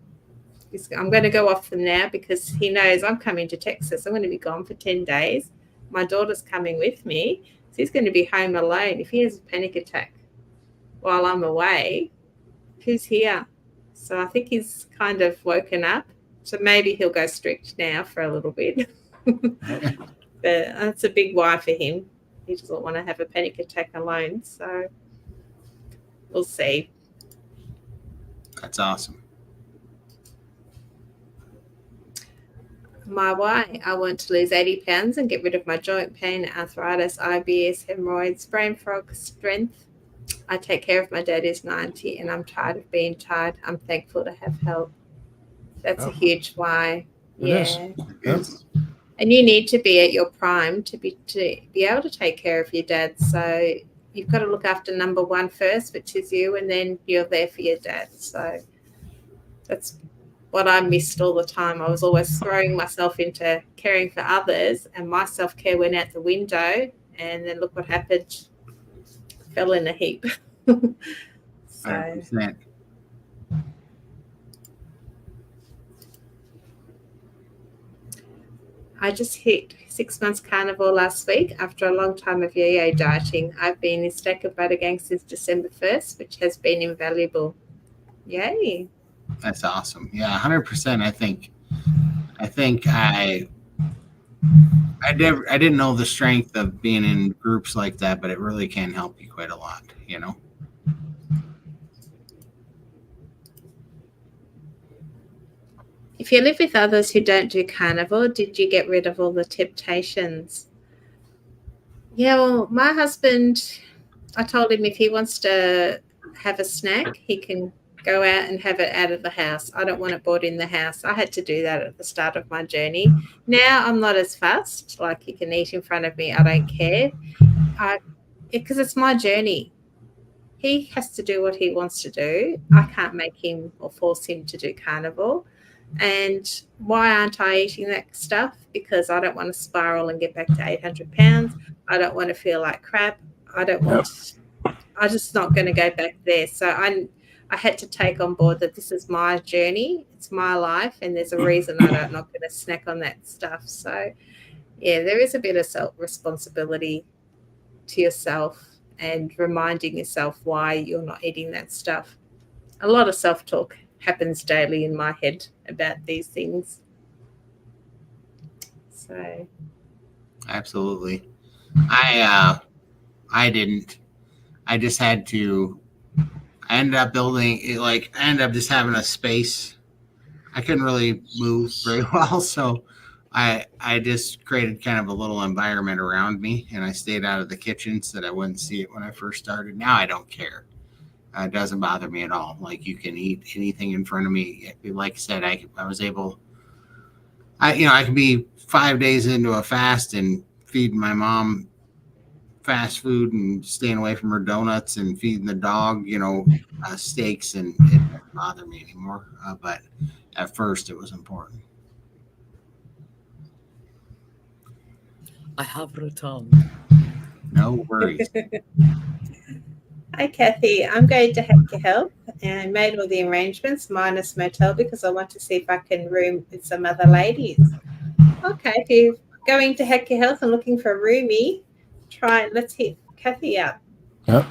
I'm going to go off them now because he knows I'm coming to Texas. I'm going to be gone for 10 days. My daughter's coming with me. So he's going to be home alone. If he has a panic attack while I'm away, who's here? So I think he's kind of woken up. So maybe he'll go strict now for a little bit. But that's a big why for him. He doesn't want to have a panic attack alone. So we'll see. That's awesome. My why, I want to lose 80 pounds and get rid of my joint pain, arthritis, IBS, hemorrhoids, brain fog, strength. I take care of my dad who's 90 and I'm tired of being tired. I'm thankful to have help. That's a huge why. Yeah. Yes. And you need to be at your prime to be able to take care of your dad. So you've got to look after number one first, which is you, and then you're there for your dad. So that's what I missed all the time. I was always throwing myself into caring for others, and my self-care went out the window, and then look what happened. Fell in a heap. 100%. I just hit 6 months carnivore last week after a long time of yo-yo dieting. I've been in Stack of Butter Gang since December 1st, which has been invaluable. Yay. That's awesome. Yeah, 100%. I didn't know the strength of being in groups like that, but it really can help you quite a lot, you know. If you live with others who don't do carnivore, did you get rid of all the temptations? Yeah, well, my husband, I told him if he wants to have a snack, he can go out and have it out of the house. I don't want it bought in the house. I had to do that at the start of my journey. Now I'm not as fussed. Like, he can eat in front of me. I don't care. Because it's my journey. He has to do what he wants to do. I can't make him or force him to do carnivore. And why aren't I eating that stuff? Because I don't want to spiral and get back to 800 pounds. I don't want to feel like crap. I'm just not going to go back there. So I had to take on board that this is my journey. It's my life. And there's a reason I'm not going to snack on that stuff. So, yeah, there is a bit of self-responsibility to yourself and reminding yourself why you're not eating that stuff. A lot of self-talk happens daily in my head about these things. So Absolutely. I didn't. I just had to. I ended up building it. Like, I ended up just having a space. I couldn't really move very well, so I just created kind of a little environment around me, and I stayed out of the kitchen so that I wouldn't see it when I first started. Now I don't care. It doesn't bother me at all. Like, you can eat anything in front of me. Like I said, I was able. I could be 5 days into a fast and feeding my mom fast food and staying away from her donuts and feeding the dog, steaks, and it doesn't bother me anymore. But at first, it was important. I have returned. No worries. hi, Kathy. I'm going to Hack Your Health, and I made all the arrangements minus motel because I want to see if I can room with some other ladies. Okay, if you're going to Hack Your Health and looking for a roomie, let's hit Kathy up. Yep.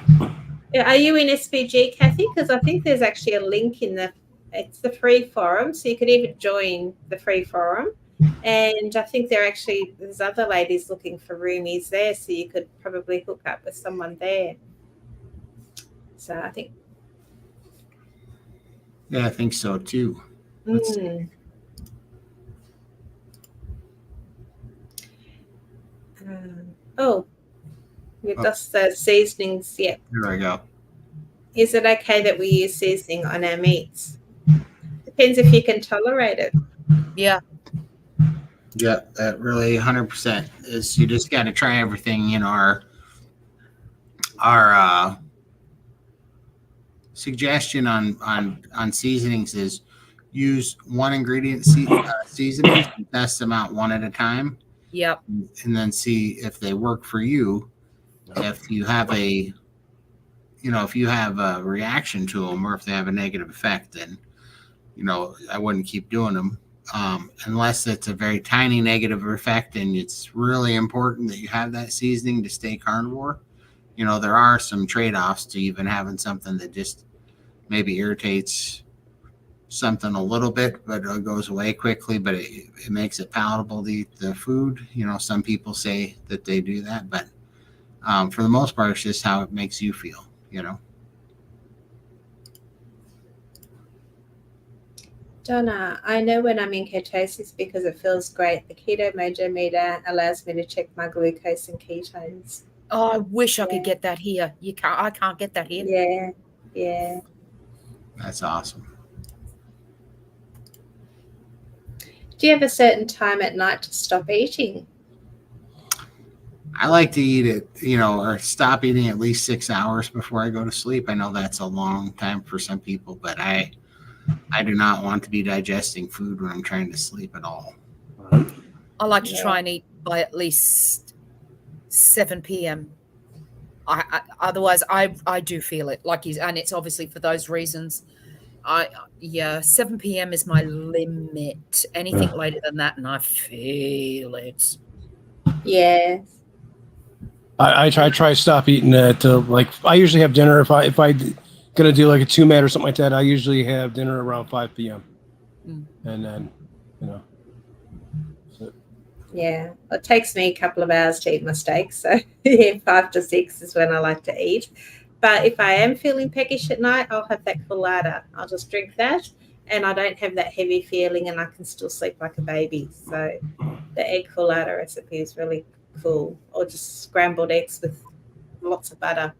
Yeah, are you in SPG, Kathy? Because I think there's actually a link it's the free forum, so you could even join the free forum. And I think there's other ladies looking for roomies there, so you could probably hook up with someone there. So I think. Yeah, I think so too. We've just the seasonings. Yep. There we go. Is it okay that we use seasoning on our meats? Depends if you can tolerate it. Yeah. Yeah, that really 100% is. You just got to try everything. Our suggestion on seasonings is use one ingredient seasonings, test them out one at a time. Yep. And then see if they work for you. If you have if you have a reaction to them, or if they have a negative effect, then I wouldn't keep doing them unless it's a very tiny negative effect and it's really important that you have that seasoning to stay carnivore. There are some trade-offs to even having something that just maybe irritates something a little bit, but it goes away quickly, but it makes it palatable to eat the food. Some people say that they do that, but for the most part, it's just how it makes you feel. Donna, I know when I'm in ketosis because it feels great. The keto mojo meter allows me to check my glucose and ketones. Oh, I wish I Yeah. could get that here. I can't get that here. Yeah. That's awesome. Do you have a certain time at night to stop eating? I like to eat it, or stop eating at least 6 hours before I go to sleep. I know that's a long time for some people, but I do not want to be digesting food when I'm trying to sleep at all. I like to try and eat by at least 7 p.m. Otherwise, I do feel it and it's obviously for those reasons. 7 p.m. is my limit. Anything later than that, and I feel it. Yeah. I try to stop eating at I usually have dinner if I gonna do like a 2-mat or something like that. I usually have dinner around 5 p.m. And then Yeah, it takes me a couple of hours to eat my steak, so 5 to 6 is when I like to eat. But if I am feeling peckish at night, I'll have that colada. I'll just drink that, and I don't have that heavy feeling, and I can still sleep like a baby. So the egg colada recipe is really cool, or just scrambled eggs with lots of butter.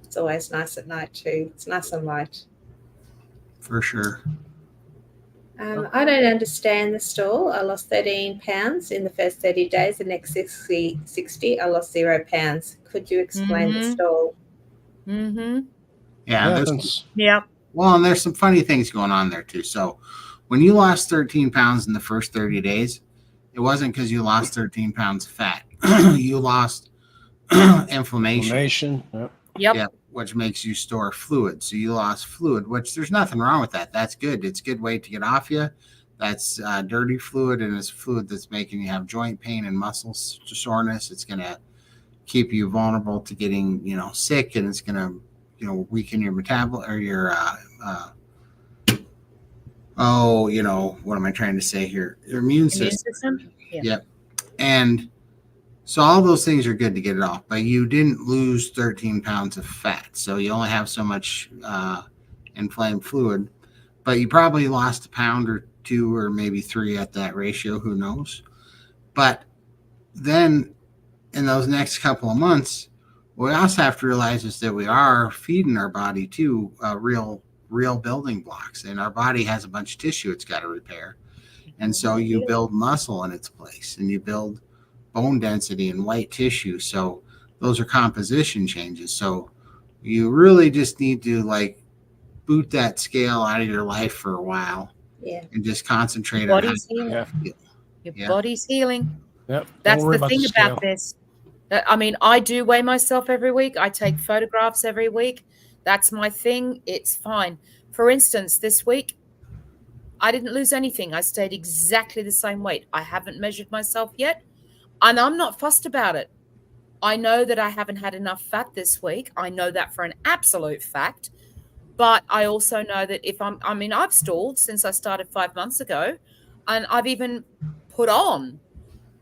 It's always nice at night too. It's nice and light. For sure. I don't understand the stall. I lost 13 pounds in the first 30 days. The next 60 I lost 0 pounds. Could you explain the stall? Mm-hmm. Yeah. Yeah. Well, and there's some funny things going on there too. So when you lost 13 pounds in the first 30 days, it wasn't because you lost 13 pounds of fat. You lost inflammation. Yep. Which makes you store fluid. So you lost fluid, which there's nothing wrong with that. That's good. It's a good way to get off you. That's dirty fluid, and it's fluid that's making you have joint pain and muscle soreness. It's going to keep you vulnerable to getting, sick, and it's going to, weaken your metabolism or your, what am I trying to say here? Your immune system. Yeah. Yep. And so all those things are good to get it off, but you didn't lose 13 pounds of fat. So you only have so much inflamed fluid, but you probably lost a pound or 2 or maybe 3 at that ratio. Who knows? But then in those next couple of months, what we also have to realize is that we are feeding our body too real building blocks, and our body has a bunch of tissue it's got to repair. And so you build muscle in its place, and you build bone density and white tissue. So those are composition changes. So you really just need to boot that scale out of your life for a while. Yeah. And just concentrate on how you feel. Your body's healing. Yep. That's the thing about this. I mean, I do weigh myself every week. I take photographs every week. That's my thing. It's fine. For instance, this week, I didn't lose anything. I stayed exactly the same weight. I haven't measured myself yet. And I'm not fussed about it. I know that I haven't had enough fat this week. I know that for an absolute fact. But I also know that I've stalled since I started 5 months ago, and I've even put on,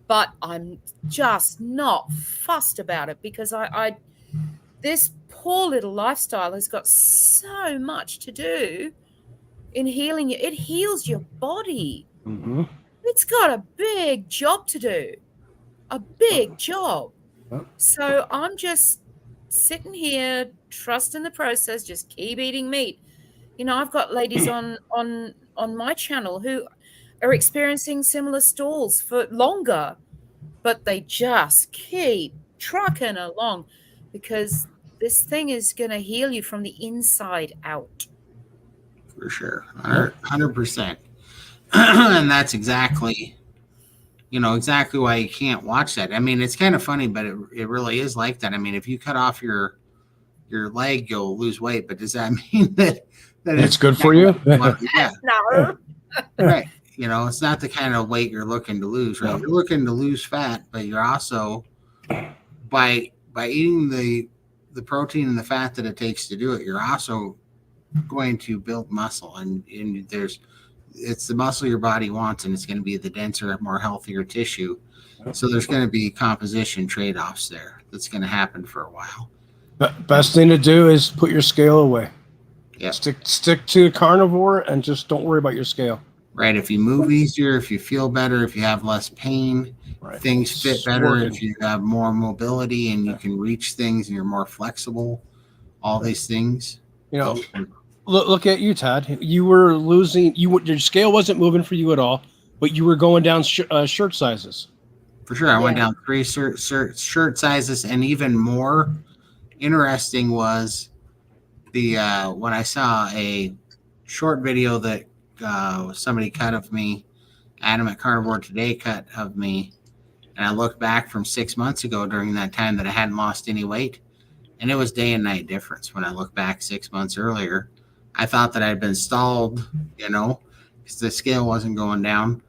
but I'm just not fussed about it because this poor little lifestyle has got so much to do in healing you. It heals your body. Mm-hmm. It's got a big job to do. A big job. So I'm just sitting here, trusting the process, just keep eating meat. I've got ladies on my channel who are experiencing similar stalls for longer, but they just keep trucking along because this thing is going to heal you from the inside out. For sure. 100%. And that's exactly why you can't watch that. I mean, it's kind of funny, but it really is like that. I mean, if you cut off your your leg, you'll lose weight. But does that mean that It's good for you? Yeah, No. right. It's not the kind of weight you're looking to lose, right? No. You're looking to lose fat, but you're also by eating the protein and the fat that it takes to do it, you're also going to build muscle, and it's the muscle your body wants, and it's going to be the denser, more healthier tissue. So there's going to be composition trade-offs there. That's going to happen for a while. Best thing to do is put your scale away. Yeah. Stick to carnivore and just don't worry about your scale. Right. If you move easier, if you feel better, if you have less pain, Right. things fit better. If you have more mobility and you can reach things and you're more flexible, all these things. Look at you, Todd. You were losing. Your scale wasn't moving for you at all, but you were going down shirt sizes. For sure. I went down 3 shirt sizes, and even more interesting was the when I saw a short video that somebody cut of me, Adam at Carnivore Today cut of me, and I looked back from 6 months ago during that time that I hadn't lost any weight, and it was day and night difference. When I look back 6 months earlier, I thought that I'd been stalled, because the scale wasn't going down,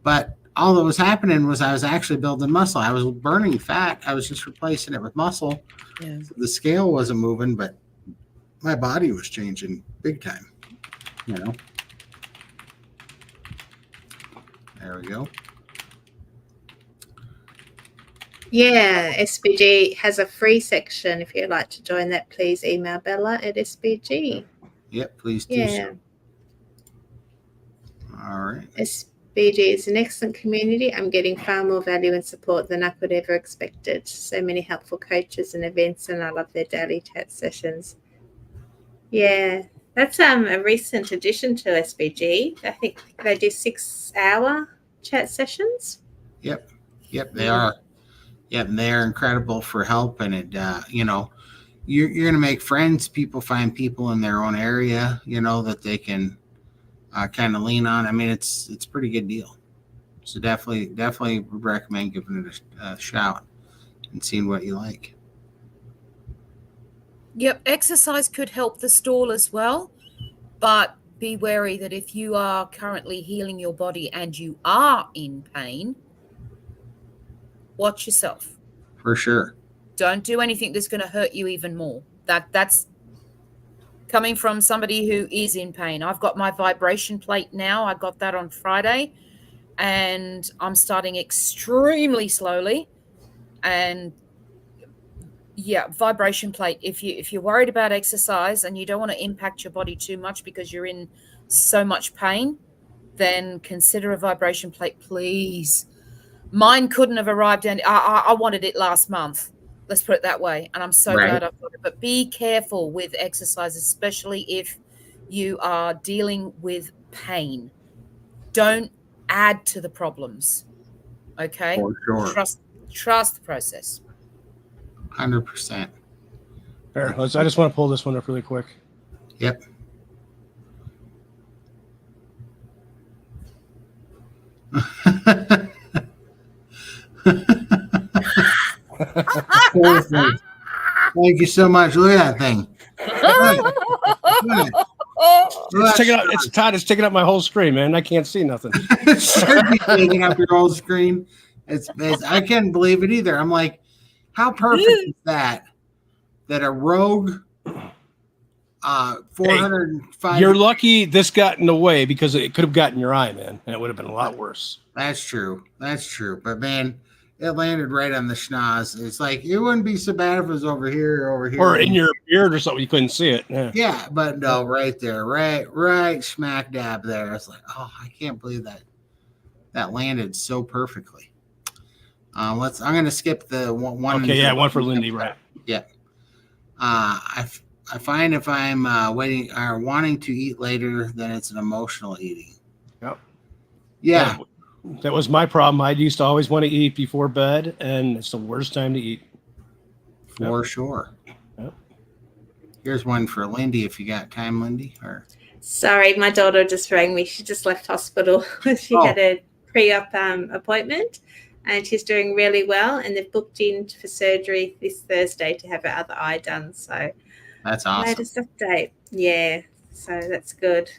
but all that was happening was I was actually building muscle. I was burning fat. I was just replacing it with muscle. Yeah. So the scale wasn't moving, but my body was changing big time. There we go. Yeah, SBG has a free section. If you'd like to join that, please email Bella at SBG. Yep, please do Yeah. so. All right. SBG is an excellent community. I'm getting far more value and support than I could ever expected. So many helpful coaches and events, and I love their daily chat sessions. Yeah, that's a recent addition to SBG. I think they do 6-hour chat sessions. Yep, they are. Yep, and they are incredible for help, and it, you're going to make friends. People find people in their own area, that they can kind of lean on. I mean, it's a pretty good deal. So definitely recommend giving it a shout and seeing what you like. Yep, exercise could help the stall as well, but be wary that if you are currently healing your body and you are in pain, watch yourself. For sure. Don't do anything that's going to hurt you even more. That's coming from somebody who is in pain. I've got my vibration plate now. I got that on Friday, and I'm starting extremely slowly. And yeah, vibration plate. If you're worried about exercise and you don't want to impact your body too much because you're in so much pain, then consider a vibration plate, please. Mine couldn't have arrived, and I wanted it last month. Let's put it that way. And I'm so glad I've got it. But be careful with exercise, especially if you are dealing with pain. Don't add to the problems. Okay? For sure. Trust the process. 100%. Here, I just want to pull this one up really quick. Yep. Thank you so much. Look at that thing. It's Todd. It's taking up my whole screen, man. I can't see nothing. It should be taking up your whole screen. It's I can't believe it either. I'm like, how perfect is that? That a Rogue 405. You're lucky this got in the way, because it could have gotten your eye, man, and it would have been a lot worse. That's true. But man, it landed right on the schnoz. It's like, it wouldn't be so bad if it was over here or over here. Or in your beard or something. You couldn't see it. Yeah, but no, right there. Right smack dab there. It's like, oh, I can't believe that landed so perfectly. I'm going to skip the one. Okay, yeah, one for Lindy, right? Yeah. I find if I'm waiting or wanting to eat later, then it's an emotional eating. Yep. Yeah. That was my problem. I used to always want to eat before bed, and it's the worst time to eat. For sure. Yep. Here's one for Lindy, if you got time, Lindy. Or Sorry, my daughter just rang me. She just left hospital. She had a pre-op appointment, and she's doing really well. And they've booked in for surgery this Thursday to have her other eye done. So That's awesome. Latest update. Yeah, so that's good.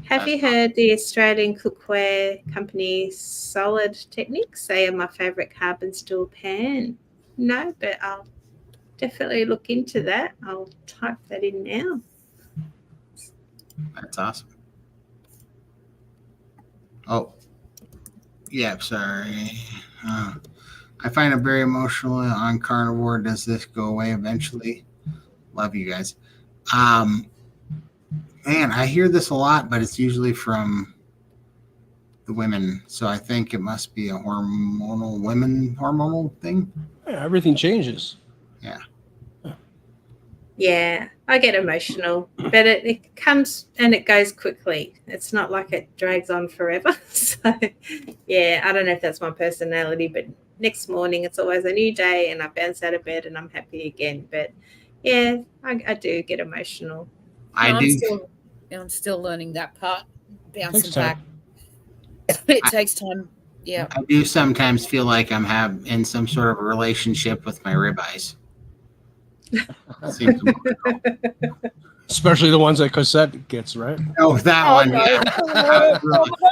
Have That's you heard the Australian cookware company Solid Techniques? They are my favourite carbon steel pan. No, but I'll definitely look into that. I'll type that in now. That's awesome. Oh, yeah, sorry. I find it very emotional on Carnivore. Does this go away eventually? Love you guys. Man, I hear this a lot, but it's usually from the women. So I think it must be a hormonal thing. Yeah, everything changes. Yeah, I get emotional, but it comes and it goes quickly. It's not like it drags on forever. So, yeah, I don't know if that's my personality, but next morning it's always a new day and I bounce out of bed and I'm happy again. But, yeah, I do get emotional. I do. I'm still learning that part. Bouncing Takes back. time. It takes time. Yeah. I do sometimes feel like I'm in some sort of a relationship with my ribeyes. Seems Especially the ones that Cosette gets, right? oh, that one. no. Yeah.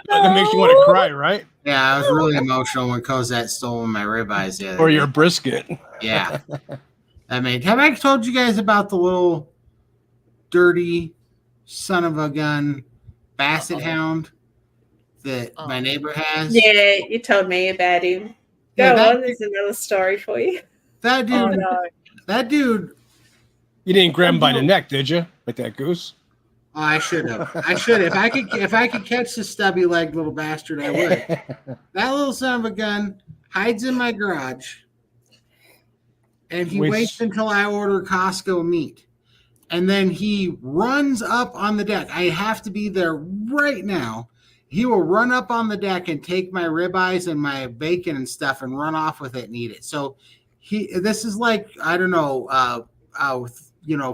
That makes you want to cry, right? Yeah, I was really emotional when Cosette stole my ribeyes the other Or day. your brisket. Yeah. Have I told you guys about the little dirty son of a gun basset hound that my neighbor has? Yeah, you told me about him. Yeah, Go on, there's another story for you. That dude, Oh, no. that dude. You didn't grab him by the neck, did you? Like that goose? Oh, I should have. If I could catch the stubby legged little bastard, I would. That little son of a gun hides in my garage, and he waits until I order Costco meat. And then he runs up on the deck. I have to be there right now. He will run up on the deck and take my ribeyes and my bacon and stuff and run off with it and eat it. So this is like, I don't know,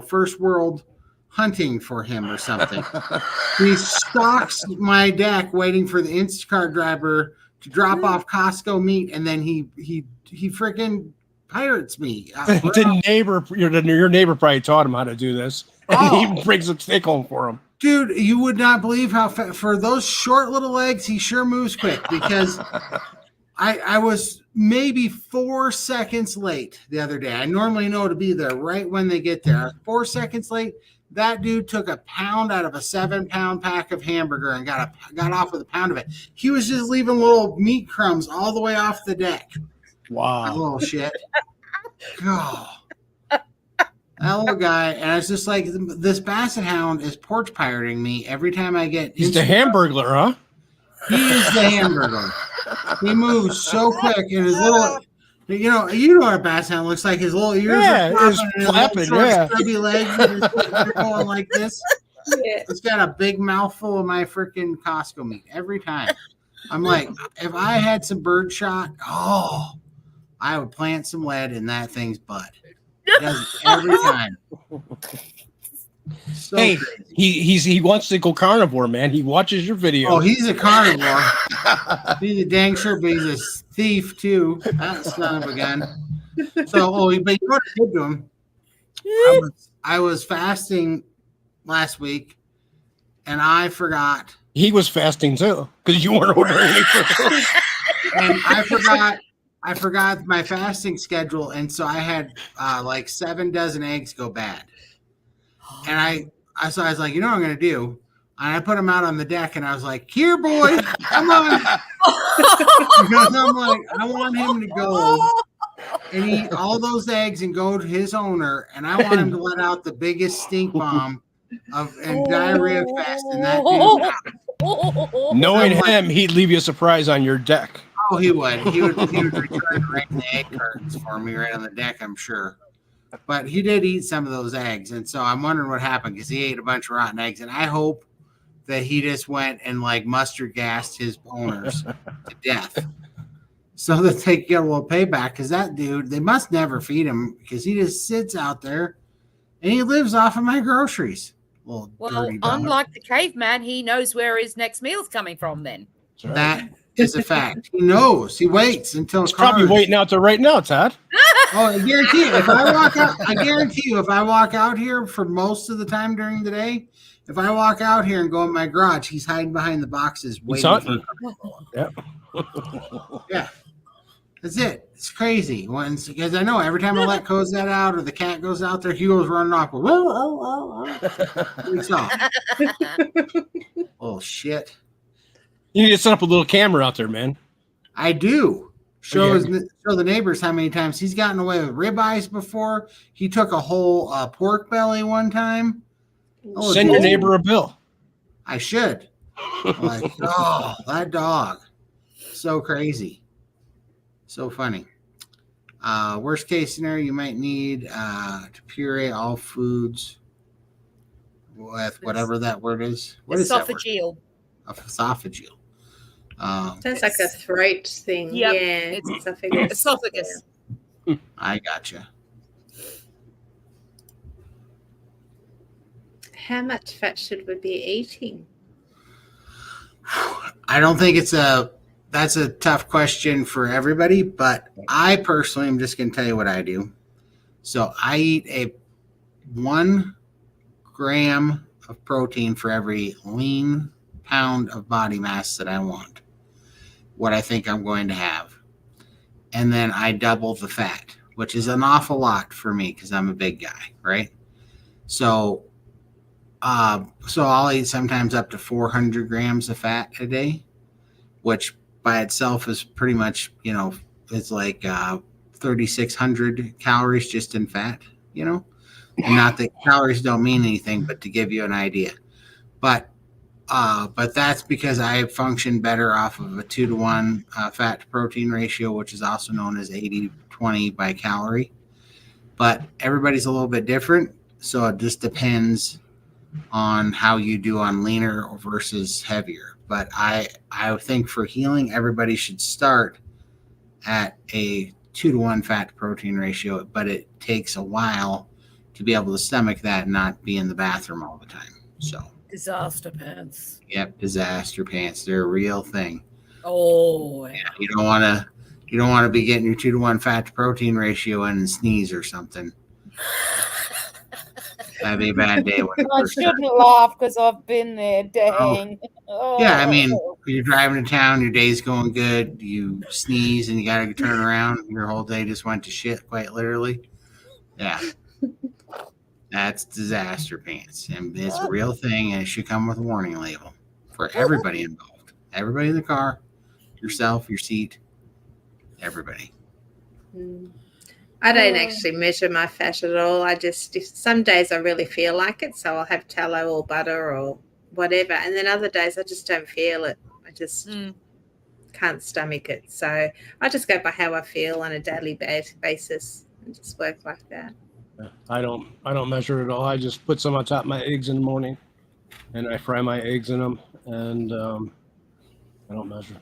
first world hunting for him or something. He stalks my deck waiting for the Instacart driver to drop off Costco meat, and then he freaking pirates me. Your neighbor probably taught him how to do this. And he brings a steak home for him. Dude, you would not believe how for those short little legs, he sure moves quick, because I was maybe 4 seconds late the other day. I normally know to be there right when they get there. I was 4 seconds late. That dude took a pound out of a 7-pound pack of hamburger and got off with a pound of it. He was just leaving little meat crumbs all the way off the deck. Wow. That little shit. God. That little guy, and I was just like, this basset hound is porch pirating me every time I get. He's the Hamburglar, huh? He is the Hamburglar. He moves so quick, and his little, you know what a basset hound looks like. His little ears are flapping, and his little short, stubby legs are going like this. Yeah. It's got a big mouthful of my freaking Costco meat every time. I'm like, if I had some bird shot, I would plant some lead in that thing's butt. It does it every time. So hey, crazy. he wants to go carnivore, man. He watches your videos. Oh, he's a carnivore. He's a dang sure, but he's a thief too. That son of a gun. So, but you know what I did to him? I was fasting last week, and I forgot. He was fasting too, because you weren't ordering anything. And I forgot my fasting schedule, and so I had like 7 dozen eggs go bad. And I was like, you know what I'm gonna do? And I put them out on the deck, and I was like, "Here, boy, come on!" Because I'm like, I want him to go and eat all those eggs and go to his owner, and I want him to let out the biggest stink bomb and diarrhea fest in that dude's house. Knowing him, he'd leave you a surprise on your deck. Oh, he would. He would return to rain the egg curtains for me right on the deck, I'm sure. But he did eat some of those eggs, and so I'm wondering what happened, because he ate a bunch of rotten eggs, and I hope that he just went and like mustard gassed his owners to death so that they get a little payback, because that dude, they must never feed him, because he just sits out there and he lives off of my groceries. Well, unlike the caveman, he knows where his next meal's coming from then. That is a fact. He knows. He waits until he's probably waiting out there right now, Todd. Oh, I guarantee you, if I walk out, I guarantee you, if I walk out here for most of the time during the day, if I walk out here and go in my garage, he's hiding behind the boxes waiting for. Yeah. Yeah, that's it. It's crazy. Once because I know every time I let Cosette out or the cat goes out there, he goes running off. Freaks off. Oh shit! You need to set up a little camera out there, man. I do. Show the neighbors how many times he's gotten away with ribeyes before. He took a whole pork belly one time. Oh, Send your neighbor a bill. I should. Like, oh, that dog. So crazy. So funny. Worst case scenario, you might need to puree all foods with whatever that word is. What is that word? Esophageal. Esophageal. Sounds like a throat thing. Yep. Yeah, It's esophagus. esophagus. I gotcha. How much fat should we be eating? I don't think that's a tough question for everybody, but I personally am just going to tell you what I do. So I eat a 1 gram of protein for every lean pound of body mass that I want, what I think I'm going to have. And then I double the fat, which is an awful lot for me because I'm a big guy, right? So I'll eat sometimes up to 400 grams of fat a day, which by itself is pretty much, it's like 3,600 calories just in fat, and not that calories don't mean anything, but to give you an idea. But that's because I function better off of a 2-to-1 fat to protein ratio, which is also known as 80-20 by calorie. But everybody's a little bit different, so it just depends on how you do on leaner versus heavier. But I think for healing, everybody should start at a 2-to-1 fat to protein ratio, but it takes a while to be able to stomach that and not be in the bathroom all the time. So Disaster pants. Yep, disaster pants. They're a real thing. Oh, yeah. You don't want to be getting your 2-to-1 fat to protein ratio in and sneeze or something. That'd be a bad day. I shouldn't laugh because I've been there. Dang. Oh. Yeah, I mean, you're driving to town, your day's going good, you sneeze and you got to turn around. Your whole day just went to shit, quite literally. Yeah. That's disaster pants. And it's a real thing, and it should come with a warning label for everybody involved. Everybody in the car, yourself, your seat, everybody. I don't actually measure my fat at all. Some days I really feel like it, so I'll have tallow or butter or whatever. And then other days I just don't feel it. I just can't stomach it. So I just go by how I feel on a daily basis and just work like that. I don't measure it at all. I just put some on top of my eggs in the morning, and I fry my eggs in them, and I don't measure.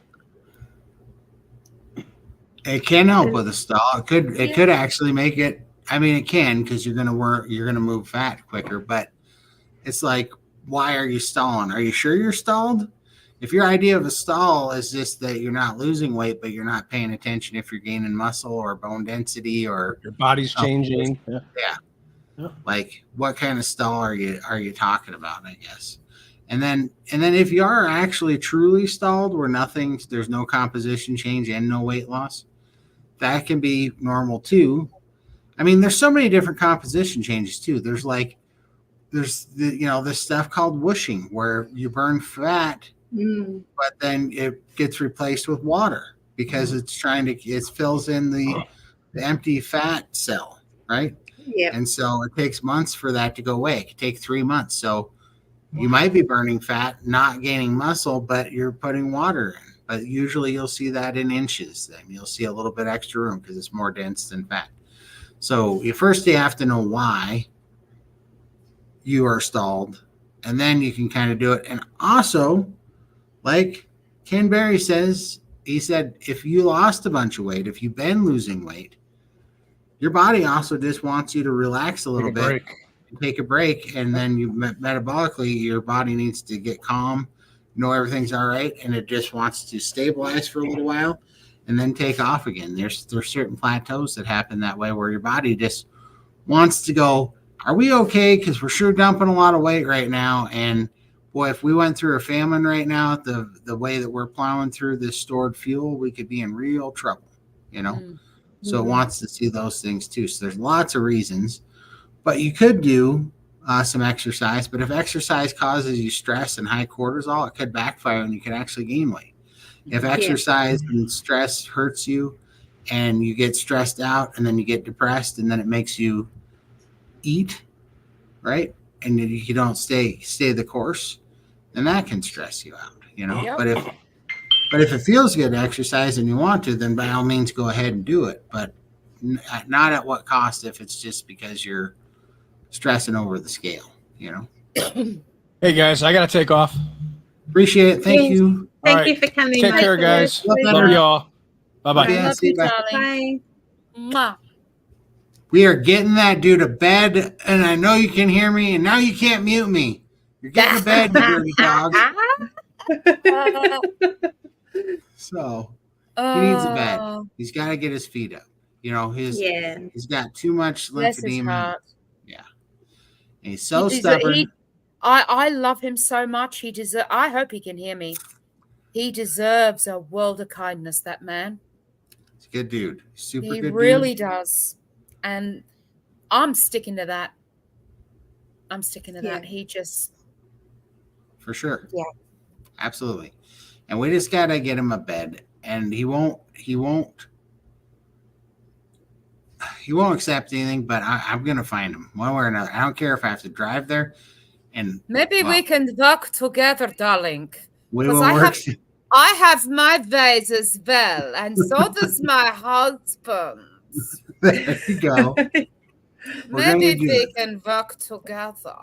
It can help with a stall. It could actually make it. I mean, it can because you're gonna move fat quicker. But it's like, why are you stalling? Are you sure you're stalled? If your idea of a stall is just that you're not losing weight, but you're not paying attention if you're gaining muscle or bone density or your body's changing. Yeah. Like, what kind of stall are you talking about? I guess. And then if you are actually truly stalled, where there's no composition change and no weight loss, that can be normal too. I mean, there's so many different composition changes too. There's this stuff called whooshing, where you burn fat, but then it gets replaced with water because it fills in the empty fat cell, right? Yeah. And so it takes months for that to go away. It could take 3 months. So you might be burning fat, not gaining muscle, but you're putting water in. But usually you'll see that in inches. Then you'll see a little bit extra room because it's more dense than fat. So you have to know why you are stalled, and then you can kind of do it. And also, like Ken Berry says, he said, if you lost a bunch of weight, if you've been losing weight, your body also just wants you to relax a little bit. Take a break, and then metabolically your body needs to get calm, know everything's all right, and it just wants to stabilize for a little while, and then take off again. There's certain plateaus that happen that way where your body just wants to go, are we okay? Because we're sure dumping a lot of weight right now. And boy, if we went through a famine right now, the way that we're plowing through this stored fuel, we could be in real trouble, you know? So it wants to see those things too. So there's lots of reasons, but you could do some exercise. But if exercise causes you stress and high cortisol, it could backfire and you could actually gain weight. If exercise and stress hurts you and you get stressed out and then you get depressed and then it makes you eat, right? And you don't stay the course, then that can stress you out, you know? Yep. But if it feels good to exercise and you want to, then by all means go ahead and do it. But not at what cost if it's just because you're stressing over the scale, you know? Hey guys, I gotta take off. Appreciate it. Thank you. Thank you for coming. Take care, Michael. guys. Love Love y'all. Bye-bye. Yeah, Love see you, you, bye. darling. Bye. Mwah. We are getting that dude to bed, and I know you can hear me, and now you can't mute me. You're getting to bed, you dirty dogs. So he needs a bed. Oh, He's got to get his feet up. You know, Yeah. he's got too much bless his lymphedema. heart. And he's so He deser- stubborn. he- I love him so much. I hope he can hear me. He deserves a world of kindness, that man. He's a good dude. Super He good really dude. does. And I'm sticking to that. I'm sticking to that. Yeah. He just, For sure. Yeah. Absolutely. And we just got to get him a bed. And he won't accept anything, but I'm going to find him one way or another. I don't care if I have to drive there. And maybe well, we can work together, darling. we 'cause will I work. I have my ways as well. And so does my husband. There you go. We're gonna Maybe do we it. can work together.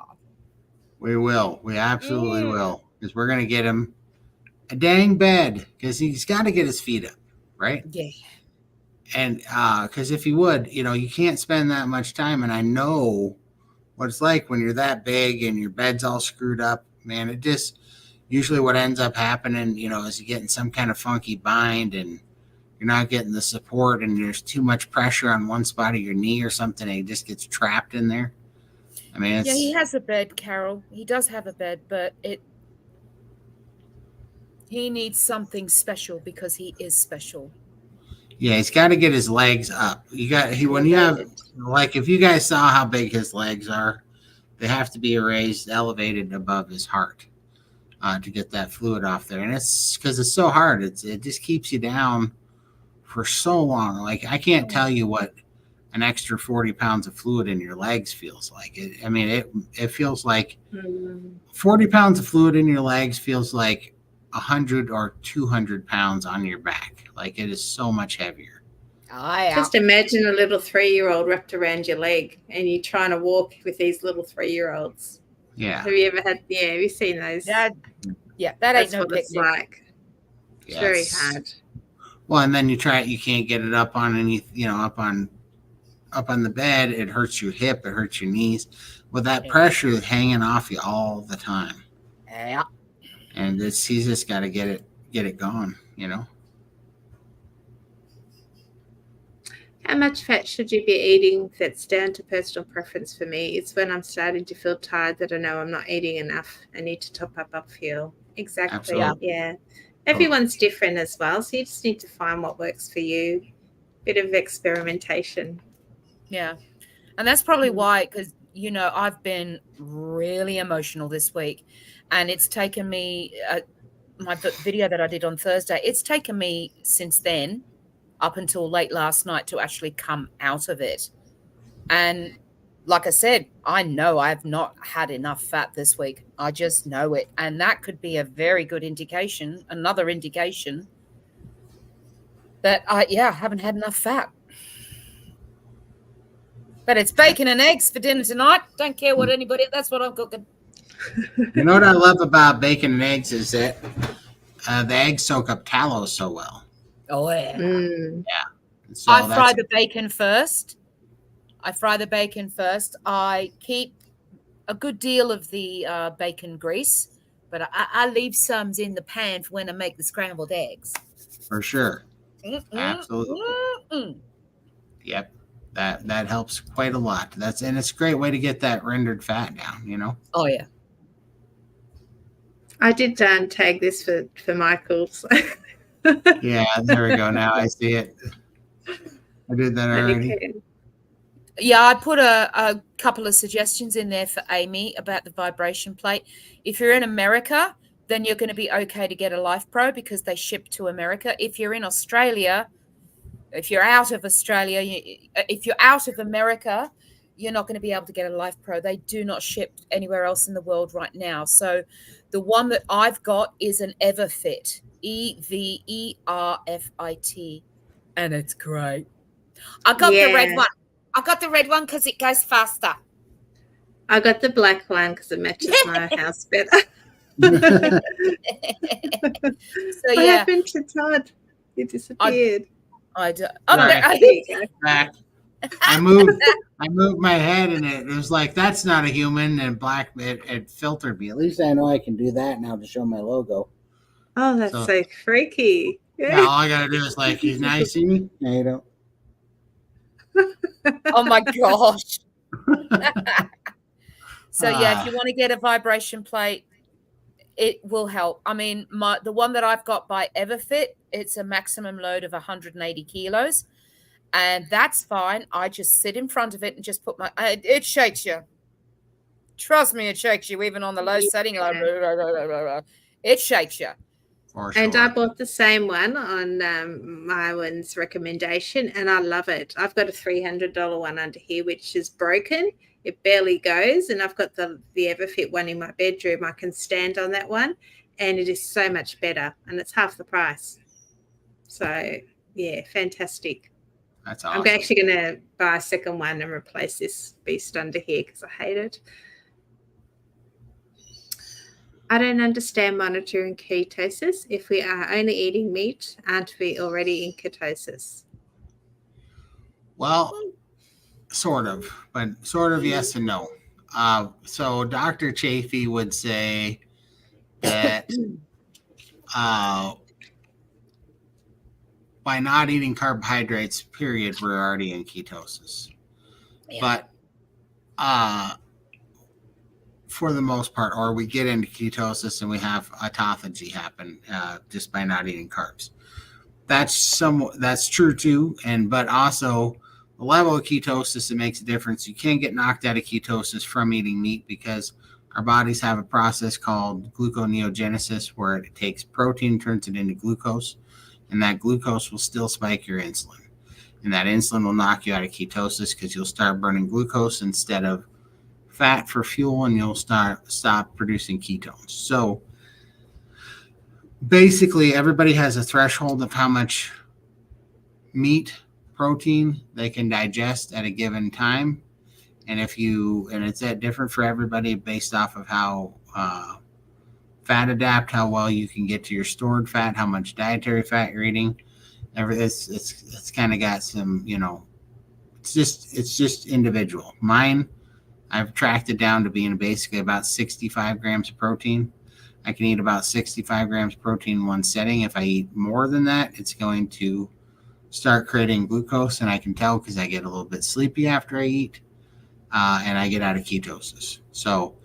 We will. We absolutely will. Because we're going to get him a dang bed. Because he's got to get his feet up, right? Yeah. And because if he would, you know, you can't spend that much time. And I know what it's like when you're that big and your bed's all screwed up, man. It just usually what ends up happening, you know, is you get in some kind of funky bind and you're not getting the support and there's too much pressure on one spot of your knee or something. And it just gets trapped in there. I mean, it's, Yeah, he has a bed, Carol. He does have a bed, but he needs something special because he is special. yeah, he's got to get his legs up. When you have, like, if you guys saw how big his legs are, they have to be raised, elevated above his heart to get that fluid off there. And it's because it's so hard. It just keeps you down for so long. Like, I can't tell you what an extra 40 pounds of fluid in your legs feels like. It feels like 40 pounds of fluid in your legs feels like 100 or 200 pounds on your back. Like, it is so much heavier. Just imagine a little 3-year-old wrapped around your leg and you're trying to walk with these little 3-year-olds. Yeah. Have you ever have you seen those? That ain't That's no what it's picnic. like. It's very hard. Well, and then you can't get it up on any, you know, up on the bed. It hurts your hip. It hurts your knees. With that pressure is hanging off you all the time. Yeah. And he's just got to get it gone, you know. How much fat should you be eating? That's down to personal preference for me. It's when I'm starting to feel tired that I know I'm not eating enough. I need to top up fuel. Exactly. Absolutely. Yeah. Everyone's different as well. So you just need to find what works for you. Bit of experimentation. Yeah. And that's probably why, because, you know, I've been really emotional this week. And it's taken me, my video that I did on Thursday, it's taken me since then, up until late last night, to actually come out of it. And like I said, I know I've not had enough fat this week. I just know it. And that could be a very good indication, another indication that I haven't had enough fat. But it's bacon and eggs for dinner tonight. Don't care what anybody, that's what I'm cooking. You know what I love about bacon and eggs is that the eggs soak up tallow so well. Oh, yeah. So I fry the bacon first. I keep a good deal of the bacon grease, but I leave some in the pan for when I make the scrambled eggs. for sure. Absolutely. Yep. That helps quite a lot. And it's a great way to get that rendered fat down, you know? Oh yeah. I did tag this for Michael's. Yeah, there we go. Now I see it. I did that already. Okay. Yeah, I put a couple of suggestions in there for Amy about the vibration plate. If you're in America, then you're going to be okay to get a Life Pro because they ship to America. If you're in Australia, if you're out of Australia, if you're out of America, you're not going to be able to get a Life Pro. They do not ship anywhere else in the world right now. So the one that I've got is an Everfit, EVERFIT, and it's great. I got the red one. I got the red one because it goes faster. I got the black one because it matches my house better. So What yeah, happened to Todd? He disappeared. I do. Right. There you go. Back. I moved my head and it was like, that's not a human, and black it filtered me. At least I know I can do that now to show my logo. Oh, that's so freaky. Yeah, all I gotta do is like, he's nice, see me? No, you don't. Oh my gosh. So yeah, if you want to get a vibration plate, it will help. I mean, the one that I've got by Everfit, it's a maximum load of 180 kilos, and that's fine. I just sit in front of it and just put it shakes you. Trust me, it shakes you even on the low setting. Like, it shakes you. For sure. And I bought the same one on Myron's recommendation, and I love it. I've got a $300 one under here, which is broken. It barely goes, and I've got the Everfit one in my bedroom. I can stand on that one, and it is so much better, and it's half the price. So, yeah, fantastic. That's awesome. I'm actually going to buy a second one and replace this beast under here because I hate it. I don't understand monitoring ketosis. If we are only eating meat, aren't we already in ketosis? Well, sort of, but sort of yes and no. So Dr. Chafee would say that by not eating carbohydrates, period, we're already in ketosis. Yeah. But for the most part, or we get into ketosis and we have autophagy happen just by not eating carbs. That's true too, but also the level of ketosis, it makes a difference. You can't get knocked out of ketosis from eating meat because our bodies have a process called gluconeogenesis where it takes protein, turns it into glucose, and that glucose will still spike your insulin. And that insulin will knock you out of ketosis because you'll start burning glucose instead of fat for fuel, and you'll stop producing ketones. So basically, everybody has a threshold of how much meat, protein they can digest at a given time. And it's that different for everybody based off of how fat adapt, how well you can get to your stored fat, how much dietary fat you're eating. It's kind of got some, it's just individual. Mine, I've tracked it down to being basically about 65 grams of protein. I can eat about 65 grams of protein in one setting. If I eat more than that, it's going to start creating glucose, and I can tell because I get a little bit sleepy after I eat, and I get out of ketosis. So,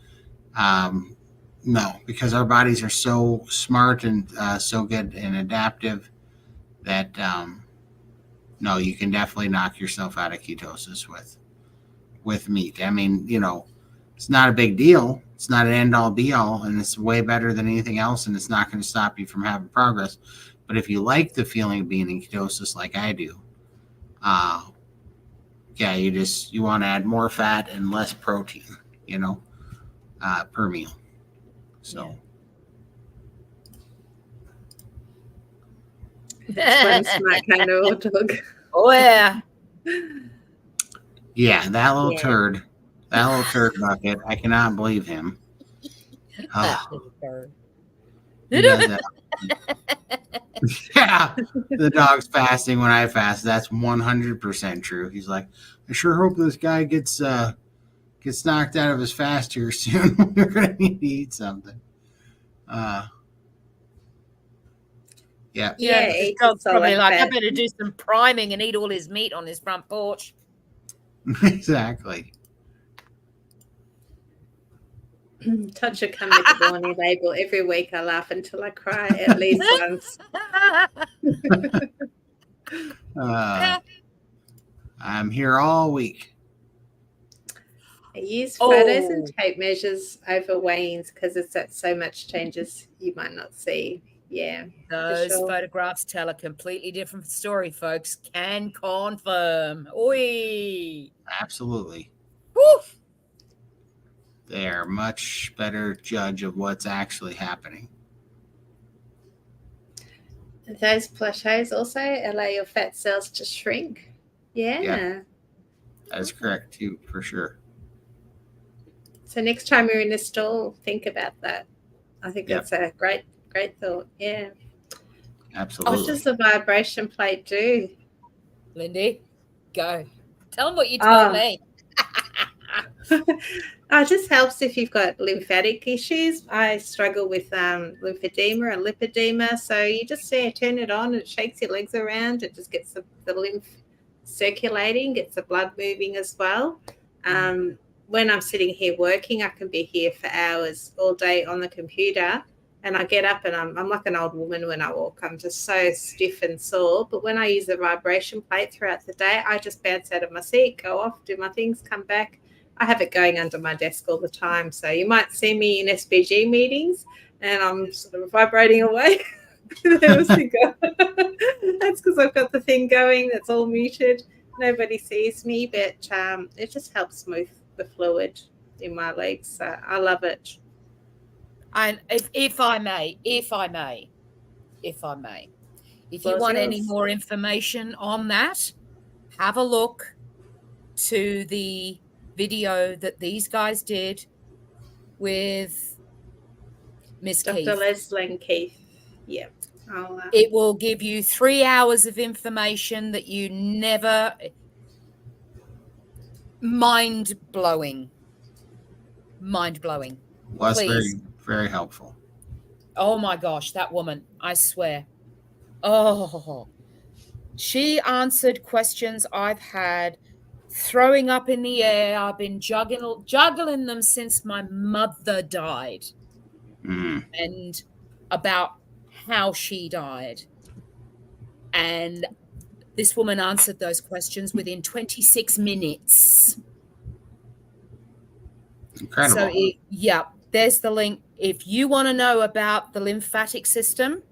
no, because our bodies are so smart and so good and adaptive that, no, you can definitely knock yourself out of ketosis with meat. I mean, it's not a big deal. It's not an end-all be-all, and it's way better than anything else, and it's not going to stop you from having progress. But if you like the feeling of being in ketosis like I do, you want to add more fat and less protein, per meal. So. That's one smart kind of old dog. Oh, yeah. Yeah, that little turd bucket. I cannot believe him. He does that. Yeah, the dog's fasting when I fast. That's 100% true. He's like, I sure hope this guy gets knocked out of his fast here soon. We're gonna need to eat something. Yeah. Yeah, this eat dog's the probably solid like, I fat. better do some priming and eat all his meat on his front porch. Exactly. Todd should come with the warning label. Every week I laugh until I cry at least once. I'm here all week. I use photos and Oh, tape measures over weigh-ins because it's at so much changes you might not see. Yeah, for those sure. photographs tell a completely different story, folks. Can confirm. Oi. Absolutely. Woo. They are much better judge of what's actually happening. Those plateaus also allow your fat cells to shrink. Yeah. That's correct too, for sure. So next time you're in a stall, think about that. I think Yep. that's a great thought. Yeah. Absolutely. What does the vibration plate do? Lindy, go. Tell them what you told me. It just helps if you've got lymphatic issues. I struggle with lymphedema and lipedema. So you just turn it on, it shakes your legs around, it just gets the lymph circulating, gets the blood moving as well. When I'm sitting here working, I can be here for hours all day on the computer. And I get up and I'm like an old woman when I walk. I'm just so stiff and sore. But when I use the vibration plate throughout the day, I just bounce out of my seat, go off, do my things, come back. I have it going under my desk all the time. So you might see me in SBG meetings and I'm sort of vibrating away. That's because I've got the thing going that's all muted. Nobody sees me, but it just helps move the fluid in my legs. So I love it. And if I may, if you Floor's want any yours. more information on that, have a look to the video that these guys did with Miss Dr. Keith. Leslie Keith. Yeah. It will give you 3 hours of information that you never. Mind-blowing. Was Please. very, very helpful. Oh my gosh, that woman, I swear. Oh, she answered questions I've had throwing up in the air. I've been juggling them since my mother died. And about how she died. And this woman answered those questions within 26 minutes. Incredible. So, there's the link. If you want to know about the lymphatic system,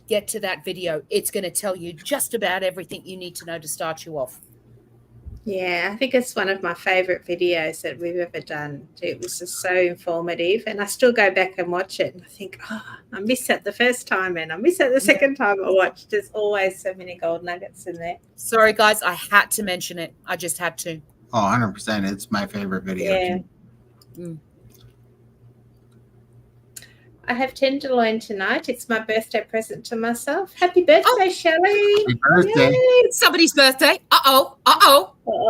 get to that video. It's going to tell you just about everything you need to know to start you off. Yeah, I think it's one of my favorite videos that we've ever done. It was just so informative, and I still go back and watch it and I think, I missed that the first time and I missed that the second time I watched. There's always so many gold nuggets in there. Sorry, guys, I had to mention it. I just had to. Oh, 100%. It's my favorite video too. I have tenderloin tonight. It's my birthday present to myself. Happy birthday, Shelley. Happy birthday. Yay, it's somebody's birthday. Uh-oh.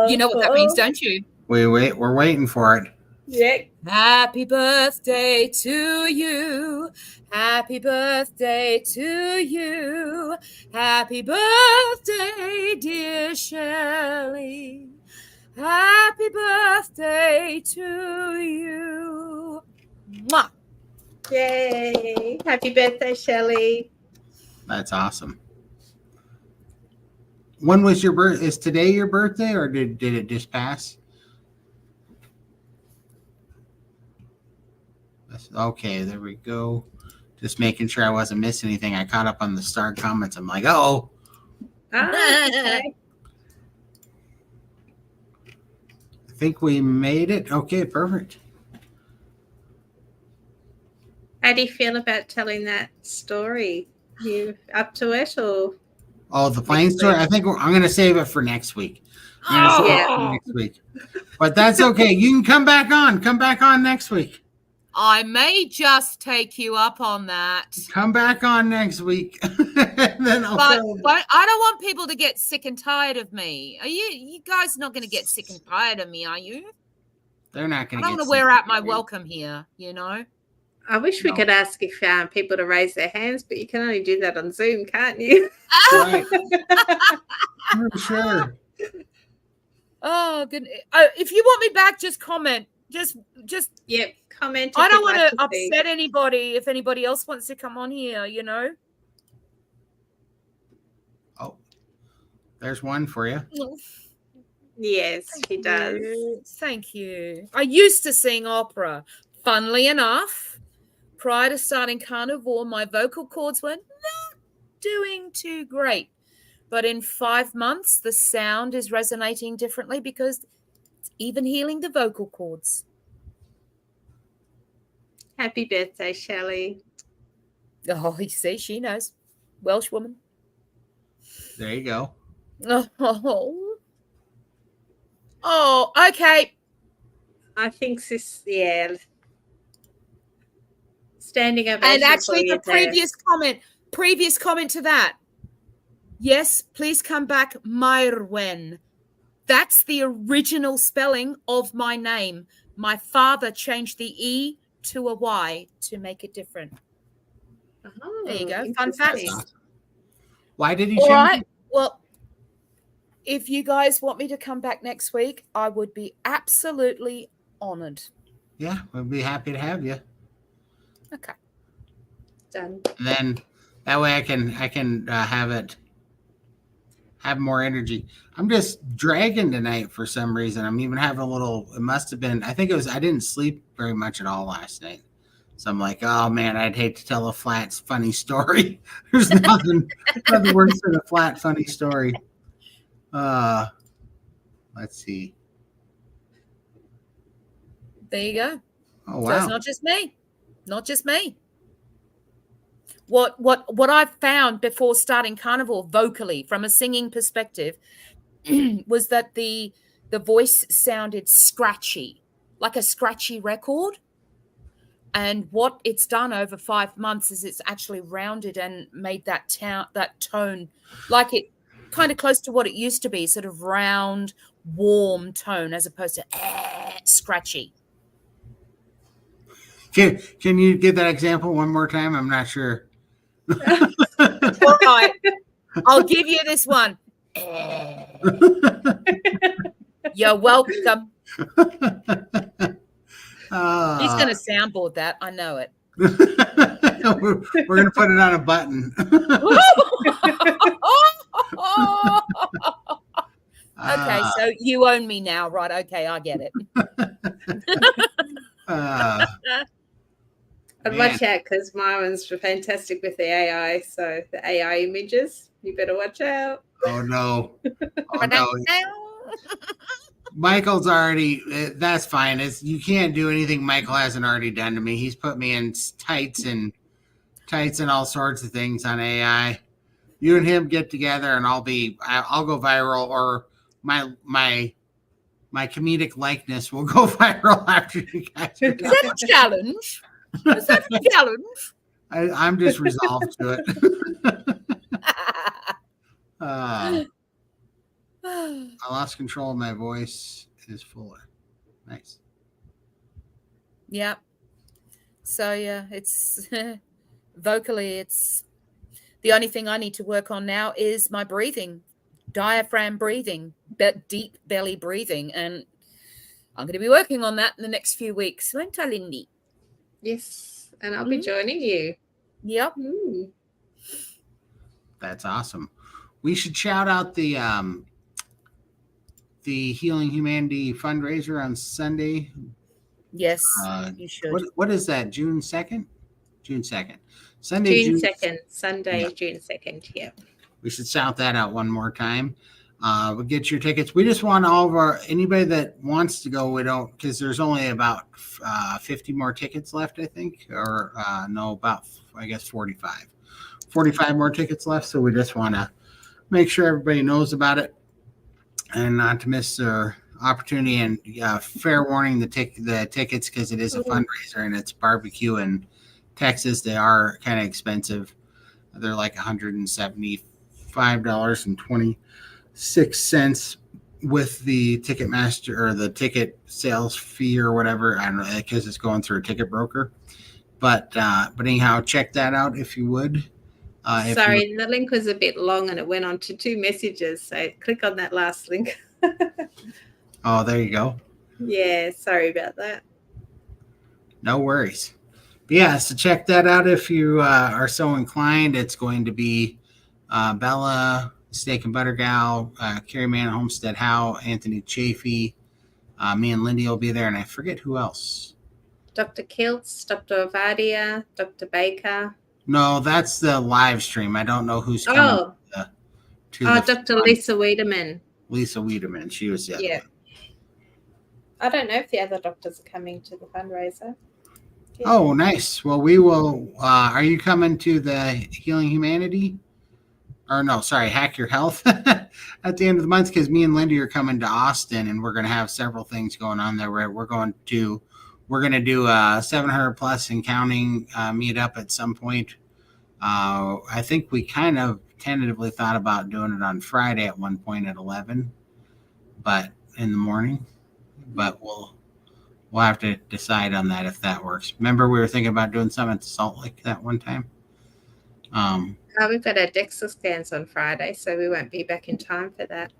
You know what that means, don't you? We're waiting for it. Yeah. Happy birthday to you. Happy birthday to you. Happy birthday, dear Shelley. Happy birthday to you. Mwah. Yay. Happy birthday, Shelley. That's awesome. When was your birth? Is today your birthday or did it just pass? Okay, there we go. Just making sure I wasn't missing anything. I caught up on the star comments. I'm like, okay. I think we made it. Okay, perfect. How do you feel about telling that story? You up to it or? Oh, the plane story? I think I'm going to save it for next week. Next week. But that's okay. You can come back on. Come back on next week. I may just take you up on that. Come back on next week. Then I don't want people to get sick and tired of me. Are you guys not going to get sick and tired of me, are you? They're not going to. I don't want to wear out my welcome here, you know. I wish we No. could ask if people to raise their hands, but you can only do that on Zoom, can't you? Right. Sure. Oh, good. If you want me back, just comment. Just. Yep. Comment. I if don't you'd want like to to see. upset anybody. If anybody else wants to come on here, you know. Oh, there's one for you. Yes, he does. Thank you. I used to sing opera. Funnily enough, prior to starting Carnivore, my vocal cords were not doing too great. But in 5 months, the sound is resonating differently because it's even healing the vocal cords. Happy birthday, Shelley. Oh, you see, she knows. Welsh woman. There you go. Oh, okay. I think this, yeah. Standing ovation. And actually, for you, previous comment to that. Yes, please come back, Myrwen. That's the original spelling of my name. My father changed the E to a Y to make it different. Oh, There you go. Fun facts. Awesome. Why did he All change right. it? Well, if you guys want me to come back next week, I would be absolutely honored. Yeah, we'd be happy to have you. Okay. Done. And then that way I can have more energy. I'm just dragging tonight for some reason. I'm even having a little. It must have been. I think it was. I didn't sleep very much at all last night. So I'm like, oh man, I'd hate to tell a flat, funny story. There's nothing worse than a flat, funny story. Let's see. There you go. Oh wow. So it's not just me. Not just me. What I've found before starting Carnivore vocally from a singing perspective was that the voice sounded scratchy, like a scratchy record. And what it's done over 5 months is it's actually rounded and made that tone like it kind of close to what it used to be, sort of round, warm tone as opposed to scratchy. Can you give that example one more time? I'm not sure. All right. I'll give you this one. You're welcome. He's going to soundboard that. I know it. We're going to put it on a button. Okay, so you own me now, right? Okay, I get it. And watch out, because Myron's fantastic with the AI. So the AI images, you better watch out. Oh no! Oh no! Michael's already. That's fine. You can't do anything Michael hasn't already done to me. He's put me in tights and all sorts of things on AI. You and him get together, and I'll go viral, or my comedic likeness will go viral after you guys. Is that a challenge? Is that a challenge? I'm just resolved to it. I lost control of my voice. It is fuller. Nice. Yeah. So yeah, it's vocally, it's the only thing I need to work on now is my breathing, diaphragm breathing, deep belly breathing, and I'm going to be working on that in the next few weeks. Won't I, Lindy? Yes, and I'll be joining you. Yep. That's awesome. We should shout out the Healing Humanity fundraiser on Sunday. Yes, you should. What is that? June 2nd? June 2nd. Sunday, June 2nd. Sunday, yeah. June 2nd. Yeah. We should shout that out one more time. We'll get your tickets. We just want all of anybody that wants to go. We don't, because there's only about 50 more tickets left, I think, or about, I guess, 45 more tickets left. So we just want to make sure everybody knows about it and not to miss their opportunity. And fair warning, the tickets, because it is a fundraiser and it's barbecue in Texas. They are kind of expensive. They're like $175.26 with the Ticketmaster or the ticket sales fee or whatever. I don't know, because it's going through a ticket broker. But anyhow, check that out if you would. Sorry, the link was a bit long and it went on to 2 messages. So click on that last link. Oh, there you go. Yeah, sorry about that. No worries. But yeah, so check that out if you are so inclined. It's going to be Bella, Steak and Butter Gal, Carrie Mann, Homestead Howe, Anthony Chafee. Me and Lindy will be there, and I forget who else. Dr. Kiltz, Dr. Avadia, Dr. Baker. No, that's the live stream. I don't know who's coming to the Dr. Lisa Wiedemann. Lisa Wiedemann. She was the other one. I don't know if the other doctors are coming to the fundraiser. Yeah. Oh, nice. Well, we will. Are you coming to the Healing Humanity? Or no, sorry, Hack Your Health at the end of the month? Because me and Lindy are coming to Austin, and we're going to have several things going on there. We're going to do a 700 plus and counting meetup at some point. I think we kind of tentatively thought about doing it on Friday at one point at 11, but in the morning. But we'll have to decide on that if that works. Remember, we were thinking about doing something at Salt Lake that one time. We've got our DEXA scans on Friday, so we won't be back in time for that.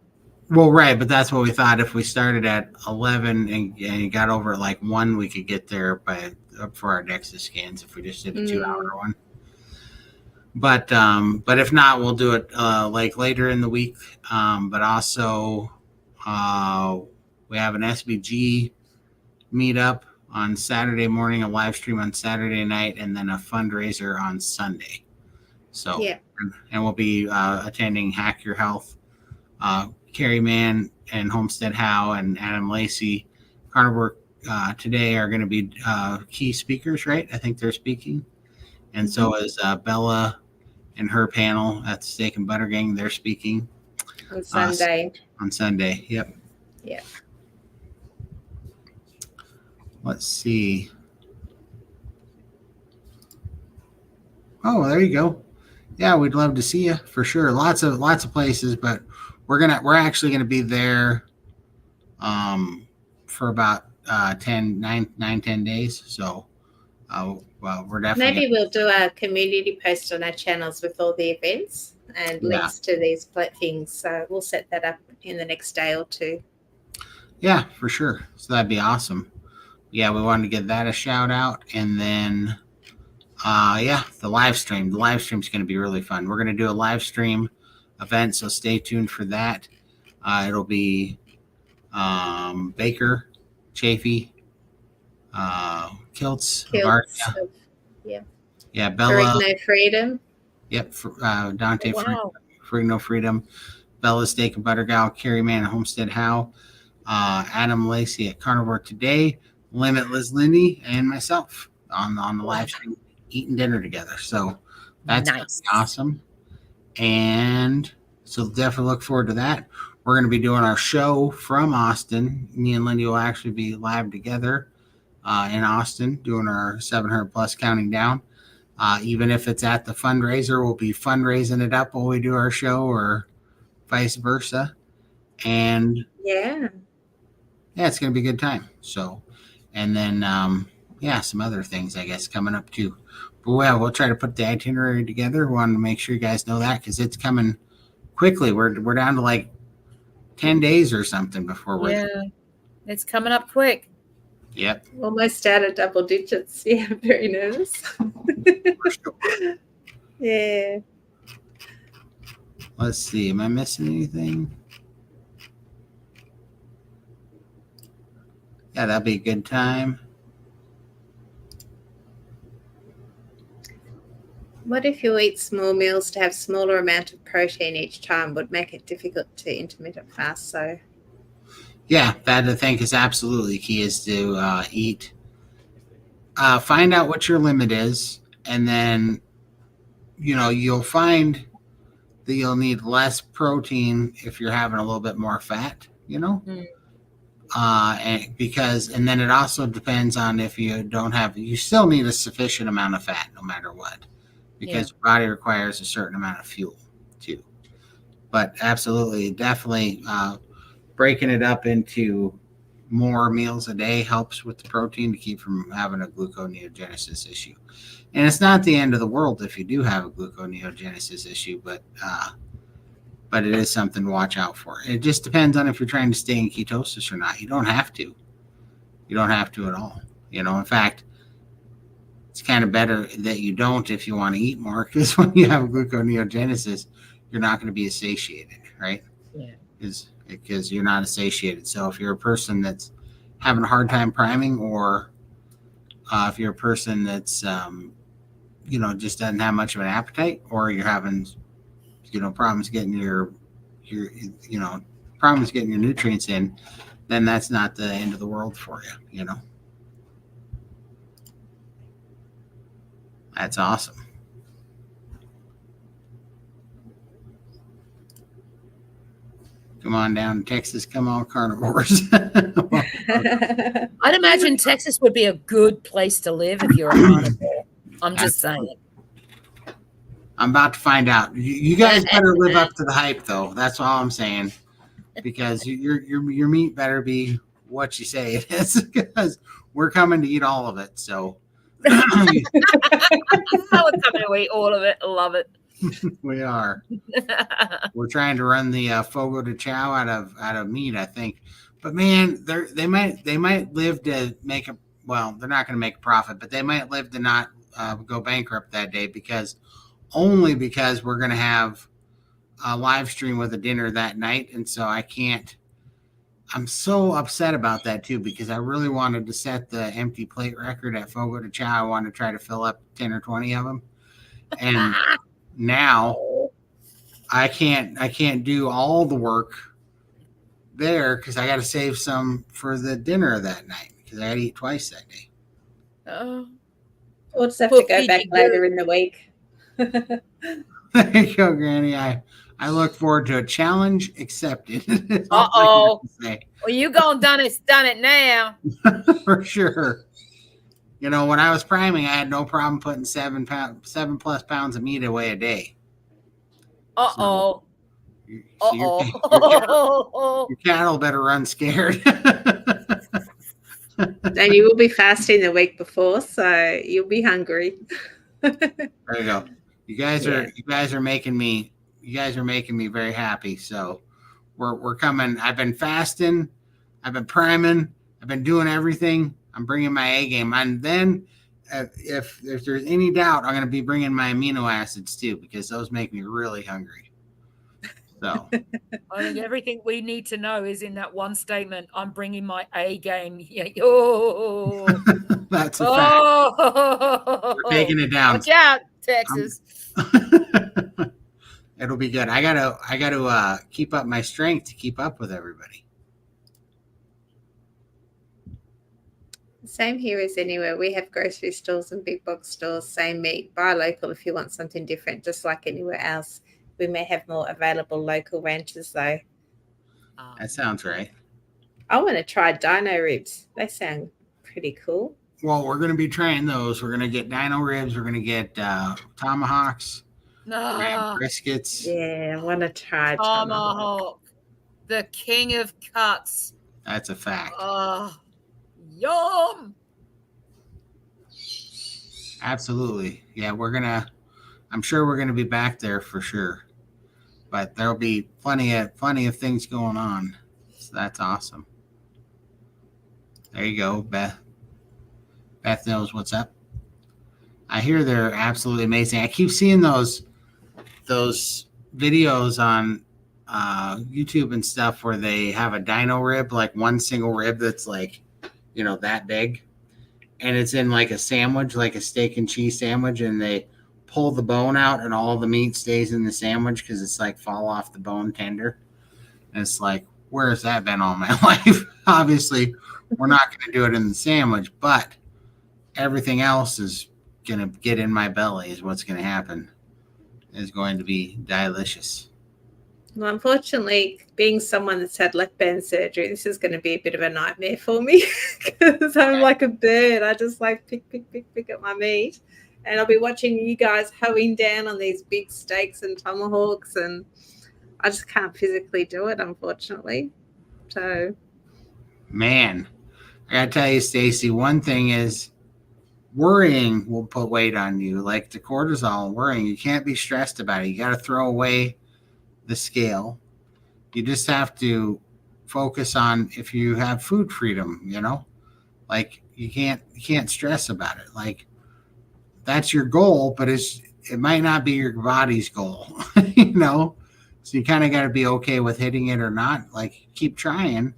Well, right, but that's what we thought. If we started at 11 and got over at like 1, we could get there for our DEXA scans if we just did a 2-hour one. But if not, we'll do it like later in the week. But also, we have an SBG meetup on Saturday morning, a live stream on Saturday night, and then a fundraiser on Sunday. So, and we'll be attending Hack Your Health. Carrie Mann and Homestead Howe and Adam Lacey, Carnivore today are going to be key speakers, right? I think they're speaking. And so is Bella and her panel at the Steak and Butter Gang. They're speaking. On Sunday. On Sunday, yep. Yeah. Let's see. Oh, there you go. Yeah, we'd love to see you for sure. Lots of places, but we're actually gonna be there for about 10 days. So well, we're definitely maybe we'll do a community post on our channels with all the events and links to these things. So we'll set that up in the next day or two. Yeah, for sure. So that'd be awesome. Yeah, we wanted to give that a shout out. And then the live stream. The live stream is going to be really fun. We're going to do a live stream event, so stay tuned for that. It'll be Baker, Chafee, Kiltz, Bella. No Freedom. Yep, Dante Freedom, Freedom. Bella, Steak and Butter Gal, Carrie Mann, Homestead Howe, Adam Lacey at Carnivore today, Limitless Lindy, and myself on the live stream eating dinner together. So that's nice. Awesome. And so definitely look forward to that. We're going to be doing our show from Austin. Me and Lindy will actually be live together in Austin doing our 700 plus counting down. Even if it's at the fundraiser, we'll be fundraising it up while we do our show or vice versa. And it's going to be a good time. So, and then, some other things, I guess, coming up too. But we'll try to put the itinerary together. We want to make sure you guys know that because it's coming quickly. We're down to like 10 days or something before we're there. It's coming up quick. Yep. Almost out of double digits. Yeah, I'm very nervous. Yeah. Let's see. Am I missing anything? Yeah, that'd be a good time. What if you eat small meals to have smaller amount of protein each time would make it difficult to intermittent fast? So, yeah, that I think is absolutely key is to eat. Find out what your limit is, and then you'll find that you'll need less protein if you're having a little bit more fat. And then it also depends on if you you still need a sufficient amount of fat no matter what. Because your body requires a certain amount of fuel too. But absolutely, definitely breaking it up into more meals a day helps with the protein to keep from having a gluconeogenesis issue. And it's not the end of the world if you do have a gluconeogenesis issue, but it is something to watch out for. It just depends on if you're trying to stay in ketosis or not. You don't have to. You don't have to at all. You know, in fact, it's kind of better that you don't if you want to eat more, because when you have a gluconeogenesis, you're not going to be satiated, right? Yeah. Because you're not satiated. So if you're a person that's having a hard time priming, or if you're a person that's just doesn't have much of an appetite, or you're having problems getting your nutrients in, then that's not the end of the world for you. That's awesome. Come on down to Texas. Come on, carnivores. I'd imagine Texas would be a good place to live if you're a carnivore. I'm just saying. I'm about to find out. You guys better live up to the hype, though. That's all I'm saying, because your meat better be what you say it is, because we're coming to eat all of it. So I would come and eat all of it. Love it. we are. We're trying to run the Fogo de Chao out of meat, I think. But man, they might live to make a. Well, they're not going to make a profit, but they might live to not go bankrupt that day, because we're going to have a live stream with a dinner that night, and so I can't. I'm so upset about that too, because I really wanted to set the empty plate record at Fogo de Chao. I wanted to try to fill up 10 or 20 of them, and now I can't do all the work there, because I got to save some for the dinner that night, because I got to eat twice that day. We'll just have to go back later in the week. There you go, Granny. I look forward to a challenge accepted. Well, you done it now. For sure. When I was priming, I had no problem putting 7+ pounds of meat away a day. So your cattle better run scared. And you will be fasting the week before, so you'll be hungry. There you go. You guys are making me very happy. So we're coming. I've been fasting, I've been priming, I've been doing everything. I'm bringing my A game, and then if there's any doubt, I'm going to be bringing my amino acids too, because those make me really hungry. So I think everything we need to know is in that one statement. I'm bringing my A game. Yeah. Oh. That's a fact. We're taking it down. Watch out, Texas. It'll be good. I gotta keep up my strength to keep up with everybody. Same here as anywhere. We have grocery stores and big box stores. Same meat. Buy local if you want something different, just like anywhere else. We may have more available local ranches, though. That sounds right. I want to try dino ribs. They sound pretty cool. Well, we're going to be trying those. We're going to get dino ribs. We're going to get tomahawks. Briskets. Yeah, I want to try tomahawk. The king of cuts. That's a fact. Yum. Absolutely. Yeah, I'm sure we're going to be back there for sure. But there'll be plenty of things going on. So that's awesome. There you go, Beth. Beth knows what's up. I hear they're absolutely amazing. I keep seeing those videos on YouTube and stuff where they have a dino rib, like one single rib that's like, that big. And it's in like a sandwich, like a steak and cheese sandwich, and they pull the bone out and all the meat stays in the sandwich because it's like fall off the bone tender. And it's like, where has that been all my life? Obviously, we're not going to do it in the sandwich, but everything else is going to get in my belly is what's going to happen. It's going to be delicious. Well, unfortunately, being someone that's had left band surgery, this is going to be a bit of a nightmare for me because I'm like a bird. I just like pick up my meat. And I'll be watching you guys hoeing down on these big steaks and tomahawks, and I just can't physically do it, unfortunately. So Man, I gotta tell you, Stacy, one thing is worrying will put weight on you. Like the cortisol, worrying. You can't be stressed about it. You got to throw away the scale. You just have to focus on if you have food freedom, like you can't stress about it. Like that's your goal, but it might not be your body's goal, So you kind of got to be okay with hitting it or not. Like keep trying,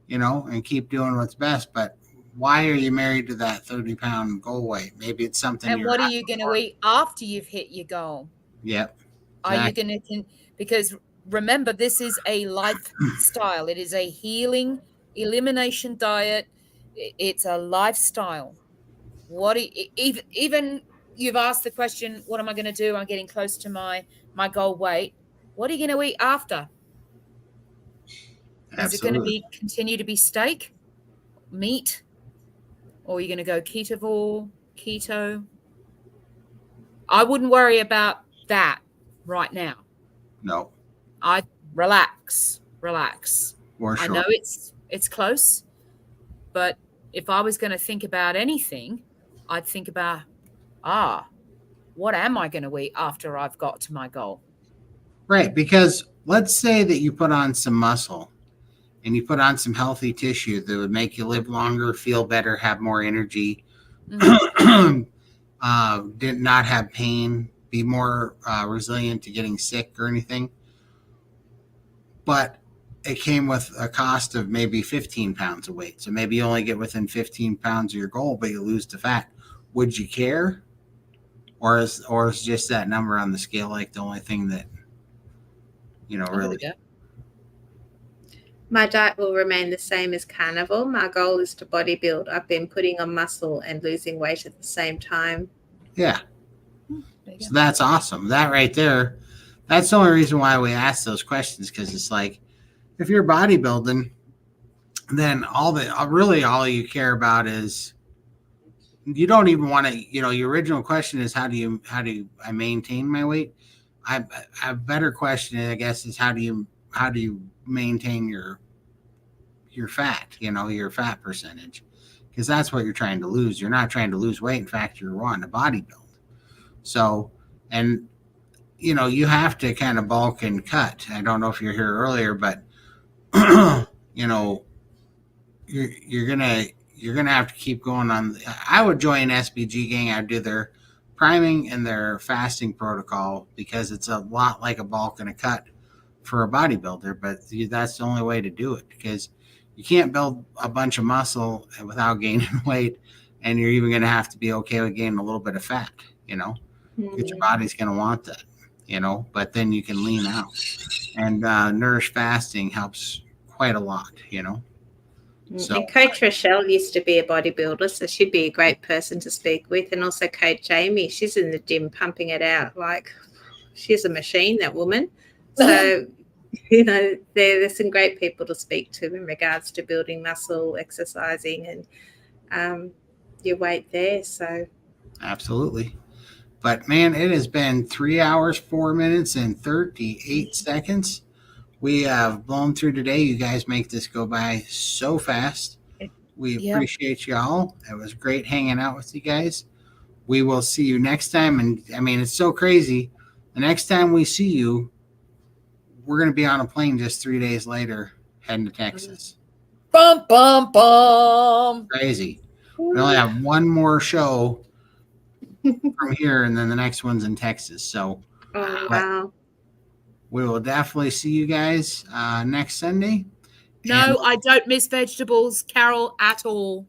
and keep doing what's best. But why are you married to that 30-pound goal weight? Maybe it's something. And what are you going to eat after you've hit your goal? Yep. Exactly. Are you going to, because remember, this is a lifestyle. It is a healing elimination diet. It's a lifestyle. Even you've asked the question, what am I going to do? I'm getting close to my goal weight. What are you going to eat after? Absolutely. Is it going to continue to be steak, meat, or are you going to go keto? I wouldn't worry about that right now. No. I relax. For sure. I know it's close, but if I was going to think about anything, I'd think about, what am I going to eat after I've got to my goal? Right, because let's say that you put on some muscle and you put on some healthy tissue that would make you live longer, feel better, have more energy, did not have pain, be more resilient to getting sick or anything. But it came with a cost of maybe 15 pounds of weight. So maybe you only get within 15 pounds of your goal, but you lose the fat. Would you care? Or is just that number on the scale like the only thing that, really? My diet will remain the same as Carnivore. My goal is to bodybuild. I've been putting on muscle and losing weight at the same time. Yeah. So that's awesome. That right there, that's the only reason why we ask those questions, because it's like, if you're bodybuilding, then all you care about is, you don't even want to, your original question is how do I maintain my weight? A better question, I guess, is how do you maintain your fat, your fat percentage, because that's what you're trying to lose. You're not trying to lose weight. In fact, you're wanting to bodybuild. So, and you have to kind of bulk and cut. I don't know if you're here earlier, but you're gonna have to keep going on. I would join SBG gang. I'd do their priming and their fasting protocol, because it's a lot like a bulk and a cut for a bodybuilder, but that's the only way to do it, because you can't build a bunch of muscle without gaining weight, and you're even going to have to be okay with gaining a little bit of fat, because your body's going to want that, but then you can lean out, and nourish fasting helps quite a lot, So, and Coach Rochelle used to be a bodybuilder, so she'd be a great person to speak with. And also Coach Amy, she's in the gym pumping it out. Like, she's a machine, that woman. So, there's some great people to speak to in regards to building muscle, exercising, and your weight there. So, absolutely. But, man, it has been 3 hours, 4 minutes, and 38 seconds. We have blown through today. You guys make this go by so fast. We appreciate you all. It was great hanging out with you guys. We will see you next time. And I mean, it's so crazy. The next time we see you, we're going to be on a plane just 3 days later heading to Texas. Bum, bum, bum. Crazy. We only have one more show from here, and then the next one's in Texas. So, wow. We will definitely see you guys next Sunday. No, I don't miss vegetables, Carol, at all.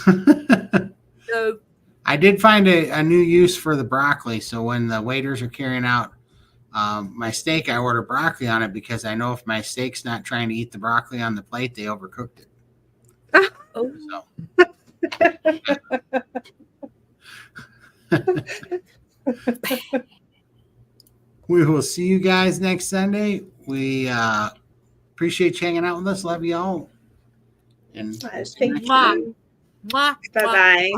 No. I did find a new use for the broccoli. So when the waiters are carrying out my steak, I order broccoli on it, because I know if my steak's not trying to eat the broccoli on the plate, they overcooked it. Oh. So. We will see you guys next Sunday. We appreciate you hanging out with us. Love you all. And Thank you. Mwah. Mwah. Bye-bye.